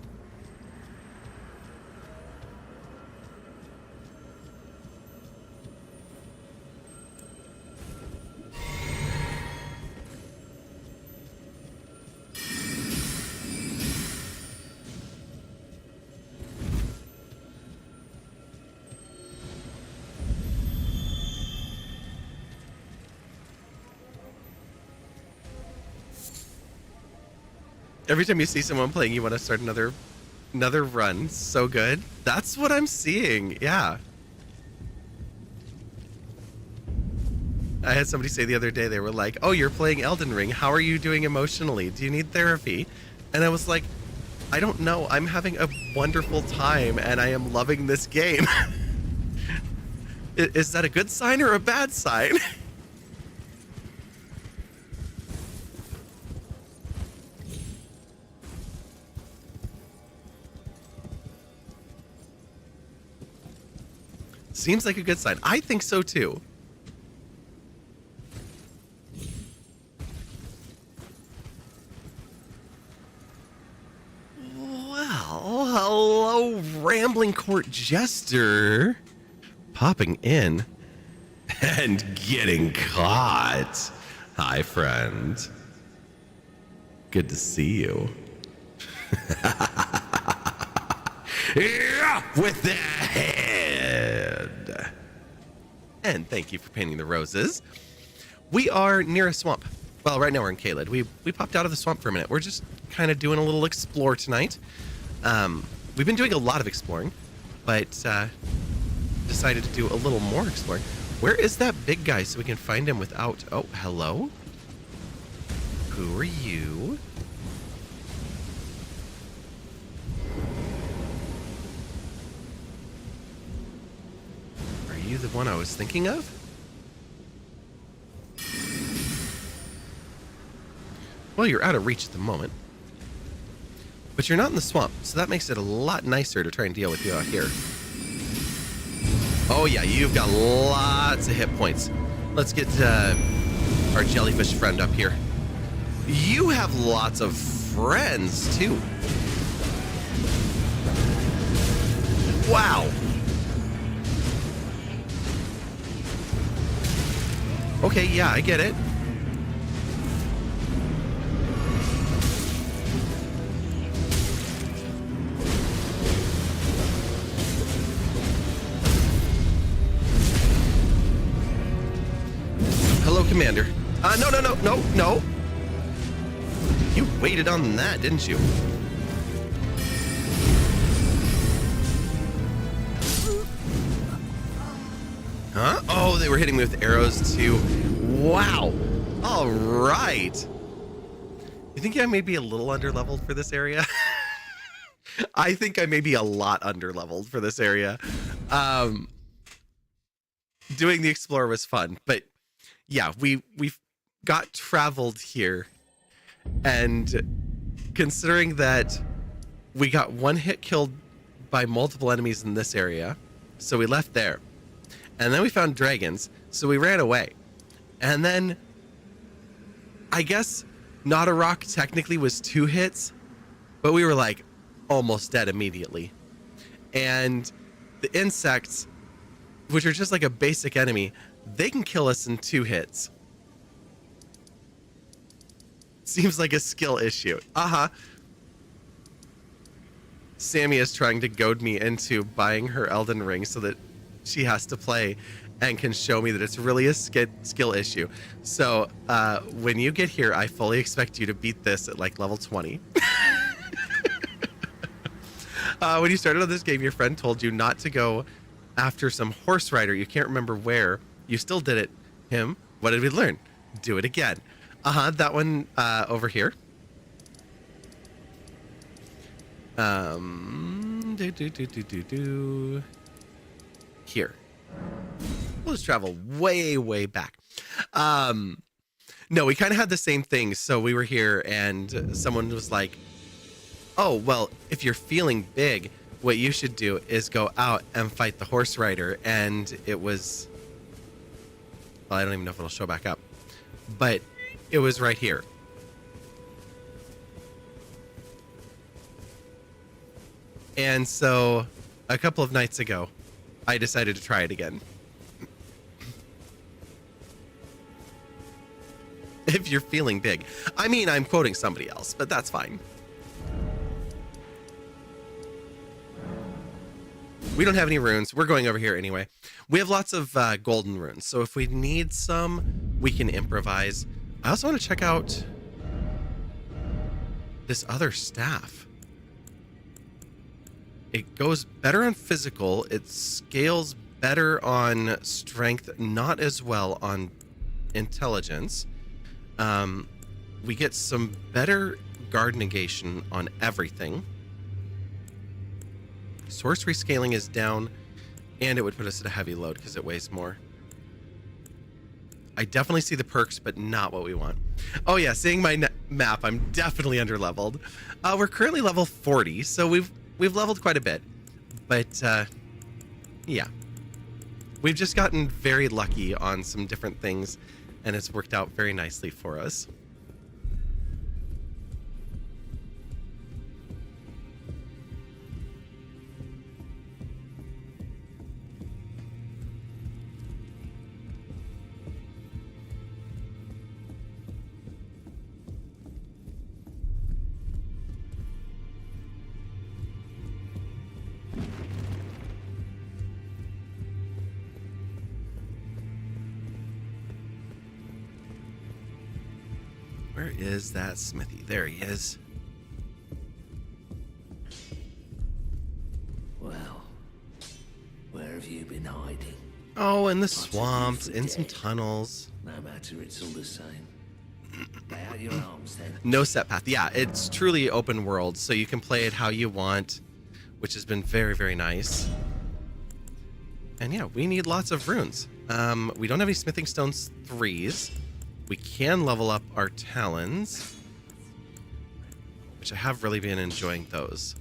A: Every time you see someone playing, you want to start another run. So good. That's what I'm seeing. Yeah. I had somebody say the other day, they were like, oh, you're playing Elden Ring. How are you doing emotionally? Do you need therapy? And I was like, I don't know. I'm having a wonderful time and I am loving this game. Is that a good sign or a bad sign? Seems like a good sign. I think so too. Well, hello, Rambling Court Jester. Popping in and getting caught. Hi, friend. Good to see you. Yeah, with the head. And thank you for painting the roses. We are near a swamp. Well, right now we're in Caelid. We popped out of the swamp for a minute. We're just kind of doing a little explore tonight. We've been doing a lot of exploring, but decided to do a little more exploring. Where is that big guy so we can find him without... Oh, hello? Who are you? Are you the one I was thinking of? Well, you're out of reach at the moment. But you're not in the swamp, so that makes it a lot nicer to try and deal with you out here. Oh yeah, you've got lots of hit points. Let's get our jellyfish friend up here. You have lots of friends, too. Wow. Okay, yeah, I get it. Hello, Commander. No. You waited on that, didn't you? Huh? Oh, they were hitting me with arrows too. Wow. All right. You think I may be a little underleveled for this area? I think I may be a lot underleveled for this area. Doing the Explorer was fun, but yeah, we've got traveled here, and considering that we got one hit killed by multiple enemies in this area, so we left there. And then we found dragons, so we ran away. And then, I guess, Not a Rock technically was 2 hits, but we were like almost dead immediately. And the insects, which are just like a basic enemy, they can kill us in 2 hits. Seems like a skill issue. Sammy is trying to goad me into buying her Elden Ring so that she has to play and can show me that it's really a skill issue. So when you get here, I fully expect you to beat this at like level 20. When you started on this game, your friend told you not to go after some horse rider. You can't remember where. You still did it. Him. What did we learn? Do it again. That one over here. Here. We'll just travel way back. No, we kind of had the same thing. So we were here and someone was like, oh, well, if you're feeling big, what you should do is go out and fight the horse rider. And it was, well, I don't even know if it'll show back up. but it was right here. And so a couple of nights ago, I decided to try it again. If you're feeling big. I mean, I'm quoting somebody else, but that's fine. We don't have any runes. We're going over here anyway. We have lots of golden runes, so if we need some, we can improvise. I also want to check out this other staff. It goes better on physical. It scales better on strength, not as well on intelligence. We get some better guard negation on everything. Sorcery scaling is down, and it would put us at a heavy load because it weighs more. I definitely see the perks, but not what we want. Oh yeah, seeing my map, I'm definitely under-leveled. We're currently level 40, so we've leveled quite a bit. But yeah, we've just gotten very lucky on some different things, and it's worked out very nicely for us. Where is that smithy? There he is.
E: Well, where have you been hiding?
A: Oh, in the swamps, in some tunnels.
E: No matter, it's all the same. Lay out your arms then.
A: No set path. Yeah, it's truly open world, so you can play it how you want, which has been very, very nice. And yeah, we need lots of runes. We don't have any smithing stones 3s. We can level up our talons, which I have really been enjoying those.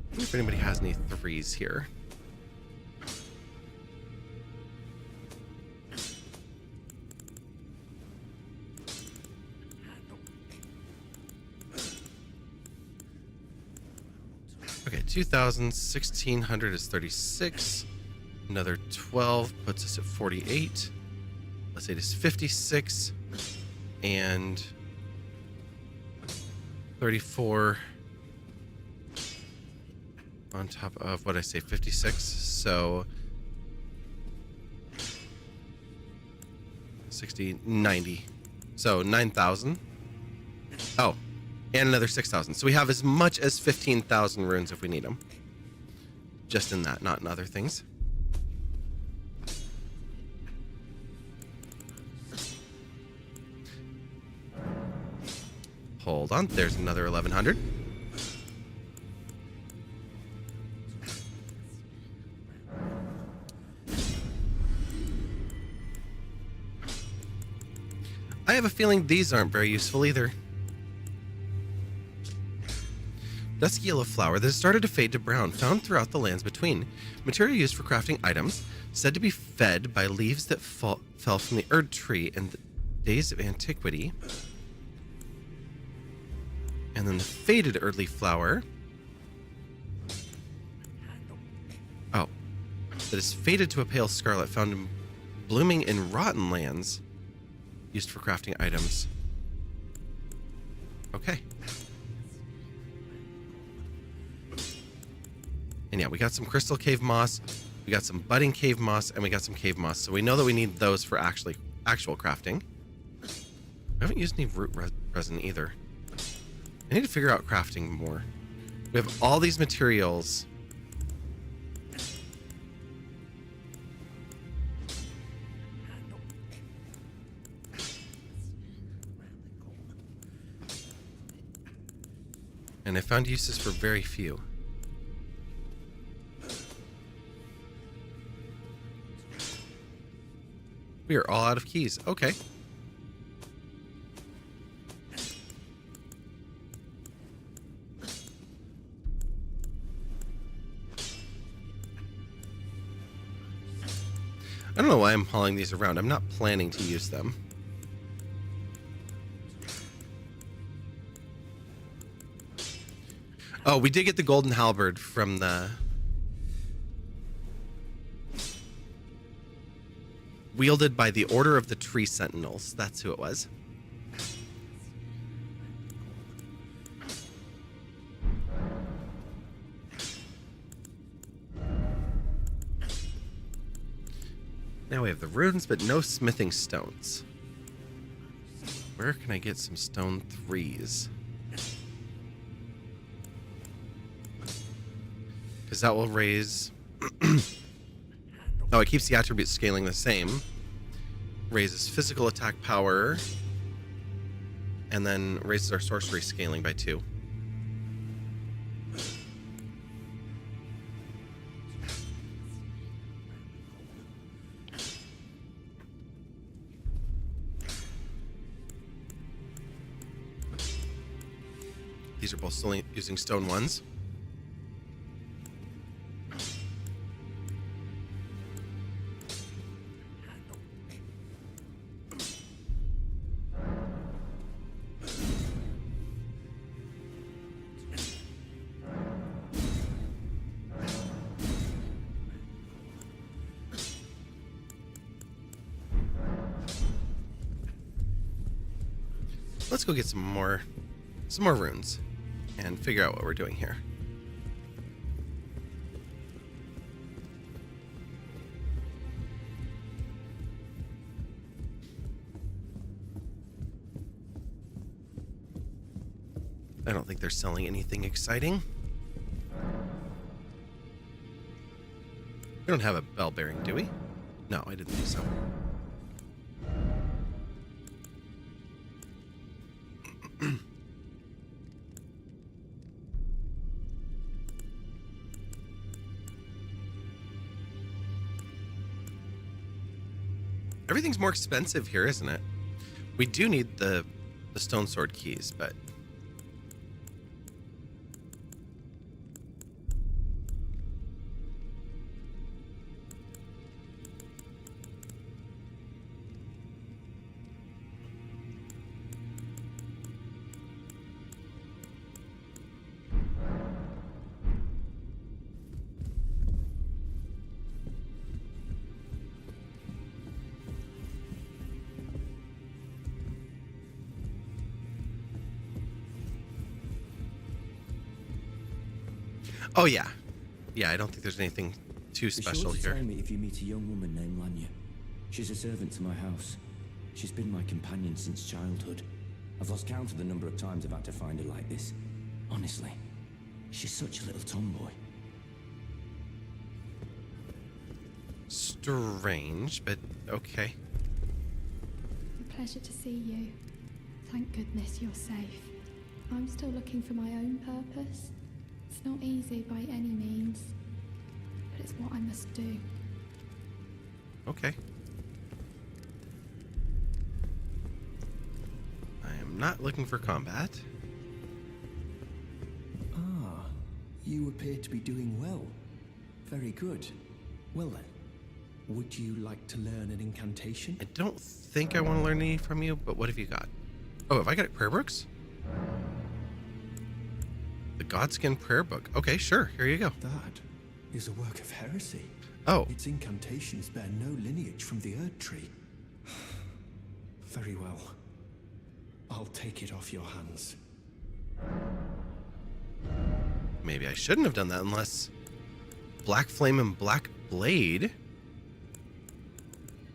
A: I wonder if anybody has any 3s here. Okay, 2,000, 1,600 is 36. Another 12 puts us at 48. Let's say it is 56. And 34 on top of what I say, 56. So 60, 90. So 9,000. Oh, and another 6,000. So we have as much as 15,000 runes if we need them. Just in that, not in other things. Hold on, there's another 1,100. I have a feeling these aren't very useful either. Dusky yellow flower that has started to fade to brown, found throughout the lands between. Material used for crafting items, said to be fed by leaves that fell from the Erd tree in the days of antiquity. And then the faded Erdleaf flower. Oh. That is faded to a pale scarlet, found blooming in rotten lands, used for crafting items. Okay. And yeah, we got some crystal cave moss, we got some budding cave moss, and we got some cave moss. So we know that we need those for actual crafting. I haven't used any root resin either. I need to figure out crafting more. We have all these materials. And I found uses for very few. We are all out of keys. Okay. I don't know why I'm hauling these around. I'm not planning to use them. Oh, we did get the golden halberd from the... wielded by the Order of the Tree Sentinels. That's who it was. Now we have the runes, but no smithing stones. Where can I get some stone 3s? Because that will raise... Oh, it keeps the attribute scaling the same. Raises physical attack power. And then raises our sorcery scaling by 2. These are both still using stone 1s. Let's go get some more runes and figure out what we're doing here. I don't think they're selling anything exciting. We don't have a bell bearing, do we? No, I didn't think so. Everything's more expensive here, isn't it? We do need the stone sword keys, but... Oh, yeah. Yeah, I don't think there's anything too special
E: Be sure to
A: here.
E: tell me if you meet a young woman named Lanya. She's a servant to my house. She's been my companion since childhood. I've lost count of the number of times I've had to find her like this. Honestly, she's such a little tomboy.
A: Strange, but okay.
F: A pleasure to see you. Thank goodness you're safe. I'm still looking for my own purpose. It's not easy by any means, but it's what I must do.
A: Okay. I am not looking for combat.
G: Ah, you appear to be doing well. Very good. Well then, would you like to learn an incantation?
A: I don't think I want to learn any from you, but what have you got? Oh, have I got prayer books? The Godskin prayer book. Okay, sure. Here you go.
G: That is a work of heresy.
A: Oh,
G: Its incantations bear no lineage from the Erd Tree. Very well. I'll take it off your hands.
A: maybe I shouldn't have done that unless... Black Flame and Black Blade.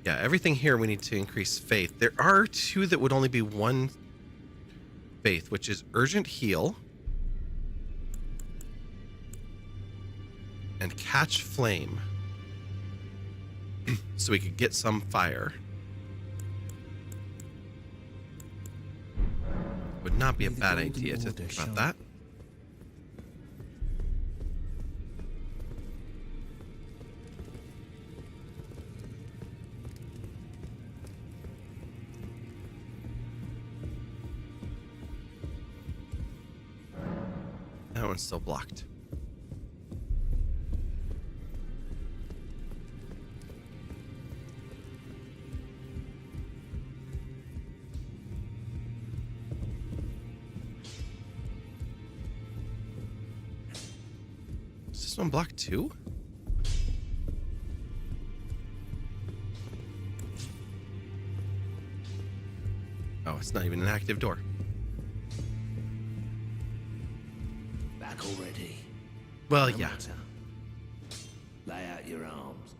A: Yeah, everything here we need to increase faith. There are two that would only be one faith, which is Urgent Heal and Catch Flame. So we could get some fire. Would not be a bad idea to think about that. one's still blocked. Is this one blocked too? Oh, it's not even an active door.
H: Back already.
A: Well,
H: No
A: yeah.
H: matter. Lay out your arms.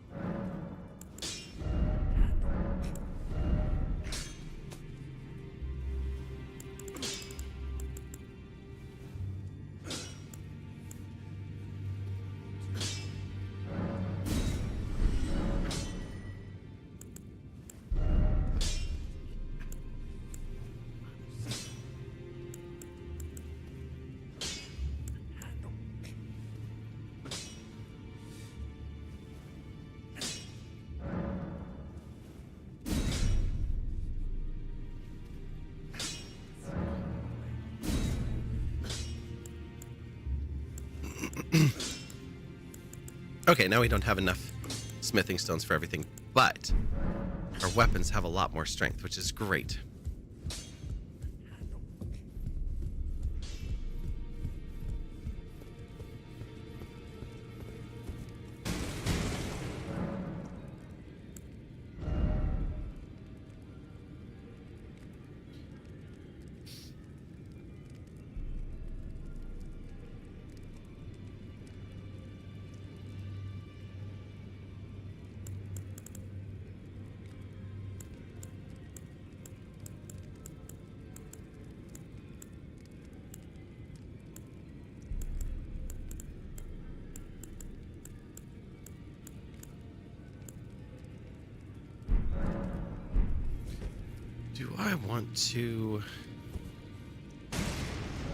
A: Okay, now we don't have enough smithing stones for everything, but our weapons have a lot more strength, which is great. Do I want to...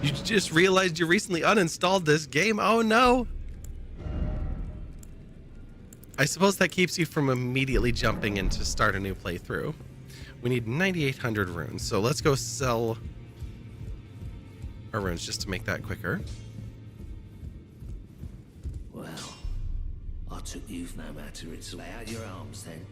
A: You just realized you recently uninstalled this game? Oh no! I suppose that keeps you from immediately jumping in to start a new playthrough. We need 9,800 runes, so let's go sell our runes just to make that quicker.
H: Well, I took you no matter. It's lay out your arms then.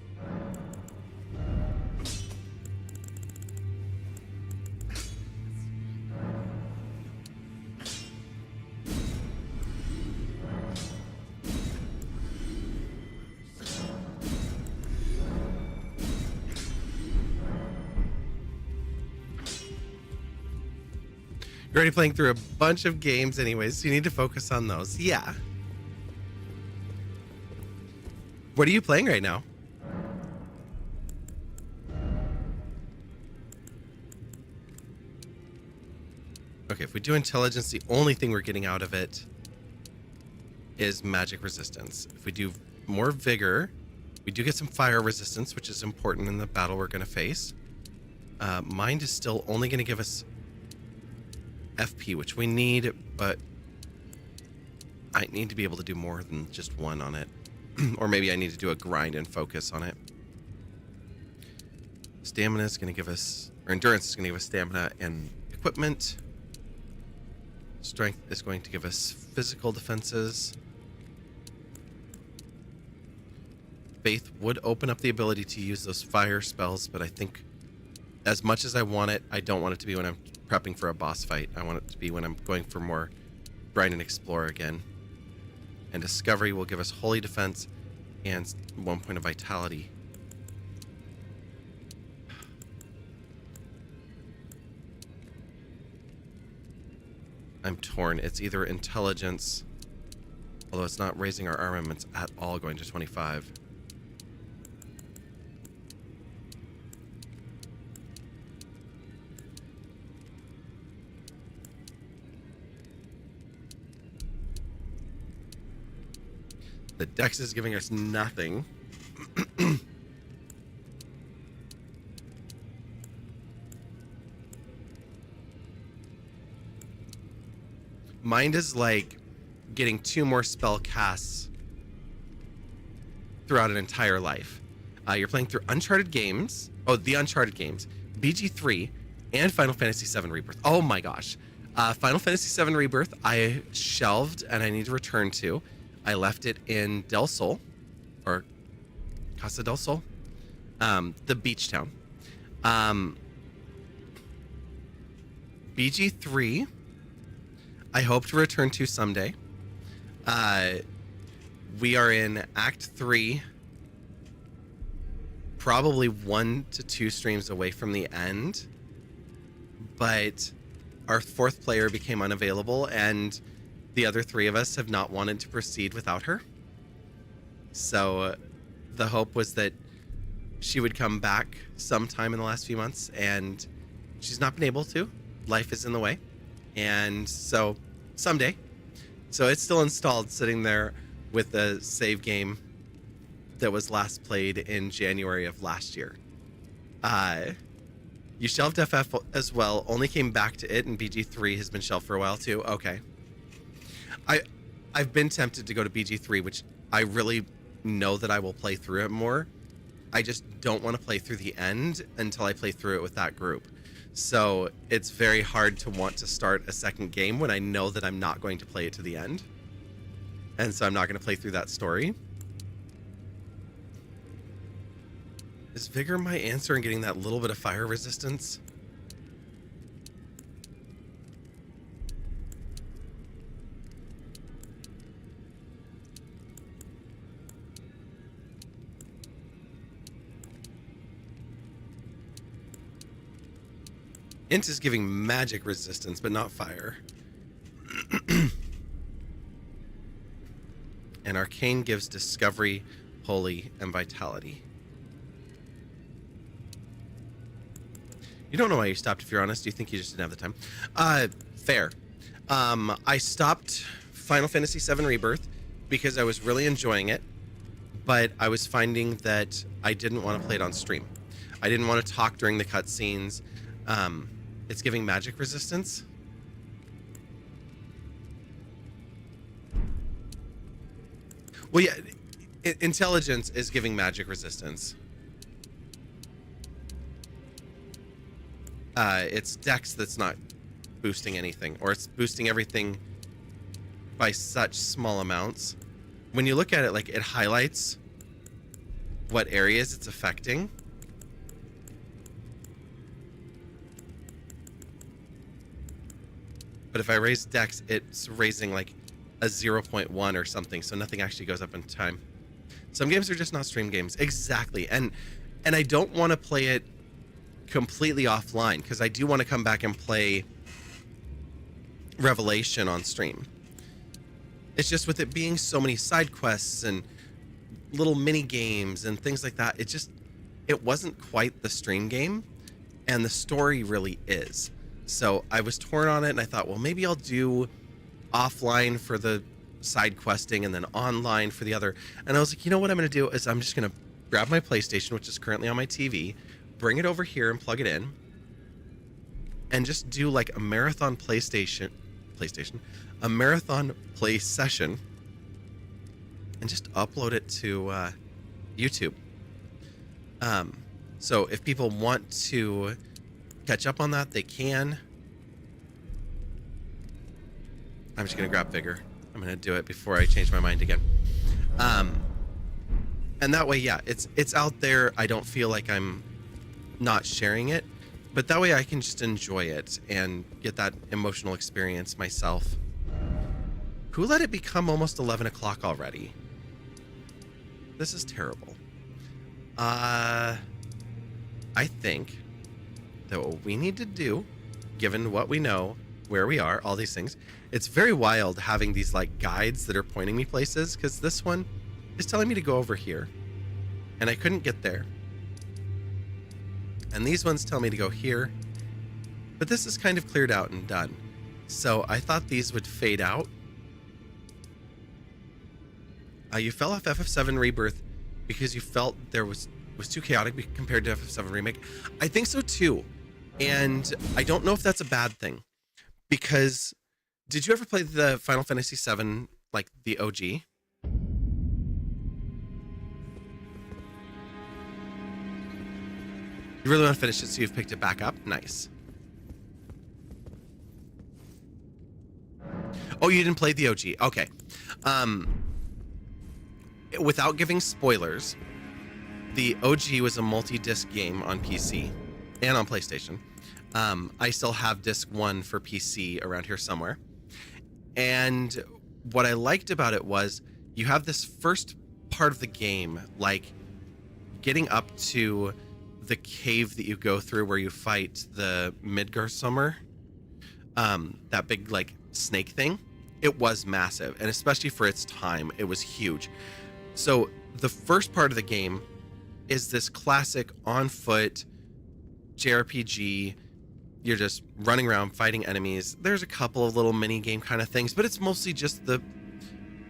A: You're already playing through a bunch of games anyways, so you need to focus on those. Yeah. What are you playing right now? Okay, if we do intelligence, the only thing we're getting out of it is magic resistance. If we do more vigor, we do get some fire resistance, which is important in the battle we're going to face. Mind is still only going to give us FP, which we need, but I need to be able to do more than just one on it. Or maybe I need to do a grind and focus on it. Stamina is going to give us, or endurance is going to give us stamina and equipment. Strength is going to give us physical defenses. Faith would open up the ability to use those fire spells, but I think as much as I want it, I don't want it to be when I'm prepping for a boss fight. I want it to be when I'm going for more grind and explore again. And discovery will give us holy defense and 1 point of vitality. I'm torn. It's either intelligence, although it's not raising our armaments at all, going to 25. The dex is giving us nothing. Mind is like getting 2 more spell casts throughout an entire life. You're playing through Uncharted games. Oh, the Uncharted games. BG3 and Final Fantasy VII Rebirth. Oh my gosh. Final Fantasy VII Rebirth, I shelved and I need to return to. I left it in Del Sol, or Casa del Sol, the beach town. BG3, I hope to return to someday. We are in Act 3, probably 1 to 2 streams away from the end, but our 4th player became unavailable and the other 3 of us have not wanted to proceed without her. So the hope was that she would come back sometime in the last few months, and she's not been able to. Life is in the way. And so someday. So it's still installed, sitting there with the save game that was last played in January of last year. You shelved FF as well, only came back to it, and BG3 has been shelved for a while too. Okay. I've been tempted to go to BG3, which I really know that I will play through it more. I just don't want to play through the end until I play through it with that group. So it's very hard to want to start a second game when I know that I'm not going to play it to the end. And so I'm not going to play through that story. Is Vigor my answer in getting that little bit of fire resistance? Int is giving magic resistance, but not fire. And Arcane gives discovery, holy, and vitality. You don't know why you stopped, if you're honest. You think you just didn't have the time. Fair. I stopped Final Fantasy VII Rebirth because I was really enjoying it, but I was finding that I didn't want to play it on stream. I didn't want to talk during the cutscenes. It's giving magic resistance. Well, yeah, intelligence is giving magic resistance. It's Dex that's not boosting anything, or it's boosting everything by such small amounts. When you look at it, like, it highlights what areas it's affecting. But if I raise Dex, it's raising like a 0.1 or something, so nothing actually goes up in time. Some games are just not stream games. Exactly. And I don't want to play it completely offline, because I do want to come back and play Revelation on stream. It's just with it being so many side quests and little mini games and things like that, it wasn't quite the stream game, and the story really is. So I was torn on it, and I thought, well, maybe I'll do offline for the side questing and then online for the other. And I was like, you know what I'm going to do is I'm just going to grab my PlayStation, which is currently on my TV, bring it over here and plug it in, and just do like a marathon a marathon play session, and just upload it to YouTube. So if people want to catch up on that, they can. I'm just gonna grab Vigor. I'm gonna do it before I change my mind again. And that way, yeah, it's out there. I don't feel like I'm not sharing it, but that way I can just enjoy it and get that emotional experience myself. Who let it become almost 11 o'clock already? This is terrible. I think that what we need to do, given what we know, where we are, all these things, it's very wild having these like guides that are pointing me places, because this one is telling me to go over here and I couldn't get there, and these ones tell me to go here, but this is kind of cleared out and done. So I thought these would fade out. You fell off FF7 Rebirth because you felt there was too chaotic compared to FF7 Remake. I think so too. And I don't know if that's a bad thing, because did you ever play the Final Fantasy VII, like the OG? You really want to finish it, so you've picked it back up? Nice. Oh, you didn't play the OG. Okay. Without giving spoilers, the OG was a multi-disc game on PC and on PlayStation. I still have disc 1 for PC around here somewhere. And what I liked about it was you have this first part of the game, like getting up to the cave that you go through where you fight the Midgarsummer, that big like snake thing. It was massive, and especially for its time, it was huge. So the first part of the game is this classic on foot JRPG. You're just running around fighting enemies. There's a couple of little mini game kind of things, but it's mostly just the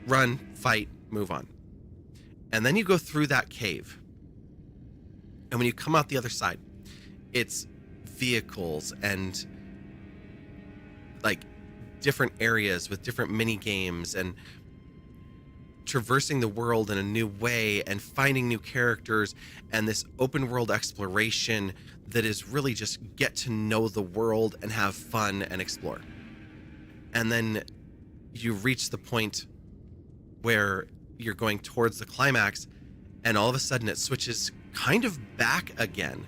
A: run, fight, move on. And then you go through that cave. And when you come out the other side, it's vehicles and like different areas with different mini games and traversing the world in a new way and finding new characters and this open world exploration that is really just get to know the world and have fun and explore. And then you reach the point where you're going towards the climax, and all of a sudden it switches kind of back again.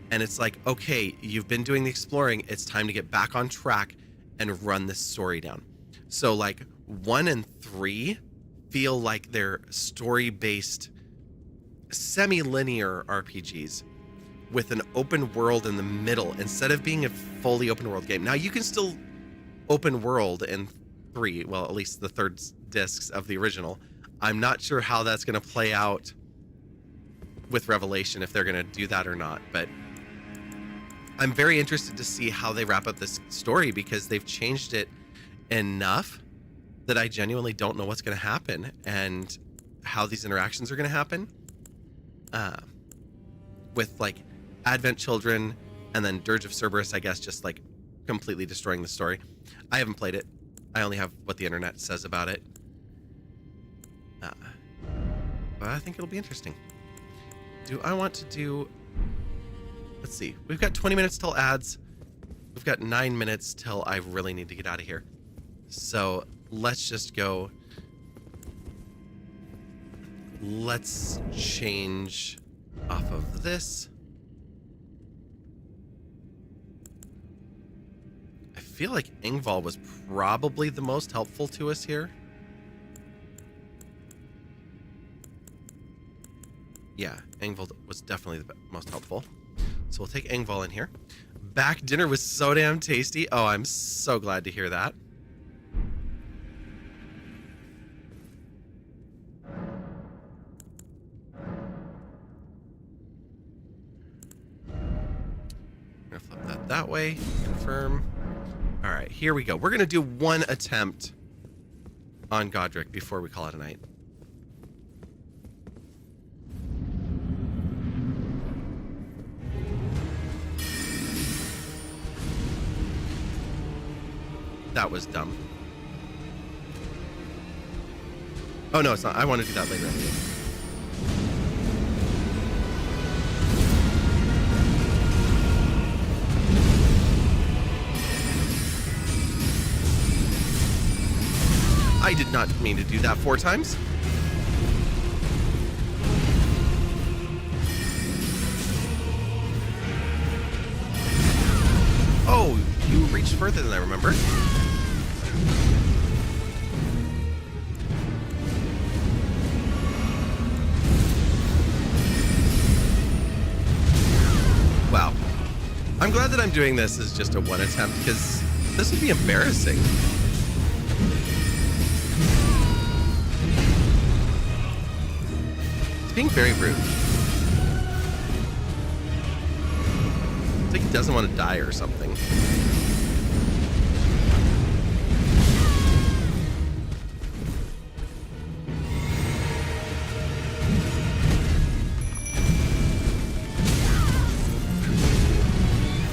A: And it's like, okay, you've been doing the exploring. It's time to get back on track and run this story down. So like 1 and 3 feel like they're story-based, semi-linear RPGs with an open world in the middle instead of being a fully open world game. Now you can still open world in 3, well, at least the third discs of the original. I'm not sure how that's going to play out with Revelation, if they're going to do that or not, but I'm very interested to see how they wrap up this story, because they've changed it enough that I genuinely don't know what's going to happen and how these interactions are going to happen with like Advent Children and then Dirge of Cerberus, I guess, just like completely destroying the story. I haven't played it. I only have what the internet says about it. But I think it'll be interesting. Do I want to do... Let's see. We've got 20 minutes till ads. We've got 9 minutes till I really need to get out of here. So let's just go. Let's change off of this. I feel like Ingval was probably the most helpful to us here. Yeah, Engvald was definitely the most helpful. So we'll take Engvald in here. Back dinner was so damn tasty. Oh, I'm so glad to hear that. I'm gonna flip that way. Confirm. All right, here we go. We're gonna do one attempt on Godric before we call it a night. That was dumb. Oh, no, it's not. I want to do that later. I did not mean to do that 4 times. Oh, you reached further than I remember. Wow. I'm glad that I'm doing this as just a 1 attempt, because this would be embarrassing. It's being very rude. It's like he doesn't want to die or something.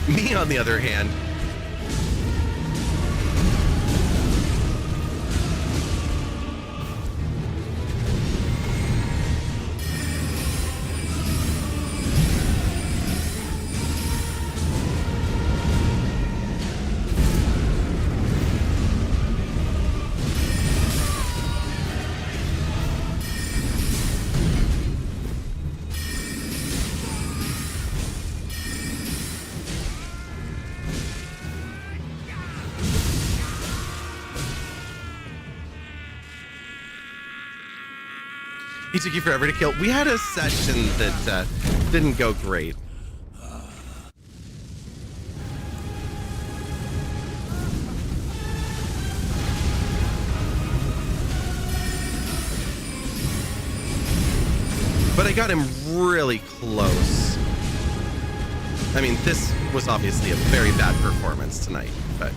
A: Me, on the other hand, He took you forever to kill. We had a session that didn't go great. But I got him really close. I mean, this was obviously a very bad performance tonight, but...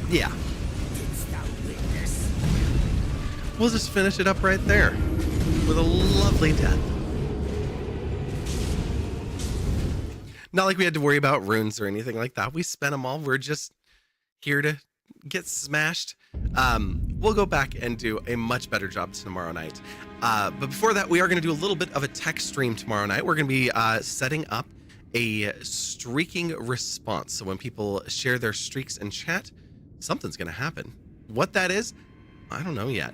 A: yeah. We'll just finish it up right there with a lovely death. Not like we had to worry about runes or anything like that. We spent them all. We're just here to get smashed. We'll go back and do a much better job tomorrow night. But before that, we are going to do a little bit of a tech stream tomorrow night. We're going to be setting up a streaking response. So when people share their streaks in chat, something's going to happen. What that is, I don't know yet.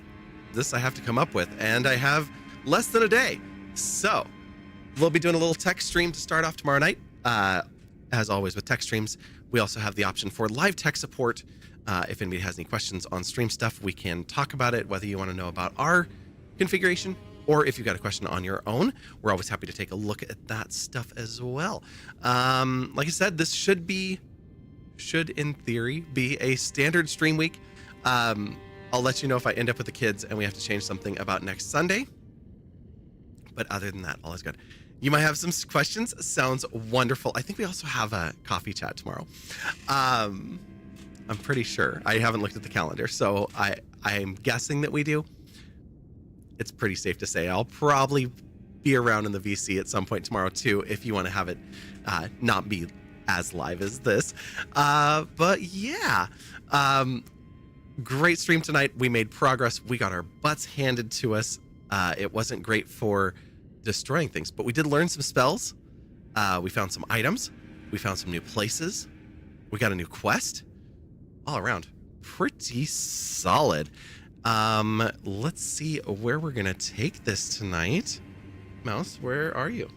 A: This I have to come up with, and I have less than a day. So we'll be doing a little tech stream to start off tomorrow night. As always with tech streams, we also have the option for live tech support. If anybody has any questions on stream stuff, we can talk about it, whether you want to know about our configuration or if you've got a question on your own. We're always happy to take a look at that stuff as well. Like I said, this should in theory be a standard stream week. I'll let you know if I end up with the kids and we have to change something about next Sunday. But other than that, all is good. You might have some questions. Sounds wonderful. I think we also have a coffee chat tomorrow. I'm pretty sure. I haven't looked at the calendar, so I'm guessing that we do. It's pretty safe to say I'll probably be around in the VC at some point tomorrow too, if you want to have it not be as live as this. But yeah, great stream tonight. We made progress. We got our butts handed to us. It wasn't great for destroying things, but we did learn some spells. We found some items. We found some new places. We got a new quest. All around, pretty solid. Let's see where we're gonna take this tonight. Mouse, where are you?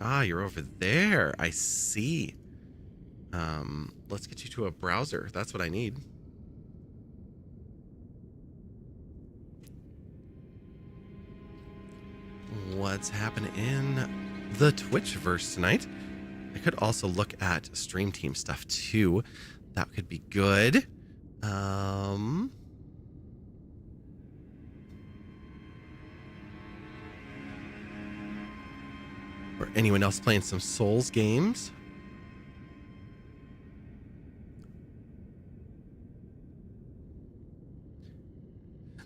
A: Ah, you're over there. I see. Let's get you to a browser. That's what I need. What's happening in the Twitchverse tonight? I could also look at Stream Team stuff too. That could be good. Or anyone else playing some Souls games?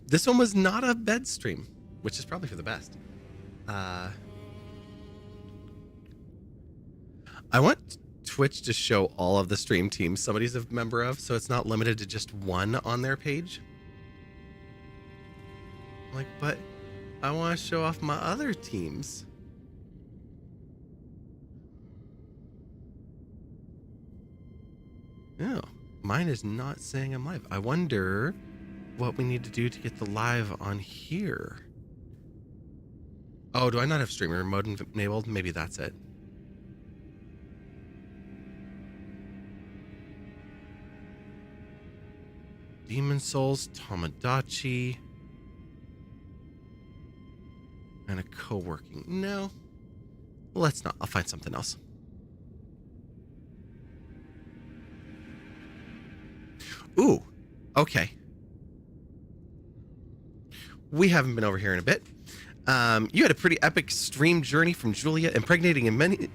A: This one was not a bed stream, which is probably for the best. I want Twitch to show all of the stream teams somebody's a member of, so it's not limited to just one on their page. Like, but I want to show off my other teams. No, mine is not saying I'm live. I wonder what we need to do to get the live on here. Oh, do I not have streamer mode enabled? Maybe that's it. Demon Souls, Tomodachi, and a co-working. No, let's not. I'll find something else. Ooh, okay. We haven't been over here in a bit. You had a pretty epic stream journey from Julia, impregnating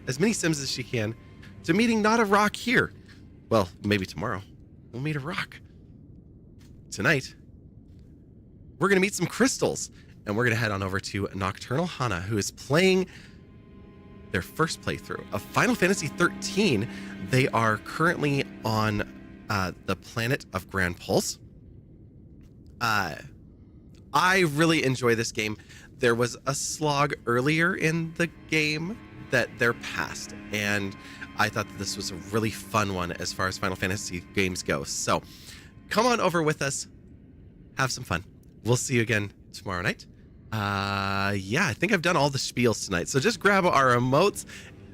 A: as many Sims as she can, to meeting not a rock here. Well, maybe tomorrow we'll meet a rock. Tonight, we're going to meet some crystals, and we're going to head on over to Nocturnal Hana, who is playing their first playthrough of Final Fantasy 13. They are currently on the planet of Grand Pulse. I really enjoy this game. There was a slog earlier in the game that they're past, and I thought that this was a really fun one as far as Final Fantasy games go. So come on over with us, have some fun. We'll see you again tomorrow night. Yeah, I think I've done all the spiels tonight. So just grab our emotes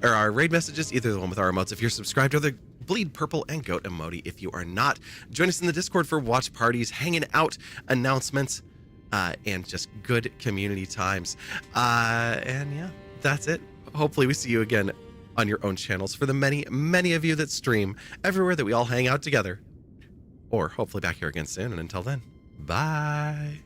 A: or our raid messages, either the one with our emotes. If you're subscribed to other bleed purple, and goat emoji if you are not. Join us in the Discord for watch parties, hanging out, announcements, and just good community times. And yeah, that's it. Hopefully we see you again on your own channels for the many, many of you that stream everywhere that we all hang out together. Or hopefully back here again soon. And until then, bye.